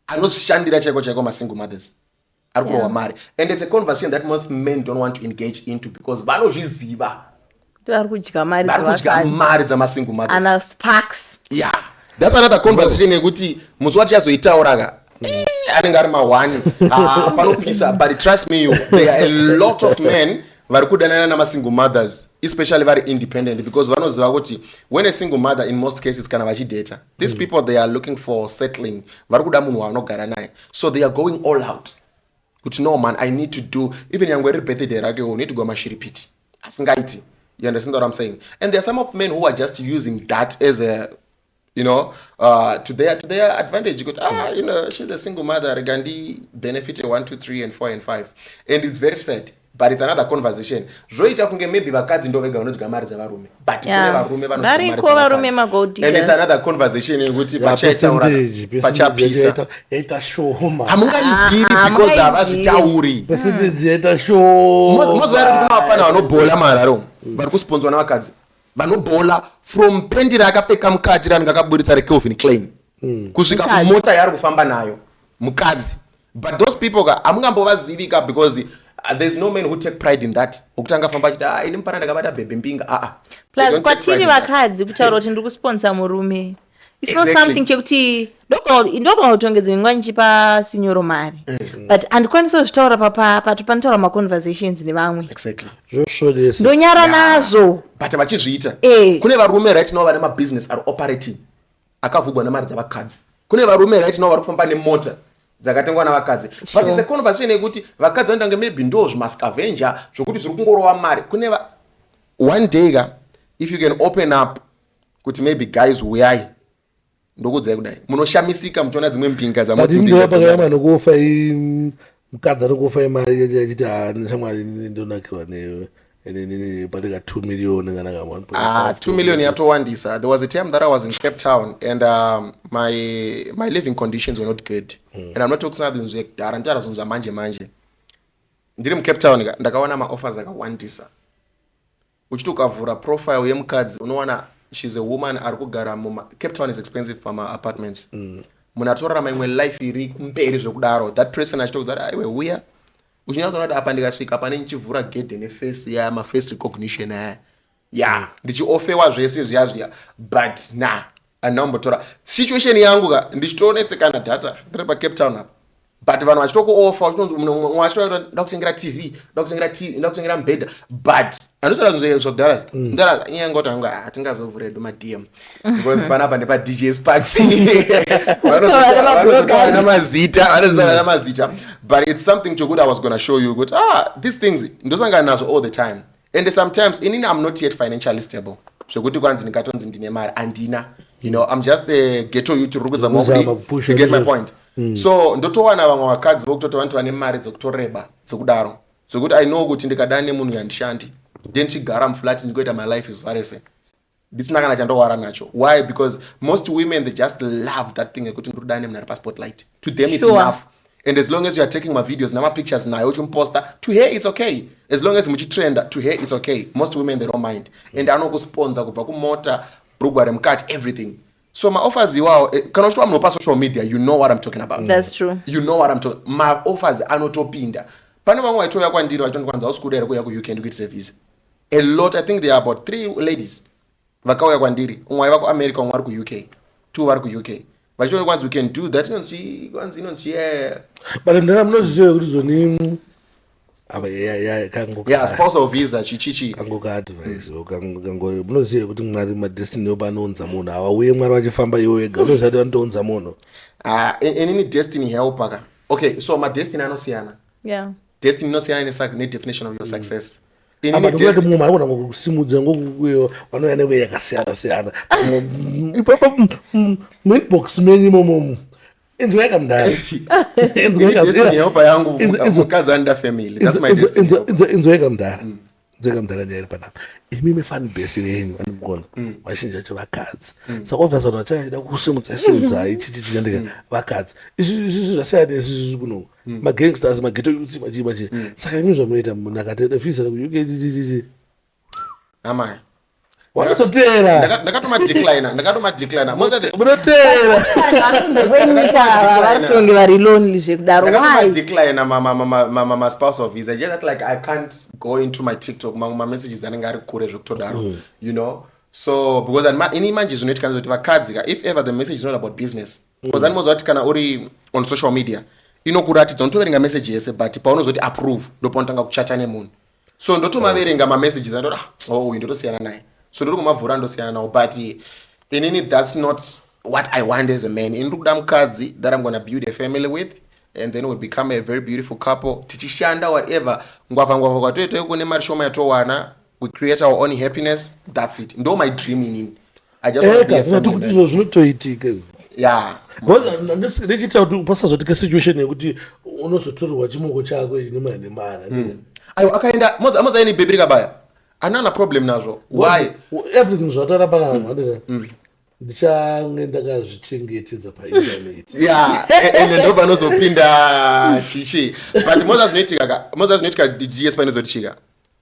Anoshandira chaiko masingle mothers. Ari kurohwa mari. And it's a conversation that most men don't want to engage into because vanozviziva. Vari kudya mari dzamasingle mothers. Ana Sparks. Yeah. That's another conversation yekuti musi wachichazoitauraga. Anenge ari ma1 panopisa but trust me there are a lot of men vari kudanana namasingle mothers especially very independent because vanoziva kuti when a single mother in most cases kana vachidata these people they are looking for settling vari kuda munhu waanogara naye so they are going all out kuti no man I need to do even yangu iri birthday rake need to go mashiripiti asingaiti. You understand what I'm saying? And there are some of men who are just using that as a to their advantage. You go, she's a single mother, Gandhi benefited 1, 2, 3, and 4, and 5. And it's very sad. But it's another conversation. Maybe vakadzi ndo vega vanodya mari dzavarume. But varume varume magodi. And it's another conversation yekuti pachaitaura pachapisa. Yaita shoma. Hamungaiziri because havazvitauri. Percentage yaita shoma. Mozvara kuti kunavafana vanobhola mararo. Vari kusponzwa navakadzi. Vanobhola from pendi rakapfeka mukati ranenge akaburitsa rekelvin klein. Kusvika kumota yaari kufamba nayo. Mukadzi. But those people hamungambovazivi because there's no man who take pride in that. Ukutanga famba achiti ini mupana ndakabata bhebhe mbinga. Plus kwatiri vakadzi kutaura kuti ndiri kusponsor murume. It's not something chekuti ndogona kutongedzwa ingwa nchipa sinyoro mari. But andikwanisa kuzvitaura pato panotaura maconversations nevamwe. Exactly. Ndonyara nazvo. But vachizviita. Kune varume right now vane mabusiness are operating. Akavhugwa nemari dzavakadzi. Kune varume right now vari kufamba nemota dzakatengwa navakadzi. But it's a conversation yekuti vakadzi vanenge maybe ndo zvimascavenger zvokuti zviri kungorova mari. Kune one day if you can open up kuti maybe guys uyai ndokudzai kudai munoshamisika muchiona dzimwe mpinga dzamotipakayama nokufa mukadzi anokufa imari yachiti neshamwari ndonakirwa patika 2 million kana 2 million yatowandisa. There was a time that I was in Cape Town and my living conditions were not good. And I'm not talking something zvekudhara nditaura zvinhu zvamanje ndiri muCape Town ndakaona maoffers akawandisa. Uchiti ukavhura profile yemukadzi unowana she's a woman ari kugara Cape Town is expensive for my apartments. Munatorara maimwe life iri kumberi zvekudaro. That person achitokudara aiwe uya uchinyatsonati apa ndikasvika pane ndichivhura gate neface face recognition ndichiofewa zvese zviya but anambotora situation yangu ndichitonetsekana data ndiri paCape Town apa but vanhu vachitokuofa ndakutengera TV ndakutengera mubhedha but andosara zvinhu zvekudhara ndara inyangoti anga hatingazovhura edu madm because panapa nepa DJ Sparks vanozana namazita but it's something chokuti I was going to show you kuti these things ndosangana nazvo all the time and sometimes inini I'm not yet financially stable zvekuti kwanzi ndikatonzi ndine mari andina I'm just a ghetto youth ruri kuzama you get my point. So ndotowana vamwe vakadzi vokutoti vantu vane mari dzokutoreba dzokudaro dzokuti I know kuti ndikadana nemunhu yandishandi then chigara muflat ndikoita my life is varese ndisina kana chandowara nacho. Why? Because most women they just love that thing yekuti ndikudana nemunhu ari paspotlight. To them it's enough. And as long as you are taking my videos nama pictures nayo uchimposta to her it's okay. As long as muchitrenda to her it's okay. Most women they don't mind. And anokusponsor kubva kumota brugwa remukati everything. So my offers kana uchitwa munhu pa social media you know what I'm talking about. That's true. You know what I'm talking. My offers anotopinda. Pane vamwe vaitoya kwandiri vachondikwanza usikudere kuya ku UK ndikuita service. A lot, I think there are about 3 ladies vakauya kwandiri. Umwe waiva ku America umwe ari ku UK. 2 vari ku UK. Vachondikwanza we can do that inonzi but ndana munoziva kuti zoni spousal visa chichichi kangoka advice munoziva kuti mwari madestiny yopanonza munhu havauye mwari vachifamba iwo wega unoziva kuti vanotounza munhu inini destiny helpaka. Okay, so madestiny anosiyana. Destiny inosiyana nedefinition of your success. Inini munhu ari kuda kusimudza ngokuyo vanouya newe yakasiyana muinbox menyu momo inzweka mdala destiny helper yangu mukazi under family. That's my destiny. Inzweka mdala nyari panapa imimi fan base yenyu vanimukona vazhinji vacho vakadzi saka obviously vanhu vachaida kusimudza ichichichiandika vakadzi izvi zvasiyana izvi kuno magangsters mageto youths machi saka imimi zvamunoita munhu akatenda visa ku amai wanototera ndakatomadeclina munotera varitonge vari lonely zvekudaro. Ndakatomadeclina my spousal visa just that like I can't go into my TikTok my messages anenge ari kure zvekutodaro so because ini manje zvinoitika kuti vakadzi if ever the message is not about business because animozoti kana uri on social media inokuratidza unotoverenga message yese but paunozoti approve ndopaunotanga kuchata nemunhu so ndotomaverenga mamessages andoti uyu ndotosiyana naye, so ndiri kumavhura ndosiyana nawo, but inini that's not what I want as a man. Ini ndikuda mukadzi that I'm gonna build a family with, and then we become a very beautiful couple, tichishanda whatever ngwavha kwatoite kune mari shoma yatowana, we create our own happiness, that's it. Ndo my dream inini. I just want to be a family man. Zvinotoitika. Yeah. Ndichita kuti pasazotika situation yekuti unozotorwa chimoko chako nemara. Ayo akaenda moza ini baby kabaya. Anana problem nazvo. Why? Everything zvatara pana. Ndichange ndakazvichengetedza painternet. Yeah, and ndo panozopinda chichi. But moza zvinoitika DGS panozotichika.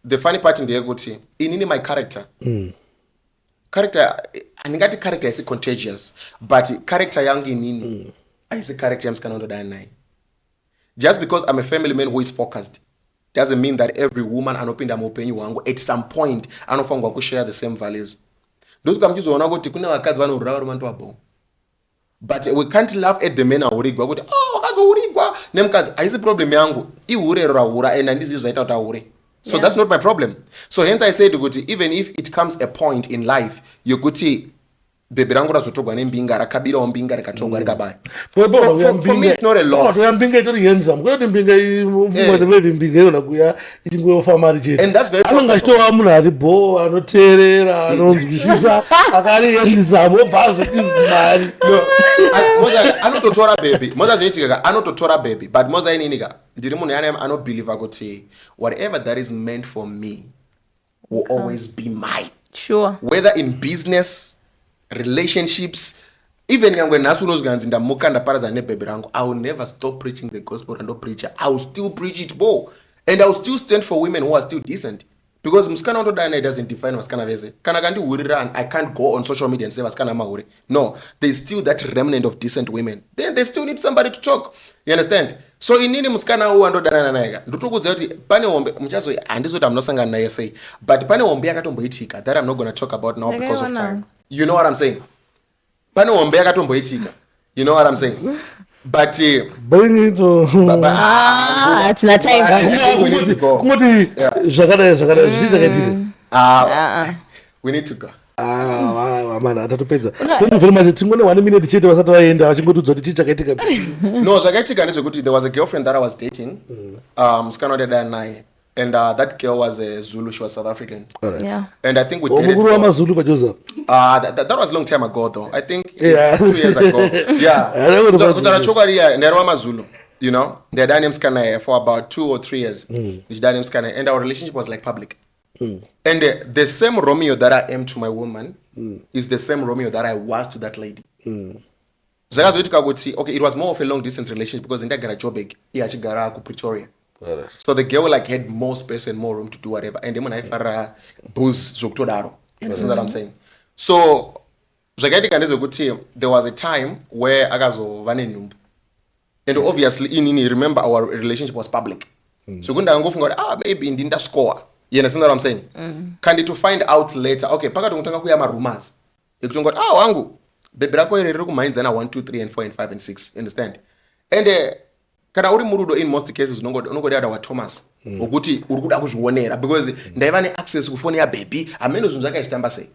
The funny part ndeyekuti inini my character. Character, andingati character is contagious, but character yangu inini is a character yamsikana ndodana naye. Just because I'm a family man who is focused doesn't mean that every woman anopinda muupenyu wangu at some point anofanirwa kushare the same values. Ndosuka muchizoona kuti kune vakadzi vanorura vari mantu wabo, but we can't laugh at the men aurigwa kuti wakazourigwa nemukadzi. Haisi problem yangu, ihure rarahura and handizivi zvaita kuti ahure. So that's not my problem. So hence I said kuti even if it comes a point in life yokuti bebe rangu razotogwa nembinga rakabirawo mbinga rikatogwa rikabaya, for me it's not a loss. Mbinga itori handsome kuti mbinga ifumwa mbinga yona kuya itingofamari chete, and that's very possible. Anongachitowa munhu ari bo anoteerera anonzwisisa akari handsome obva zvoti mari moza anototora baby, moza zvinoitika anototora baby, but moza ininika ndiri munhu anobelieve kuti whatever that is meant for me will always be mine. Sure. Whether in business, relationships, even nyangwe nhasi unozganzi ndamuka ndaparadza nebhebhi rangu, I will never stop preaching the gospel and preacher. I will still preach it more, and I will still stand for women who are still decent, because musikana undodana it doesn't define vasikana vese. Kana kandihurira and I can't go on social media and say vasikana mahure. No, there's still that remnant of decent women. Then they still need somebody to talk. You understand? So inini musikana uwa ndodana naye ndotokudza kuti pane hombe muchazo handizoti amunosangana naye sei, but pane hombe yakatomboitika that I'm not going to talk about now because of time. You know what I'm saying? Pane hombe yakatomboitika. You know what I'm saying? But bring it to it's not time. we need to go. Kumoti We need to go. Amana atatopedza. Thank you very much. Tingone 1 minute chete vasati vaenda vachingotudza kuti chichakaitika. No, zvakaitika ndezvekuti there was a girlfriend that I was dating. Musikana wadadana naye. And that girl was a Zulu, she was South African. Right. Yeah. And I think we dated that was a long time ago though. I think it's 2 years ago. Yeah. You know, they had names for about 2 or 3 years. And our relationship was like public. And the same Romeo that I am to my woman is the same Romeo that I was to that lady. Okay, it was more of a long distance relationship because in that gara Joburg, iachigara ku Pretoria. So the girl like had more space and more room to do whatever. And then when I fara booze zokutodaro. You understand what I'm saying? So there was a time where agazo vanenumbu. And obviously remember our relationship was public. So kunda ngofunga maybe ndinda score. You understand what I'm saying? Kandi to find out later. Okay, paka tungutanga kuya rumors. Ekutonga wangu baby rako iri kumainzana 1 2 3 and 4 and 5 and 6. Understand? And kana uri murudo in most cases unongodada wa Thomas ukuthi uri kuda kuzvionera because ndaiva ne access ku phone ya baby ameno zvinhu zvakaitamba sei.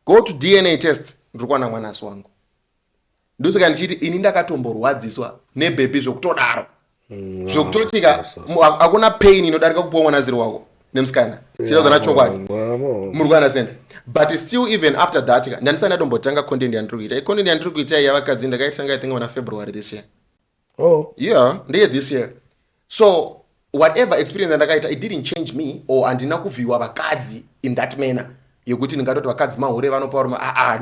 Go to DNA test ndikwana mwanasi wangu. Ndosaka ndichiti ini ndakatomborwadziswa ne baby zvokutodaro. Zvokutotika akuna pain inodarika kupuwa mwanaziri wako nemusikana. Chirozana chokwadi. Muri understand? But still even after that ndandisana ndombotanga content yandiri kuita. Content yandiri kuita yavakadzi ndakaitanga I think on February this year. Oh. Yeah, this year. So whatever experience ndakaita, it didn't change me or andina kuvhiwa vakadzi in that manner. Yokuti ningatoti vakadzi mahure vanopaura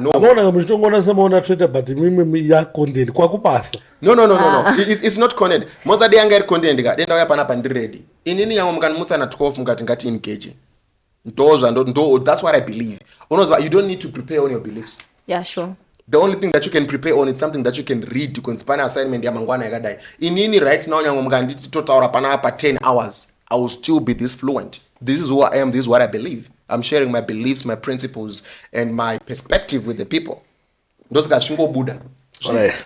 no. Amona muchitongona semaona Twitter but mimi ya content kwakupasa. No. It's not content. Most of the younger content denda uya pana pandiri ready. Inini yangu mkanimutsa na 12 mkati ngati engage. That's what I believe. You don't need to prepare on your beliefs. Yeah, sure. The only thing that you can prepare on is something that you can read to conspire assignment ya mangwana yakadai. Inini right now nyango mkanditi totaura pana hapa 10 hours. I will still be this fluent. This is who I am. This is what I believe. I'm sharing my beliefs, my principles, and my perspective with the people. Those guys shingo Buddha. Yes.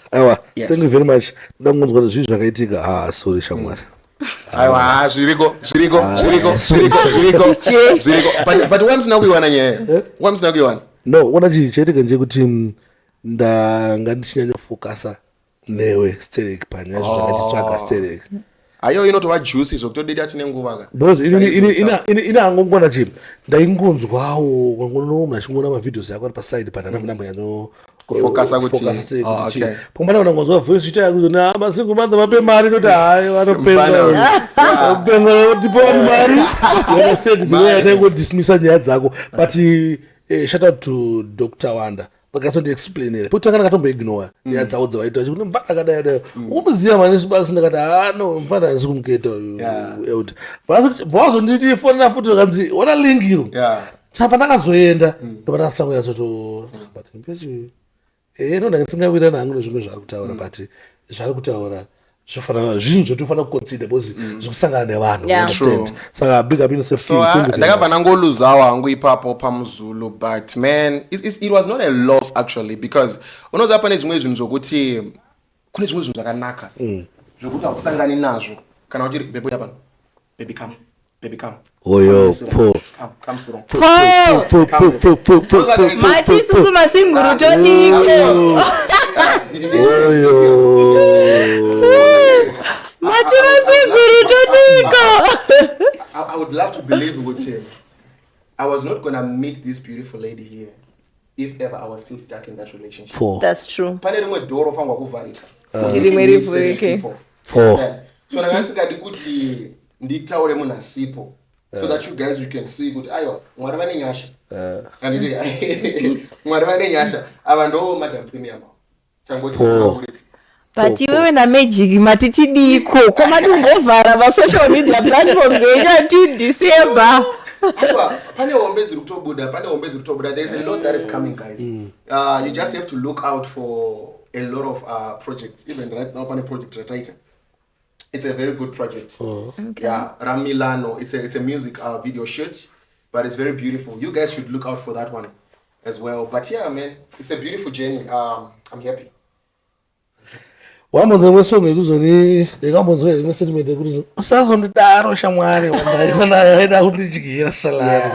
Thank you very much. Sorry, Shamwari. Aiwa, zviriko. But wamsina kuiwana nyaya. Wamsina kuiwana. No, ona chichaitika nje kuti ndanga ndichinyanyofocusa newe sterek panyaya zvakachitsvaga sterek. Ayo inotova juicy zvokutodita tine nguva ka. Because ina angongona chi ndaingonzwawo wangonoona achingona mavideos yako ari paside panana munambo kufocusa kuti okay. Pambana unangonzwa voice ita yakuzona masingo manza mape mari noti hayi vanopenga ndipo mari. You understand the way I go dismiss nyaya dzako, but shout out to Dr. Wanda. Vakatoti explain it. Puta kana katombo ignore. Ya dzawo dzawaita kuti mvana kadai. Unoziya mani Sparkens ndakati no mvana nzikumuketa out. Vazo nditi phone na futhi kanzi ona link iro. Yeah. Tsapa ndakazoenda ndo pasitanga yazoto but mpechi no ndangitsingawira nangu nezvimwe zvari kutaura but zvari kutaura zvofana zvinhu zvotofana kuconsider because zvikusangana nevanhu understand. Saka big up yourself. So ndakabva nangoluzawo hangu ipapo pamuzulu, but man it was not a loss actually, because unoziva pane zvimwe zvinhu zvokuti kune zvimwe zvinhu zvakanaka zvokuti hausangani nazvo kana uchiri baby yapano baby come oyo come sirong mati susu masinguru todiko mati masinguru todiko. I would love to believe with him. I was not gonna meet this beautiful lady here if ever I was still stuck in that relationship. That's true. Pane rimwe doro fangwa kuvharika. Rimwe rivhurike. So ndakasingadi kuti nditaure munhu asipo. So that you guys you can see kuti ayo mwari vane nyasha. And mwari vane nyasha. Ava ndo Madam Premium. Tangoti kuti but iwewe naMagic matitidiko komadumgovhara masocial media platforms enyu December. Pane hombe ziri kutobuda. There's a lot that is coming, guys. You just have to look out for a lot of projects. Even right now, pane project Rataita. It's a very good project. Okay. Yeah, Ramilano. It's a music video shoot, but it's very beautiful. You guys should look out for that one as well. But yeah, man, it's a beautiful journey. I'm happy. Wambo wesonge kuzoni ndikambonzwe rimwe statement ekuti usazondidaro shamwari wandaiona yaida kundidyira salari.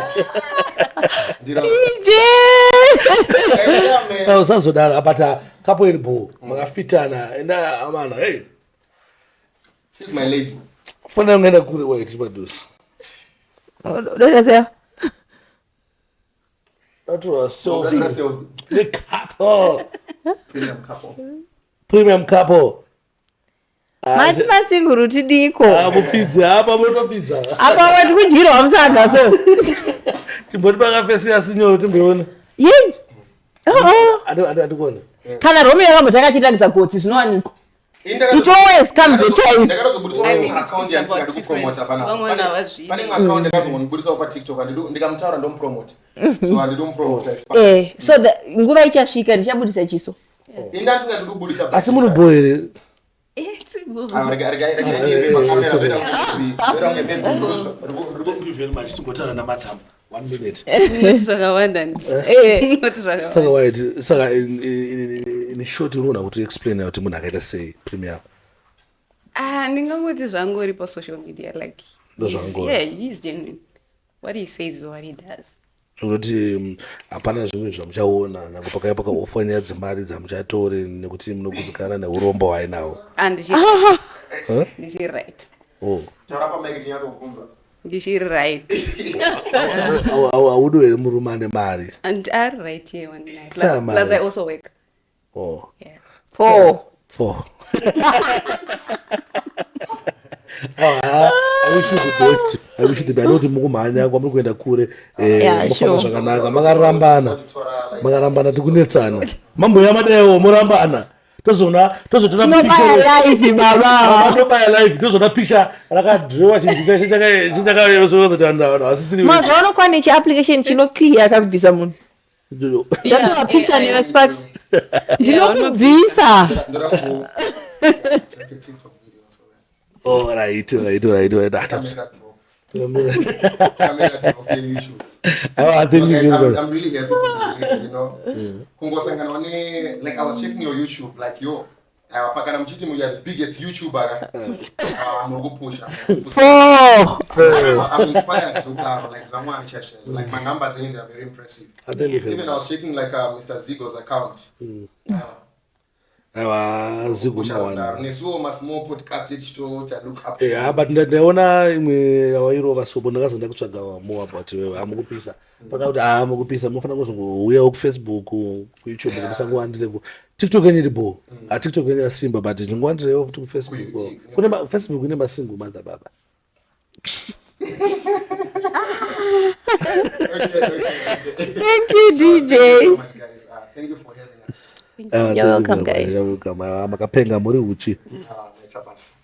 So usazodaro apata couple in bo makafitana enda amana hey This is my lady. Funa ungeenda kule wait madusi. Don't say That was so The couple. Premium couple. mati masinguru tidiko Mupidza apa motopidza. apa wati kudyira wamusaga so Timboti pakafesi yasinyo timbeona. yei Atikona. kana Romeo yakambotanga chitangisa gotsi zvinowanikwa. It always comes a time. Account yansingadi kupromota pana. Pane account ndakazongobudisa pa TikTok ndikamutaura ndomupromote. So andidomupromote. So nguva ichasvika ndichabudisa chiso. Indansingadi kubudisa. Asi munoboere. One minute. Saka in short unoona kuti explain kuti munhu akaita sei Premium. Ndingangoti zvangori pa social media like he's genuine. What he says is what he does. Kuti hapana zvimwe zvamuchaona nyange pakaya pakaofa nyaya dzemari dzamuchatore nekuti munoguzikana neurombo hwainawo. Ndichi right. Tarapa make chinyazo kukunzwa. Ndichi right. Audo ere murume ane mari. And are right here one night. Plus I also work. Yeah. Four. I wish you the best. I wish you the best. I know mukumhanya kwamuri kuenda kure. Mufamba zvakanaka. Makarambana tikunetsana. Mambo yamadeo murambana. Tozona picture live baba. Live. Tozona picture rakadrewa chinchakayozotandawana. Asisiri. Mazono kwani chi application chino clear akabvisa munhu. Ndatora picture ne Sparks. Ndinokubvisa. Just a TikTok video so. Oh, right. I'm really happy to be here, you know. Like I was checking your YouTube, like Pakana mchiti muya the biggest YouTuber. Mugupusha. 4 I'm inspired to like someone church. Like my numbers in there are very impressive. Even I was checking like Mr. Zigo's account. Small podcast to look up. But ndaona imwe wairova sobo ndakazenda kutsvaga more about wewe amukupisa pakakuti amukupisa mufana kuzongouya kuFacebook kuYouTube musangowandire ku TikTok yenyu iripo TikTok yenyu yasimba but ndingowandirewo kuti kuFacebook kune Facebook ine masingle mother baba. Thank you, DJ. Thank you so much, guys. Thank you for having us. You're welcome, guys. You're welcome. Makapenga muri uchi. It's a pass.